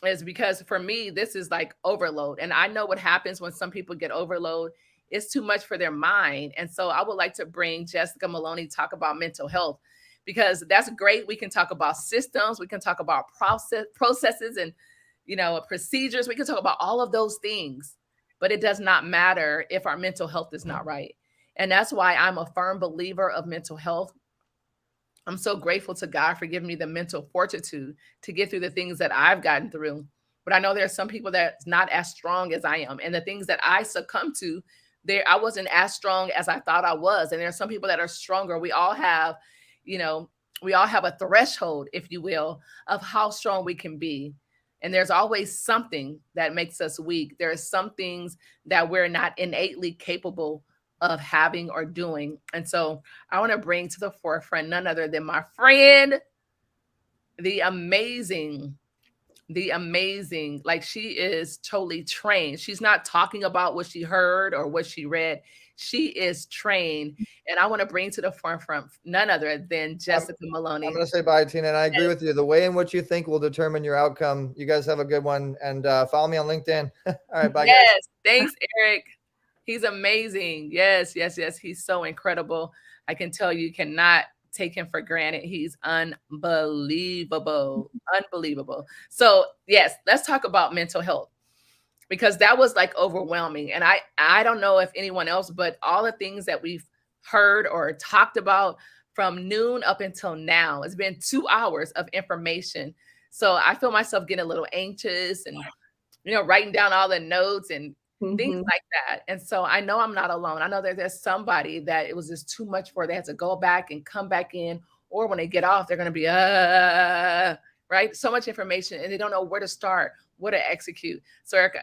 is, because for me, this is like overload. And I know what happens when some people get overload. It's too much for their mind. And so I would like to bring Jessica Maloney to talk about mental health, because that's great. We can talk about systems. We can talk about processes and procedures. We can talk about all of those things, but it does not matter if our mental health is not right. And that's why I'm a firm believer of mental health. I'm so grateful to God for giving me the mental fortitude to get through the things that I've gotten through. But I know there are some people that's not as strong as I am. And the things that I succumbed to, I wasn't as strong as I thought I was. And there are some people that are stronger. We all have, a threshold, if you will, of how strong we can be. And there's always something that makes us weak. There are some things that we're not innately capable of having or doing. And so I want to bring to the forefront none other than my friend, the amazing, like, she is totally trained. She's not talking about what she heard or what she read. She is trained. And I want to bring to the forefront none other than Jessica Maloney. I'm going to say bye, Tina. And I agree with you. The way in which you think will determine your outcome. You guys have a good one. And follow me on LinkedIn. All right. Bye, yes, guys. Thanks, Eric. He's amazing. Yes. He's so incredible. I can tell you cannot take him for granted. He's unbelievable. So yes, let's talk about mental health, because that was like overwhelming. And I don't know if anyone else, but all the things that we've heard or talked about from noon up until now, it's been 2 hours of information. So I feel myself getting a little anxious and, writing down all the notes and things like that. And so I know I'm not alone. I know that there's somebody that it was just too much for. They had to go back and come back in, or when they get off, they're going to be, right? So much information and they don't know where to start, what to execute. So Erica,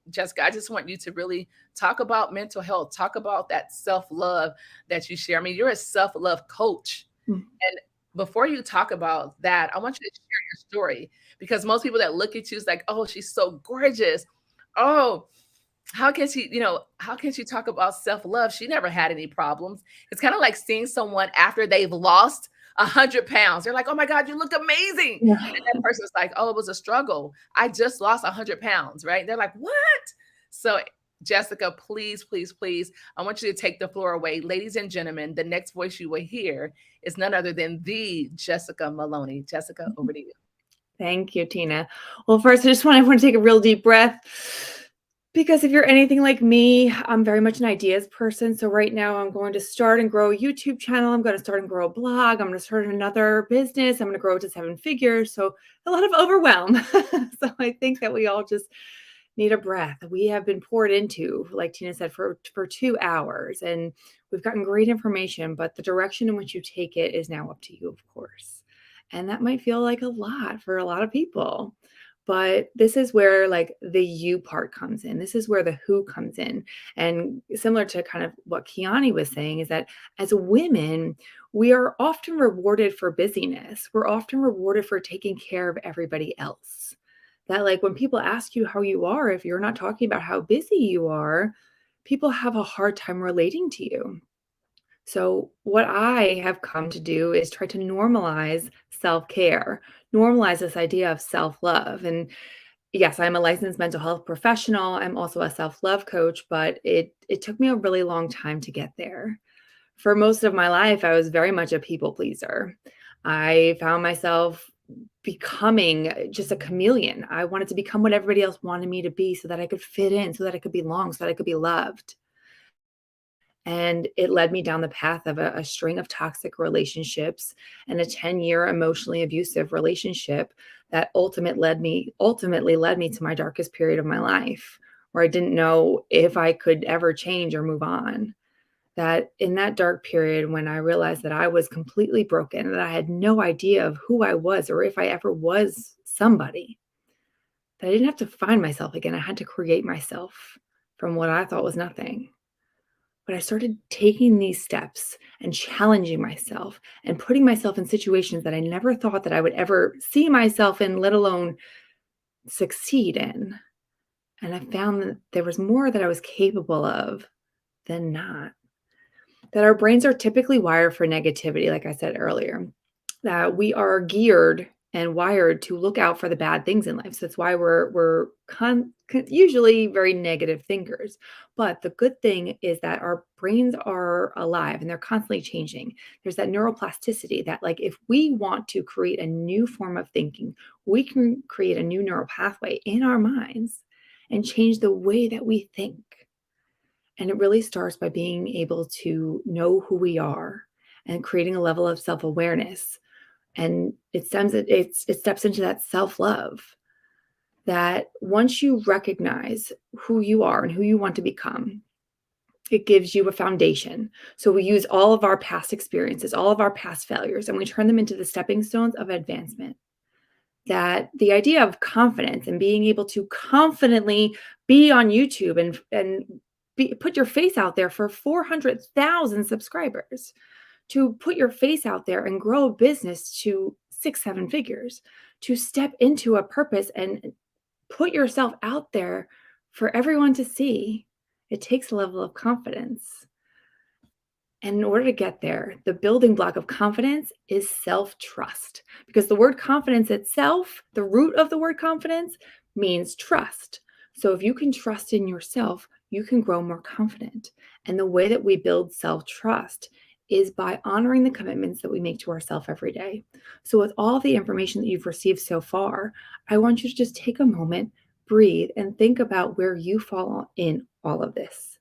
Jessica, I just want you to really talk about mental health, talk about that self-love that you share. You're a self-love coach. And before you talk about that, I want you to share your story, because most people that look at you is like, oh, she's so gorgeous. Oh, how can she talk about self-love? She never had any problems. It's kind of like seeing someone after they've lost 100 pounds. They're like, oh my God, you look amazing. Yeah. And that person's like, oh, it was a struggle. I just lost 100 pounds, right? They're like, what? So Jessica, please, I want you to take the floor away. Ladies and gentlemen, the next voice you will hear is none other than the Jessica Maloney. Jessica, over to you. Thank you, Tina. Well, first, I just want everyone to take a real deep breath. Because if you're anything like me, I'm very much an ideas person. So right now I'm going to start and grow a YouTube channel. I'm going to start and grow a blog. I'm going to start another business. I'm going to grow it to 7 figures. So a lot of overwhelm. So I think that we all just need a breath. We have been poured into, like Tina said, for 2 hours, and we've gotten great information, but the direction in which you take it is now up to you, of course. And that might feel like a lot for a lot of people. But this is where like the you part comes in. This is where the who comes in. And similar to kind of what Kiani was saying is that as women, we are often rewarded for busyness. We're often rewarded for taking care of everybody else. That like when people ask you how you are, if you're not talking about how busy you are, people have a hard time relating to you. So what I have come to do is try to normalize self-care, normalize this idea of self-love. And yes, I'm a licensed mental health professional. I'm also a self-love coach, but it took me a really long time to get there. For most of my life, I was very much a people pleaser. I found myself becoming just a chameleon. I wanted to become what everybody else wanted me to be so that I could fit in, so that I could belong, so that I could be loved. And it led me down the path of a string of toxic relationships and a 10-year emotionally abusive relationship that ultimately led me to my darkest period of my life, where I didn't know if I could ever change or move on. That in that dark period, when I realized that I was completely broken, that I had no idea of who I was or if I ever was somebody, that I didn't have to find myself again. I had to create myself from what I thought was nothing. But I started taking these steps and challenging myself and putting myself in situations that I never thought that I would ever see myself in, let alone succeed in. And I found that there was more that I was capable of than not. That our brains are typically wired for negativity, like I said earlier, that we are geared and wired to look out for the bad things in life. So that's why we're usually very negative thinkers. But the good thing is that our brains are alive and they're constantly changing. There's that neuroplasticity that, like, if we want to create a new form of thinking, we can create a new neural pathway in our minds and change the way that we think. And it really starts by being able to know who we are and creating a level of self-awareness. And it steps into that self-love, that once you recognize who you are and who you want to become, it gives you a foundation. So we use all of our past experiences, all of our past failures, and we turn them into the stepping stones of advancement. That the idea of confidence and being able to confidently be on YouTube and put your face out there for 400,000 subscribers, to put your face out there and grow a business to 6-7 figures, to step into a purpose and put yourself out there for everyone to see. It takes a level of confidence. And in order to get there, the building block of confidence is self-trust, because the word confidence itself, the root of the word confidence, means trust. So if you can trust in yourself, you can grow more confident. And the way that we build self-trust is by honoring the commitments that we make to ourselves every day. So with all the information that you've received so far, I want you to just take a moment, breathe, and think about where you fall in all of this.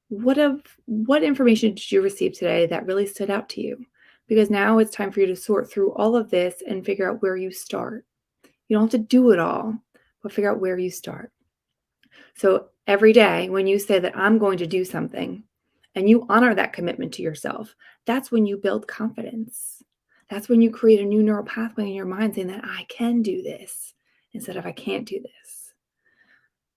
What information did you receive today that really stood out to you? Because now it's time for you to sort through all of this and figure out where you start. You don't have to do it all, but figure out where you start. So every day when you say that I'm going to do something and you honor that commitment to yourself, that's when you build confidence. That's when you create a new neural pathway in your mind saying that I can do this instead of I can't do this.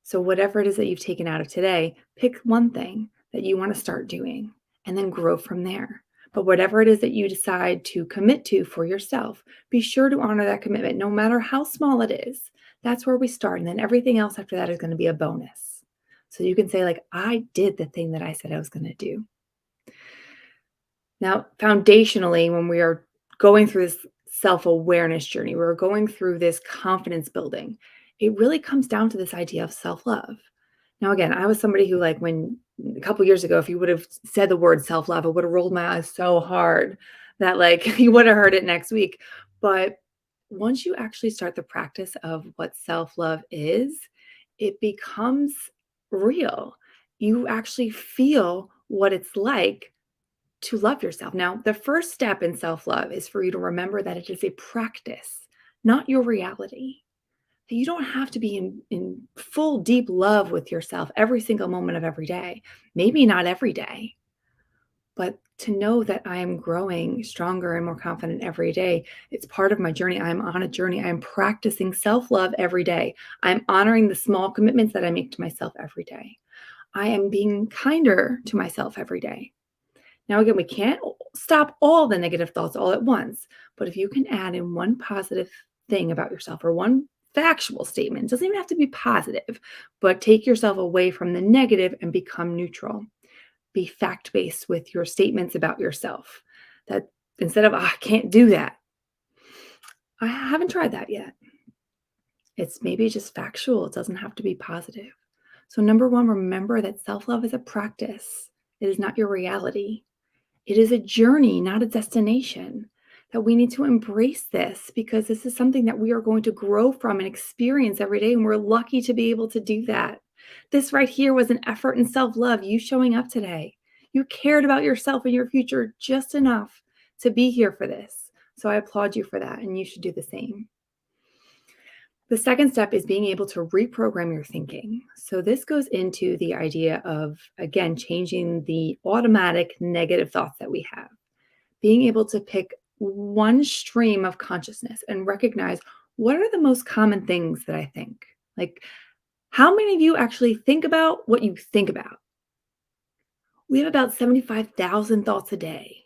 So whatever it is that you've taken out of today, pick one thing that you want to start doing and then grow from there. But whatever it is that you decide to commit to for yourself, be sure to honor that commitment, no matter how small it is. That's where we start. And then everything else after that is going to be a bonus. So you can say, like, I did the thing that I said I was going to do. Now, foundationally, when we are going through this self-awareness journey, we're going through this confidence building, it really comes down to this idea of self-love. Now, again, I was somebody who, like, when a couple years ago, if you would have said the word self-love, I would have rolled my eyes so hard that, like, you would have heard it next week. But once you actually start the practice of what self-love is, it becomes real. You actually feel what it's like to love yourself. Now, the first step in self-love is for you to remember that it is a practice, not your reality. That you don't have to be in full, deep love with yourself every single moment of every day. Maybe not every day, but to know that I am growing stronger and more confident every day. It's part of my journey. I'm on a journey. I'm practicing self-love every day. I'm honoring the small commitments that I make to myself every day. I am being kinder to myself every day. Now, again, we can't stop all the negative thoughts all at once, but if you can add in one positive thing about yourself or one factual statement. It doesn't even have to be positive, but take yourself away from the negative and become neutral. Be fact-based with your statements about yourself. That instead of, I can't do that. I haven't tried that yet. It's maybe just factual. It doesn't have to be positive. So number one, remember that self-love is a practice. It is not your reality. It is a journey, not a destination. That we need to embrace this because this is something that we are going to grow from and experience every day. And we're lucky to be able to do that. This right here was an effort in self-love, you showing up today. You cared about yourself and your future just enough to be here for this. So I applaud you for that, and you should do the same. The second step is being able to reprogram your thinking. So this goes into the idea of, again, changing the automatic negative thoughts that we have. Being able to pick one stream of consciousness and recognize what are the most common things that I think. Like, how many of you actually think about what you think about? We have about 75,000 thoughts a day.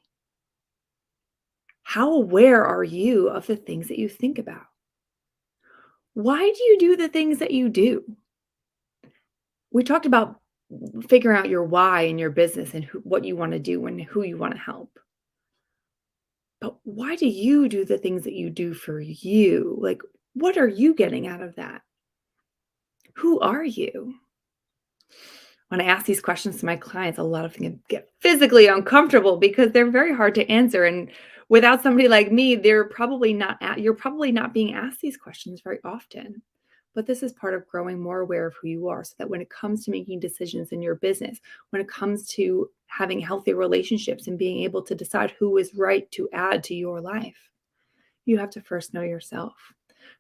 How aware are you of the things that you think about? Why do you do the things that you do? We talked about figuring out your why in your business and what you want to do and who you want to help. But why do you do the things that you do for you? Like, what are you getting out of that? Who are you? When I ask these questions to my clients, a lot of them get physically uncomfortable because they're very hard to answer. And without somebody like me, you're probably not being asked these questions very often. But this is part of growing more aware of who you are so that when it comes to making decisions in your business, when it comes to having healthy relationships and being able to decide who is right to add to your life, you have to first know yourself.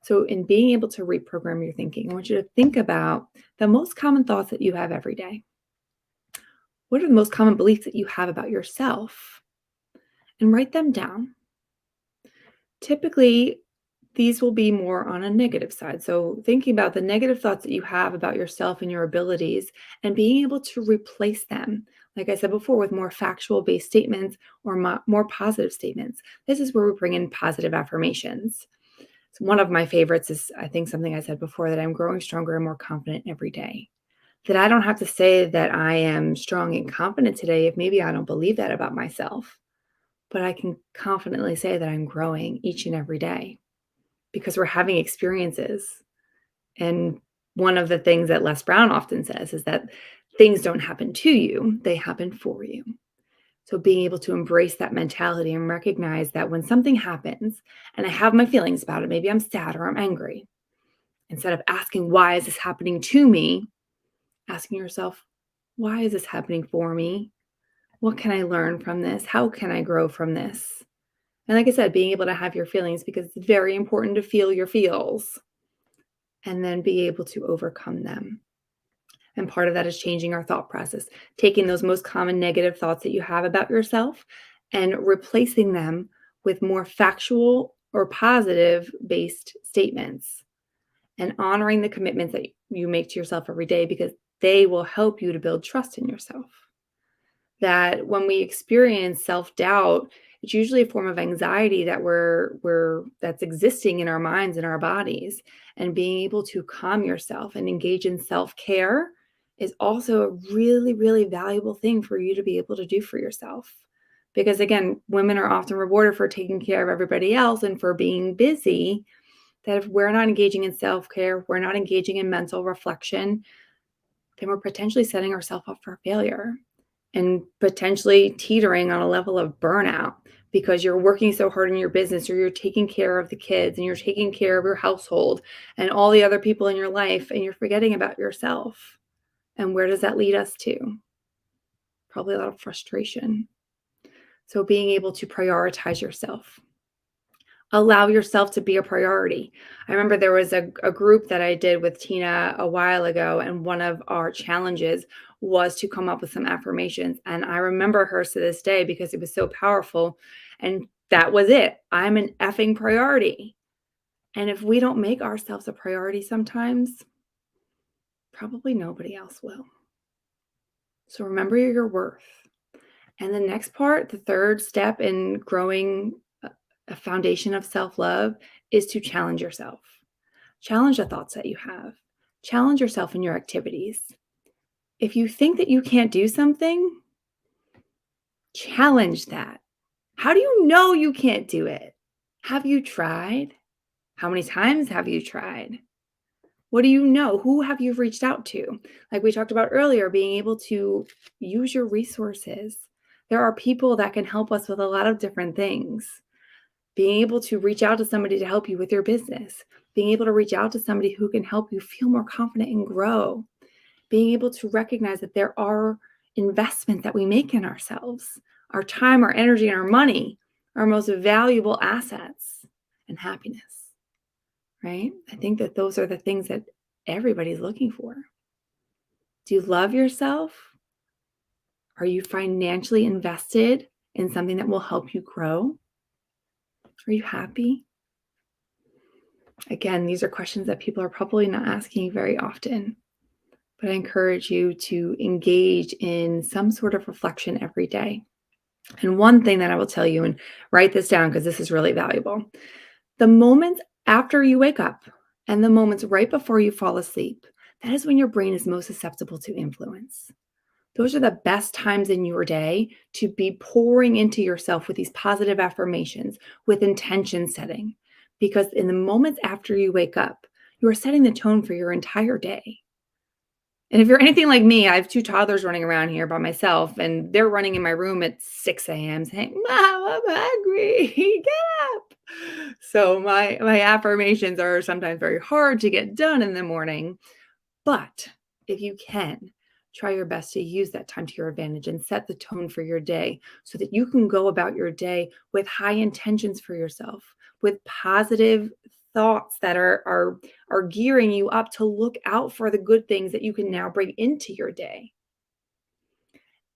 So in being able to reprogram your thinking, I want you to think about the most common thoughts that you have every day. What are the most common beliefs that you have about yourself? And write them down. Typically, these will be more on a negative side. So thinking about the negative thoughts that you have about yourself and your abilities and being able to replace them, like I said before, with more factual-based statements or more positive statements. This is where we bring in positive affirmations. So one of my favorites is, I think, something I said before, that I'm growing stronger and more confident every day. That I don't have to say that I am strong and confident today if maybe I don't believe that about myself. But I can confidently say that I'm growing each and every day because we're having experiences. And one of the things that Les Brown often says is that things don't happen to you, they happen for you. So being able to embrace that mentality and recognize that when something happens and I have my feelings about it, maybe I'm sad or I'm angry, instead of asking, why is this happening to me? Asking yourself, why is this happening for me? What can I learn from this? How can I grow from this? And like I said, being able to have your feelings, because it's very important to feel your feels and then be able to overcome them. And part of that is changing our thought process, taking those most common negative thoughts that you have about yourself and replacing them with more factual or positive based statements, and honoring the commitments that you make to yourself every day, because they will help you to build trust in yourself. That when we experience self-doubt, it's usually a form of anxiety that that's existing in our minds and our bodies. And being able to calm yourself and engage in self-care is also a really, really valuable thing for you to be able to do for yourself. Because again, women are often rewarded for taking care of everybody else and for being busy. That if we're not engaging in self-care, we're not engaging in mental reflection, then we're potentially setting ourselves up for failure and potentially teetering on a level of burnout because you're working so hard in your business, or you're taking care of the kids and you're taking care of your household and all the other people in your life, and you're forgetting about yourself. And where does that lead us to? Probably a lot of frustration. So being able to prioritize yourself. Allow yourself to be a priority. I remember there was a group that I did with Tina a while ago, and one of our challenges was to come up with some affirmations. And I remember hers to this day because it was so powerful. And that was it. I'm an effing priority. And if we don't make ourselves a priority sometimes, probably nobody else will. So remember your worth. And the next part, the third step in growing a foundation of self-love, is to challenge yourself. Challenge the thoughts that you have. Challenge yourself in your activities. If you think that you can't do something, challenge that. How do you know you can't do it? Have you tried? How many times have you tried? What do you know? Who have you reached out to? Like we talked about earlier, being able to use your resources. There are people that can help us with a lot of different things. Being able to reach out to somebody to help you with your business. Being able to reach out to somebody who can help you feel more confident and grow. Being able to recognize that there are investments that we make in ourselves. Our time, our energy, and our money are our most valuable assets, and happiness. Right? I think that those are the things that everybody's looking for. Do you love yourself? Are you financially invested in something that will help you grow? Are you happy? Again, these are questions that people are probably not asking very often, but I encourage you to engage in some sort of reflection every day. And one thing that I will tell you, and write this down because this is really valuable, the moments after you wake up and the moments right before you fall asleep, that is when your brain is most susceptible to influence. Those are the best times in your day to be pouring into yourself with these positive affirmations, with intention setting, because in the moments after you wake up, you are setting the tone for your entire day. And if you're anything like me, I have 2 toddlers running around here by myself, and they're running in my room at 6 a.m. saying, "Mom, I'm hungry. Get up." So my affirmations are sometimes very hard to get done in the morning. But if you can, try your best to use that time to your advantage and set the tone for your day so that you can go about your day with high intentions for yourself, with positive thoughts that are gearing you up to look out for the good things that you can now bring into your day.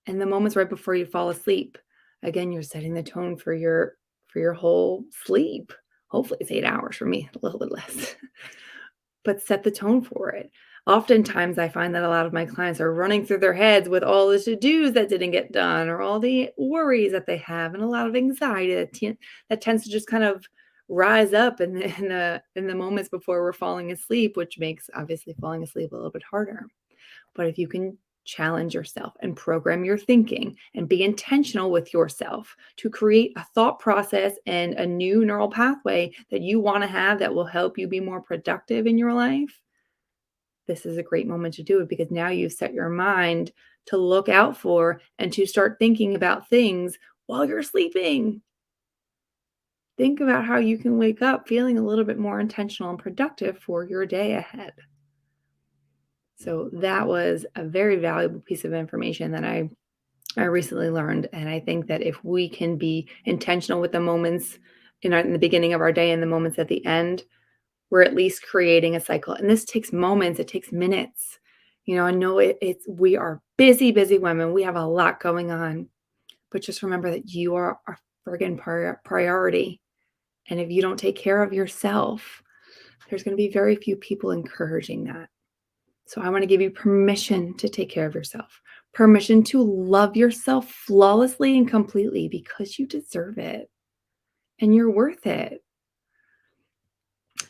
And the moments right before you fall asleep, again, you're setting the tone for your whole sleep. Hopefully it's 8 hours for me, a little bit less. But set the tone for it. Oftentimes, I find that a lot of my clients are running through their heads with all the to-dos that didn't get done or all the worries that they have and a lot of anxiety that tends to just kind of rise up in the moments before we're falling asleep, which makes obviously falling asleep a little bit harder. But if you can challenge yourself and program your thinking and be intentional with yourself to create a thought process and a new neural pathway that you want to have that will help you be more productive in your life, this is a great moment to do it because now you've set your mind to look out for and to start thinking about things while you're sleeping. Think about how you can wake up feeling a little bit more intentional and productive for your day ahead. So that was a very valuable piece of information that I recently learned. And I think that if we can be intentional with the moments in the beginning of our day and the moments at the end, we're at least creating a cycle. And this takes moments, it takes minutes. I know we are busy women. We have a lot going on. But just remember that you are a friggin' priority. And if you don't take care of yourself, there's going to be very few people encouraging that. So I want to give you permission to take care of yourself, permission to love yourself flawlessly and completely because you deserve it and you're worth it.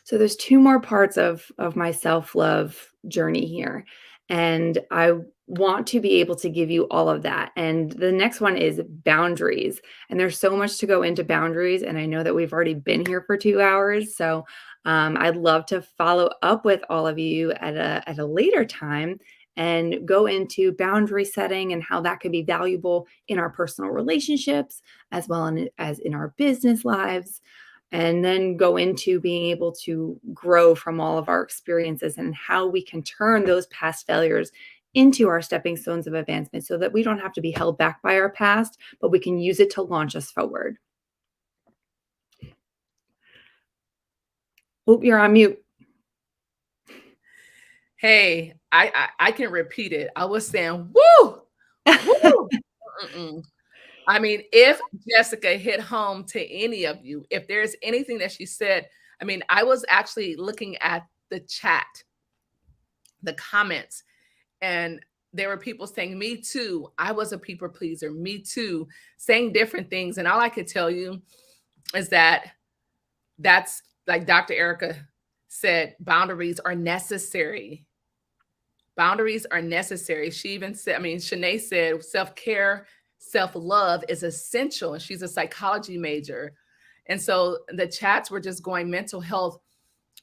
So there's 2 more parts of my self-love journey here. And I want to be able to give you all of that. And the next one is boundaries. And there's so much to go into boundaries. And I know that we've already been here for 2 hours. So I'd love to follow up with all of you at a later time and go into boundary setting and how that can be valuable in our personal relationships as well as in our business lives. And then go into being able to grow from all of our experiences and how we can turn those past failures into our stepping stones of advancement so that we don't have to be held back by our past, but we can use it to launch us forward. Oh, you're on mute. Hey, I can repeat it. I was saying, woo, woo. I mean, if Jessica hit home to any of you, if there's anything that she said, I mean, I was actually looking at the chat, the comments, and there were people saying, me too. I was a people pleaser. Me too. Saying different things. And all I could tell you is that that's like Dr. Erica said boundaries are necessary. Boundaries are necessary. She even said, Shanae said self-care, self-love is essential. And she's a psychology major. And so the chats were just going mental health.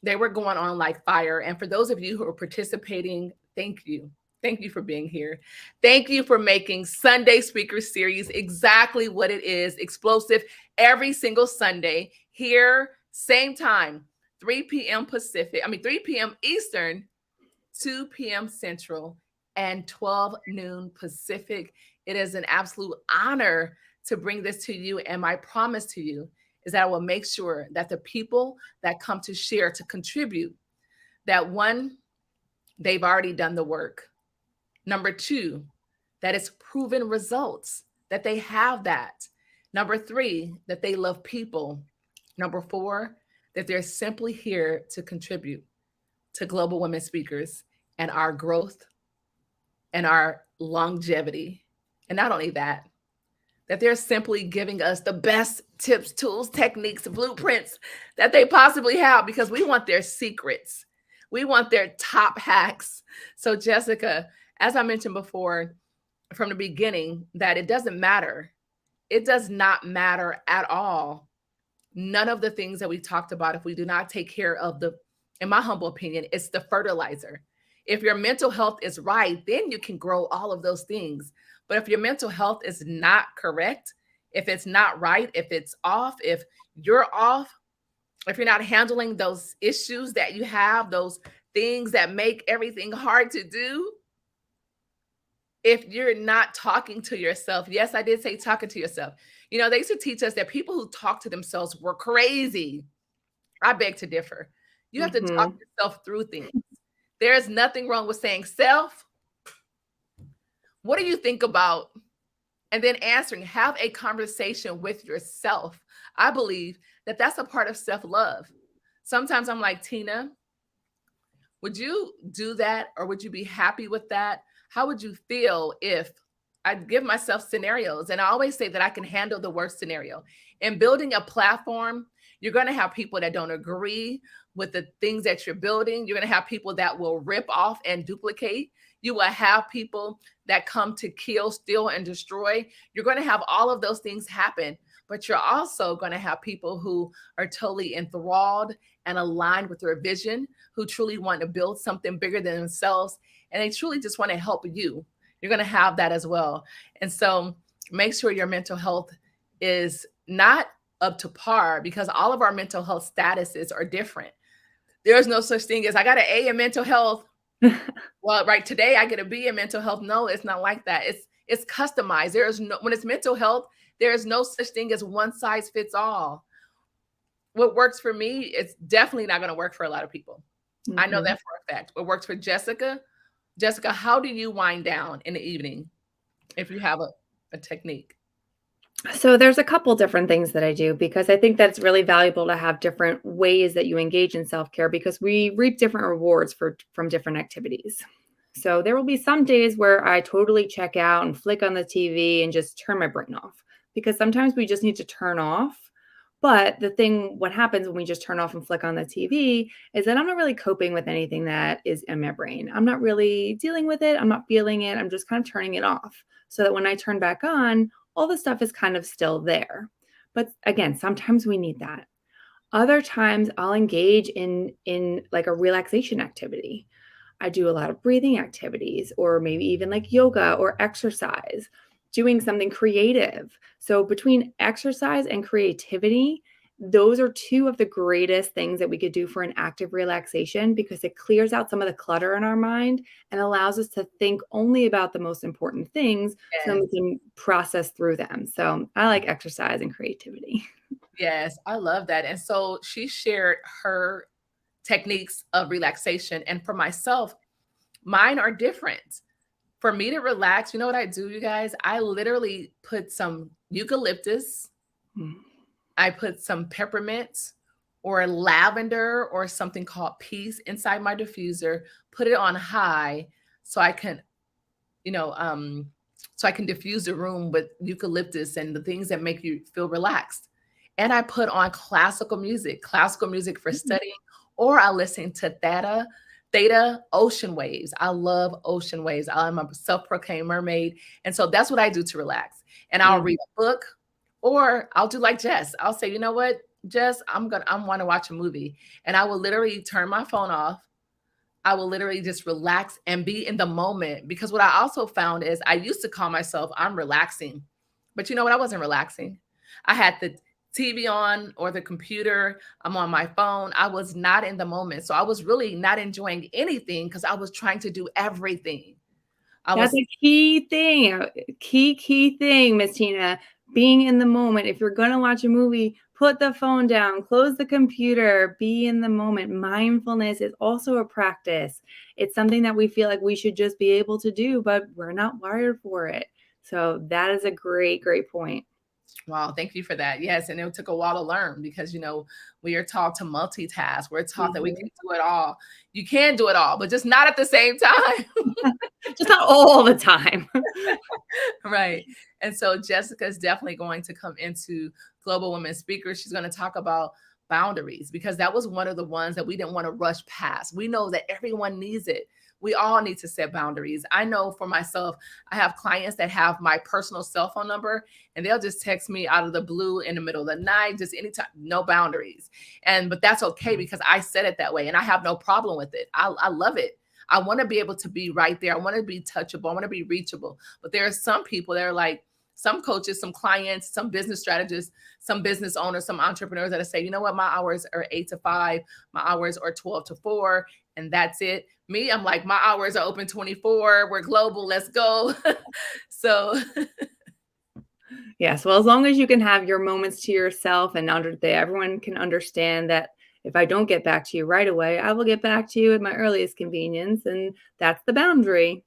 They were going on like fire. And for those of you who are participating, thank you. Thank you for being here. Thank you for making Sunday Speaker Series exactly what it is, explosive every single Sunday here, same time, 3 p.m. Pacific, 3 p.m. Eastern, 2 p.m. Central, and 12 noon Pacific. It is an absolute honor to bring this to you. And my promise to you is that I will make sure that the people that come to share, to contribute, that one, they've already done the work. Number two, that it's proven results, that they have that. Number three, that they love people. Number four, that they're simply here to contribute to Global Women Speakers and our growth and our longevity. And not only that, that they're simply giving us the best tips, tools, techniques, blueprints that they possibly have, because we want their secrets. We want their top hacks. So Jessica, as I mentioned before from the beginning, that it doesn't matter. It does not matter at all. None of the things that we talked about, if we do not take care of in my humble opinion, it's the fertilizer. If your mental health is right, then you can grow all of those things. But if your mental health is not correct, if it's not right, if it's off, if you're off, if you're not handling those issues that you have, those things that make everything hard to do, if you're not talking to yourself, yes, I did say talking to yourself. They used to teach us that people who talk to themselves were crazy. I beg to differ. You have to talk yourself through things. There is nothing wrong with saying, self, what do you think about? And then answering, have a conversation with yourself. I believe that that's a part of self-love. Sometimes I'm like, Tina, would you do that? Or would you be happy with that? How would you feel if I give myself scenarios? And I always say that I can handle the worst scenario. In building a platform, you're going to have people that don't agree with the things that you're building. You're going to have people that will rip off and duplicate. You will have people that come to kill, steal, and destroy. You're going to have all of those things happen. But you're also going to have people who are totally enthralled and aligned with their vision, who truly want to build something bigger than themselves. And they truly just want to help you. You're going to have that as well. And so make sure your mental health is not up to par, because all of our mental health statuses are different. There's no such thing as I got an A in mental health. Well, right, today I get a B in mental health. No, it's not like that. It's customized. When it's mental health, there is no such thing as one size fits all. What works for me, it's definitely not going to work for a lot of people. I know that for a fact. What works for Jessica, how do you wind down in the evening if you have a technique? So there's a couple different things that I do, because I think that's really valuable to have different ways that you engage in self-care, because we reap different rewards from different activities. So there will be some days where I totally check out and flick on the TV and just turn my brain off, because sometimes we just need to turn off. But what happens when we just turn off and flick on the TV is that I'm not really coping with anything that is in my brain. I'm not really dealing with it. I'm not feeling it. I'm just kind of turning it off, so that when I turn back on, all the stuff is kind of still there. But again, sometimes we need that. Other times I'll engage in like a relaxation activity. I do a lot of breathing activities, or maybe even like yoga or exercise, doing something creative. So between exercise and creativity, those are two of the greatest things that we could do for an active relaxation, because it clears out some of the clutter in our mind and allows us to think only about the most important things, so we can process through them. So I like exercise and creativity. Yes, I love that. And so she shared her techniques of relaxation. And for myself, mine are different. For me to relax, you know what I do, you guys? I literally put some eucalyptus. I put some peppermint or lavender or something called peace inside my diffuser, put it on high so I can, diffuse the room with eucalyptus and the things that make you feel relaxed. And I put on classical music for studying, or I listen to Theta ocean waves. I love ocean waves. I'm a self-proclaimed mermaid. And so that's what I do to relax. And I'll read a book, or I'll do like Jess. I'll say, you know what, Jess, I want to watch a movie. And I will literally turn my phone off. I will literally just relax and be in the moment. Because what I also found is I used to call myself, I'm relaxing. But you know what? I wasn't relaxing. I had the TV on or the computer. I'm on my phone. I was not in the moment. So I was really not enjoying anything because I was trying to do everything. That's a key thing. Key thing, Miss Tina. Being in the moment. If you're going to watch a movie, put the phone down, close the computer, be in the moment. Mindfulness is also a practice. It's something that we feel like we should just be able to do, but we're not wired for it. So that is a great point. Wow, thank you for that. Yes, and it took a while to learn because, we are taught to multitask. We're taught that we can do it all. You can do it all, but just not at the same time. Just not all the time. Right. And so Jessica is definitely going to come into Global Women Speakers. She's going to talk about boundaries because that was one of the ones that we didn't want to rush past. We know that everyone needs it. We all need to set boundaries. I know for myself, I have clients that have my personal cell phone number and they'll just text me out of the blue in the middle of the night, just anytime, no boundaries. But that's okay because I said it that way and I have no problem with it. I love it. I want to be able to be right there. I want to be touchable. I want to be reachable. But there are some people that are like, some coaches, some clients, some business strategists, some business owners, some entrepreneurs that say, you know what, my hours are 8 to 5, my hours are 12 to 4, and that's it. Me, I'm like, my hours are open 24. We're global. Let's go. So. Yes. Well, as long as you can have your moments to yourself and everyone can understand that if I don't get back to you right away, I will get back to you at my earliest convenience. And that's the boundary.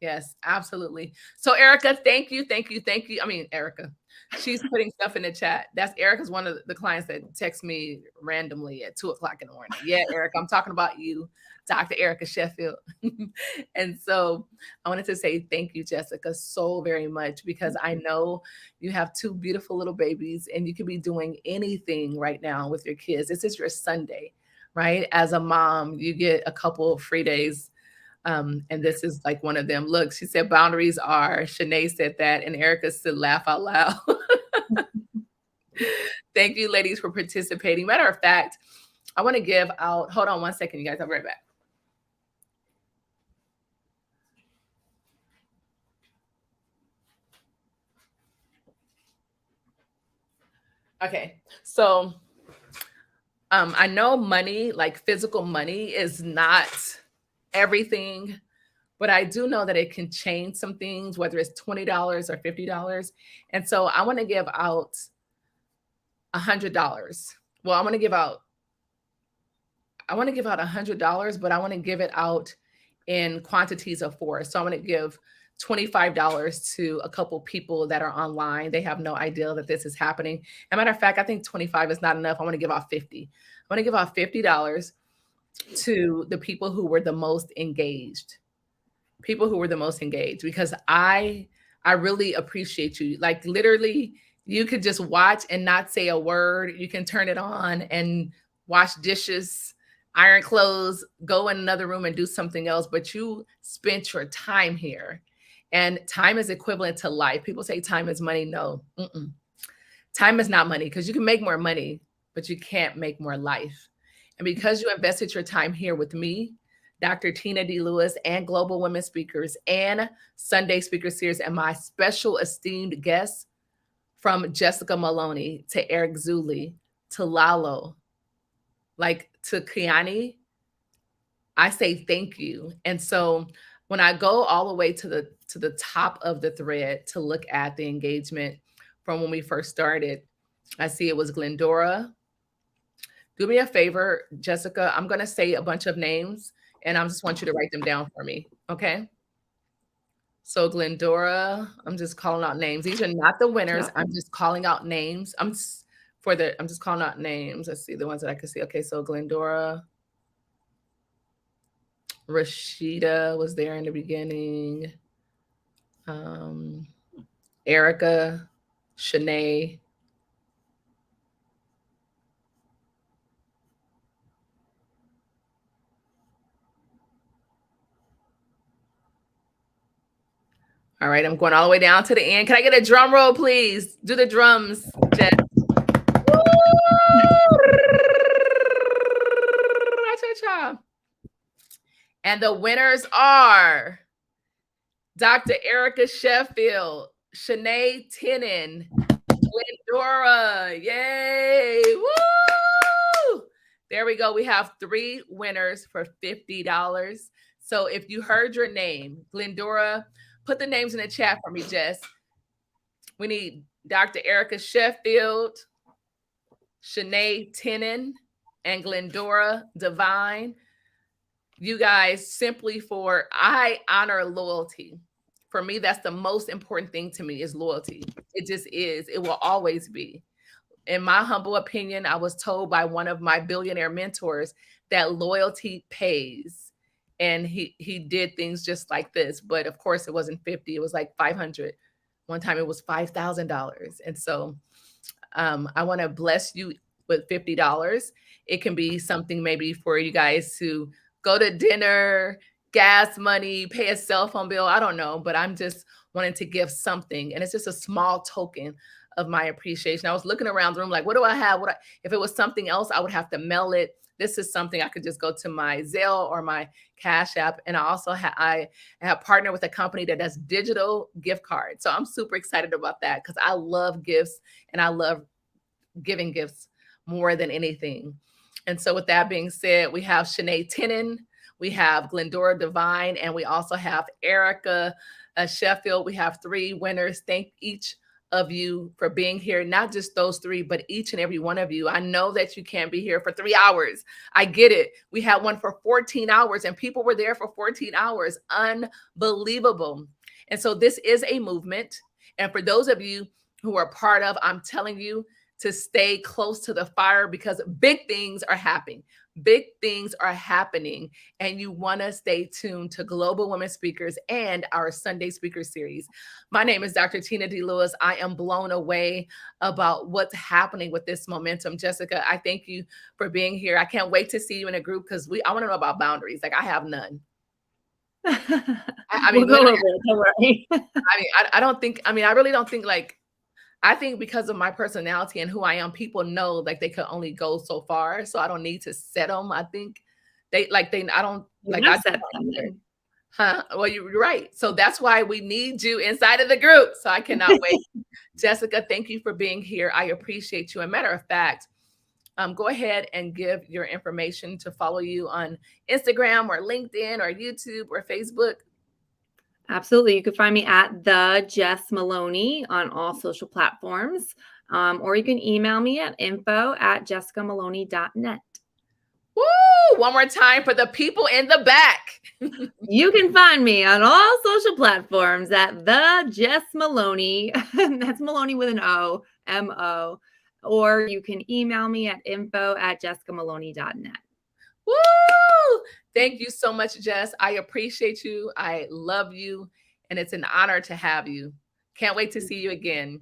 Yes, absolutely. So Erica, thank you. I mean, Erica, she's putting stuff in the chat. That's Erica's one of the clients that texts me randomly at 2:00 in the morning. Yeah, Erica, I'm talking about you, Dr. Erica Sheffield. And so I wanted to say thank you, Jessica, so very much because I know you have 2 beautiful little babies and you could be doing anything right now with your kids. This is your Sunday, right? As a mom, you get a couple of free days. And this is like one of them. Look, she said boundaries are, Shanae said that, and Erica said laugh out loud. Thank you, ladies, for participating. Matter of fact, I want to give out, hold on one second, you guys, I'll be right back. Okay, so I know money, like physical money, is not everything, but I do know that it can change some things, whether it's $20 or $50. And so I want to give out $100. Well, I want to give out $100, but I want to give it out in quantities of 4. So I want to give $25 to a couple people that are online. They have no idea that this is happening. As a matter of fact, I think 25 is not enough. I want to give out 50. I want to give out $50 to the people who were the most engaged. Because I really appreciate you. Like literally, you could just watch and not say a word. You can turn it on and wash dishes, iron clothes, go in another room and do something else. But you spent your time here. And time is equivalent to life. People say time is money. No, time is not money because you can make more money, but you can't make more life. And because you invested your time here with me, Dr. Tina D. Lewis, and Global Women Speakers and Sunday Speaker Series, and my special esteemed guests from Jessica Maloney to Eric Zuley to Lalo, like to Kiani, I say thank you. And so when I go all the way to the top of the thread to look at the engagement from when we first started, I see it was Glendora. Do me a favor, Jessica. I'm going to say a bunch of names, and I just want you to write them down for me, okay? So Glendora, I'm just calling out names. These are not the winners. Yeah. I'm just calling out names. I'm just calling out names. Let's see the ones that I can see. Okay, so Glendora, Rashida was there in the beginning. Erica, Shanae, All right, I'm going all the way down to the end. Can I get a drum roll, please? Do the drums, Jess. And the winners are Dr. Erica Sheffield, Shanae Tenen, Glendora. Yay! Woo! There we go. We have 3 winners for $50. So if you heard your name, Glendora, put the names in the chat for me, Jess. We need Dr. Erica Sheffield, Shanae Tenen, and Glendora Divine. You guys, simply I honor loyalty. For me, that's the most important thing to me is loyalty. It just is. It will always be. In my humble opinion, I was told by one of my billionaire mentors that loyalty pays. And he did things just like this. But of course, it wasn't 50. It was like 500. One time it was $5,000. And so I want to bless you with $50. It can be something maybe for you guys to go to dinner, gas money, pay a cell phone bill. I don't know, but I'm just wanting to give something. And it's just a small token of my appreciation. I was looking around the room like, what do I have? If it was something else, I would have to mail it. This is something I could just go to my Zelle or my Cash App. And I also I have partnered with a company that does digital gift cards. So I'm super excited about that because I love gifts and I love giving gifts more than anything. And so with that being said, we have Shanae Tenen, we have Glendora Divine, and we also have Erica Sheffield. We have 3 winners. Thank each of you for being here. Not just those 3, but each and every one of you. I know that you can't be here for 3 hours. I get it. We had one for 14 hours and people were there for 14 hours. Unbelievable. And so this is a movement. And for those of you who are part of, I'm telling you, to stay close to the fire because big things are happening. Big things are happening. And you want to stay tuned to Global Women Speakers and our Sunday Speaker Series. My name is Dr. Tina D. Lewis. I am blown away about what's happening with this momentum. Jessica, I thank you for being here. I can't wait to see you in a group because I want to know about boundaries. Like I have none. I mean, we'll go over it, don't worry. I really don't think like, I think because of my personality and who I am, people know like they could only go so far. So I don't need to set them. I think I don't like I set them. Huh? Well, you're right. So that's why we need you inside of the group. So I cannot wait. Jessica, thank you for being here. I appreciate you. And matter of fact, go ahead and give your information to follow you on Instagram or LinkedIn or YouTube or Facebook. Absolutely. You can find me at the Jess Maloney on all social platforms, or you can email me at info@jessicamaloney.net. Woo! One more time for the people in the back. You can find me on all social platforms at the Jess Maloney. That's Maloney with an O, M-O. Or you can email me at info@jessicamaloney.net. Woo! Thank you so much, Jess. I appreciate you. I love you. And it's an honor to have you. Can't wait to see you again.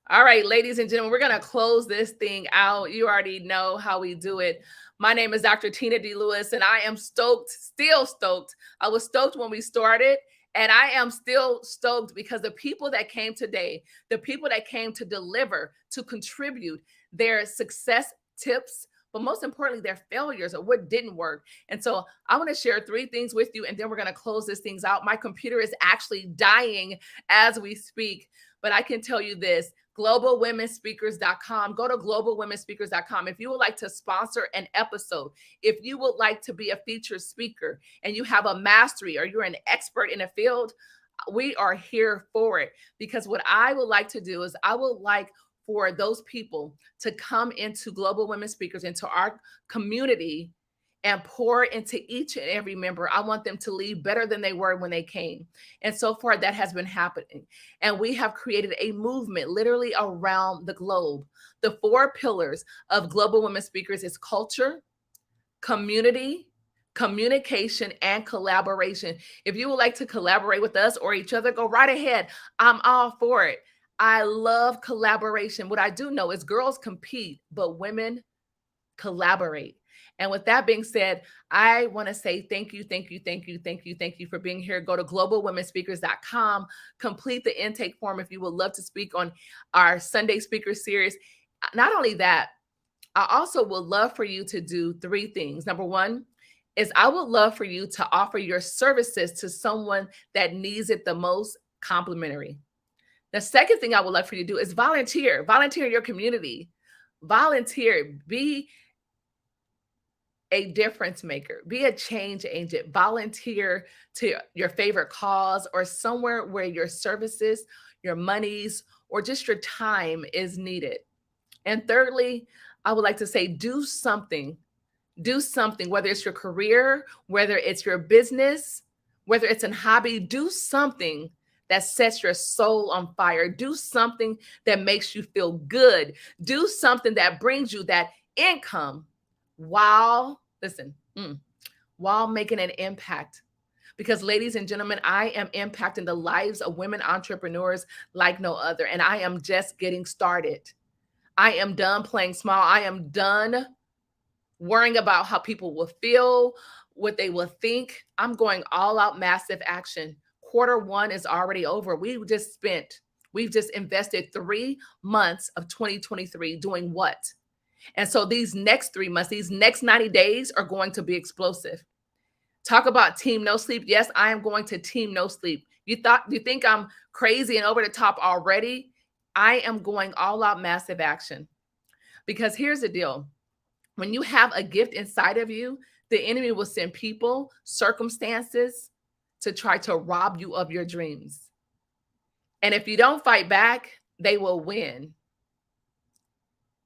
All right, ladies and gentlemen, we're going to close this thing out. You already know how we do it. My name is Dr. Tina D. Lewis, and I am stoked, still stoked. I was stoked when we started, and I am still stoked because the people that came today, the people that came to deliver, to contribute their success tips, but most importantly, their failures or what didn't work. And so I want to share 3 things with you, and then we're going to close this things out. My computer is actually dying as we speak, but I can tell you this, globalwomenspeakers.com. Go to globalwomenspeakers.com. If you would like to sponsor an episode, if you would like to be a featured speaker and you have a mastery or you're an expert in a field, we are here for it. Because what I would like to do is I would like for those people to come into Global Women Speakers, into our community, and pour into each and every member. I want them to leave better than they were when they came. And so far that has been happening. And we have created a movement literally around the globe. The 4 pillars of Global Women Speakers is culture, community, communication, and collaboration. If you would like to collaborate with us or each other, go right ahead. I'm all for it. I love collaboration. What I do know is girls compete, but women collaborate. And with that being said, I want to say thank you for being here. Go to globalwomenspeakers.com, complete the intake form if you would love to speak on our Sunday Speaker Series. Not only that, I also would love for you to do 3 things. Number 1 is I would love for you to offer your services to someone that needs it the most, complimentary. The second thing I would love for you to do is volunteer in your community. Volunteer, be a difference maker, be a change agent, volunteer to your favorite cause or somewhere where your services, your monies, or just your time is needed. And thirdly, I would like to say, do something, whether it's your career, whether it's your business, whether it's a hobby, do something that sets your soul on fire. Do something that makes you feel good. Do something that brings you that income while making an impact. Because ladies and gentlemen, I am impacting the lives of women entrepreneurs like no other. And I am just getting started. I am done playing small. I am done worrying about how people will feel, what they will think. I'm going all out, massive action. Q1 is already over. We've just invested 3 months of 2023 doing what? And so these next 3 months, these next 90 days are going to be explosive. Talk about team no sleep. Yes, I am going to team no sleep. You think I'm crazy and over the top already? I am going all out, massive action. Because here's the deal. When you have a gift inside of you, the enemy will send people, circumstances to try to rob you of your dreams. And if you don't fight back, they will win.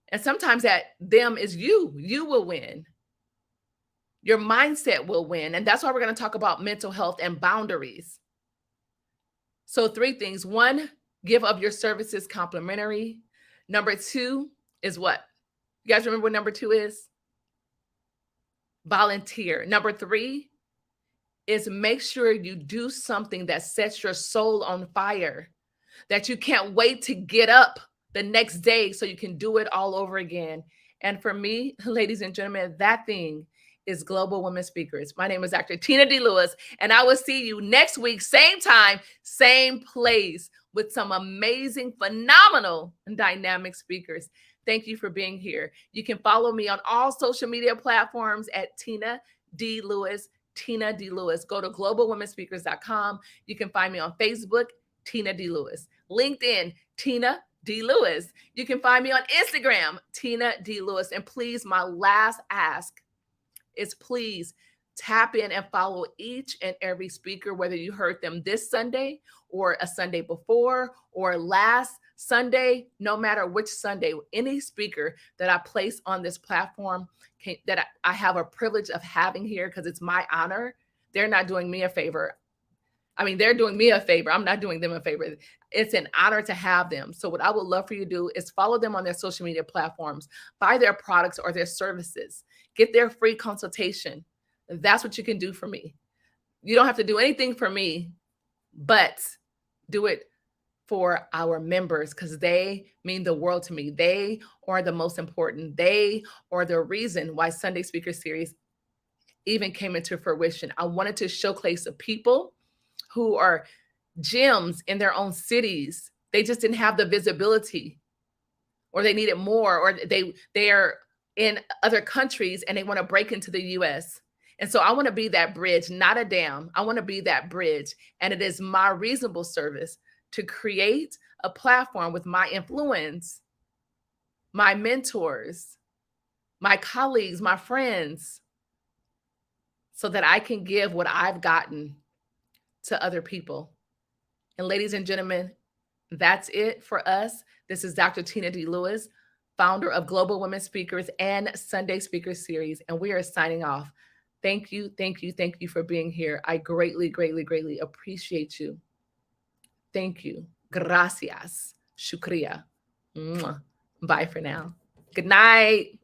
And sometimes that them is you. You will win. Your mindset will win. And that's why we're going to talk about mental health and boundaries. So 3 things. 1, give of your services complimentary. Number 2 is what? You guys remember what number 2 is? Volunteer. Number 3 is make sure you do something that sets your soul on fire, that you can't wait to get up the next day so you can do it all over again. And for me, ladies and gentlemen, that thing is Global Women Speakers. My name is Dr. Tina D. Lewis, and I will see you next week, same time, same place, with some amazing, phenomenal, and dynamic speakers. Thank you for being here. You can follow me on all social media platforms at Tina D. Lewis. Tina D. Lewis. Go to globalwomenspeakers.com. You can find me on Facebook, Tina D. Lewis. LinkedIn, Tina D. Lewis. You can find me on Instagram, Tina D. Lewis. And please, my last ask is please tap in and follow each and every speaker, whether you heard them this Sunday or a Sunday before or last Sunday, no matter which Sunday, any speaker that I place on this platform that I have a privilege of having here, because it's my honor. They're not doing me a favor. I mean, they're doing me a favor. I'm not doing them a favor. It's an honor to have them. So what I would love for you to do is follow them on their social media platforms, buy their products or their services, get their free consultation. That's what you can do for me. You don't have to do anything for me, but do it for our members, because they mean the world to me. They are the most important. They are the reason why Sunday Speaker Series even came into fruition. I wanted to showcase the people who are gems in their own cities. They just didn't have the visibility, or they needed more, or they are in other countries and they want to break into the US. And so I want to be that bridge, not a dam. I want to be that bridge. And it is my reasonable service to create a platform with my influence, my mentors, my colleagues, my friends, so that I can give what I've gotten to other people. And ladies and gentlemen, that's it for us. This is Dr. Tina D. Lewis, founder of Global Women Speakers and Sunday Speaker Series. And we are signing off. Thank you for being here. I greatly, greatly, greatly appreciate you. Thank you. Gracias. Shukriya. Mwah. Bye for now. Good night.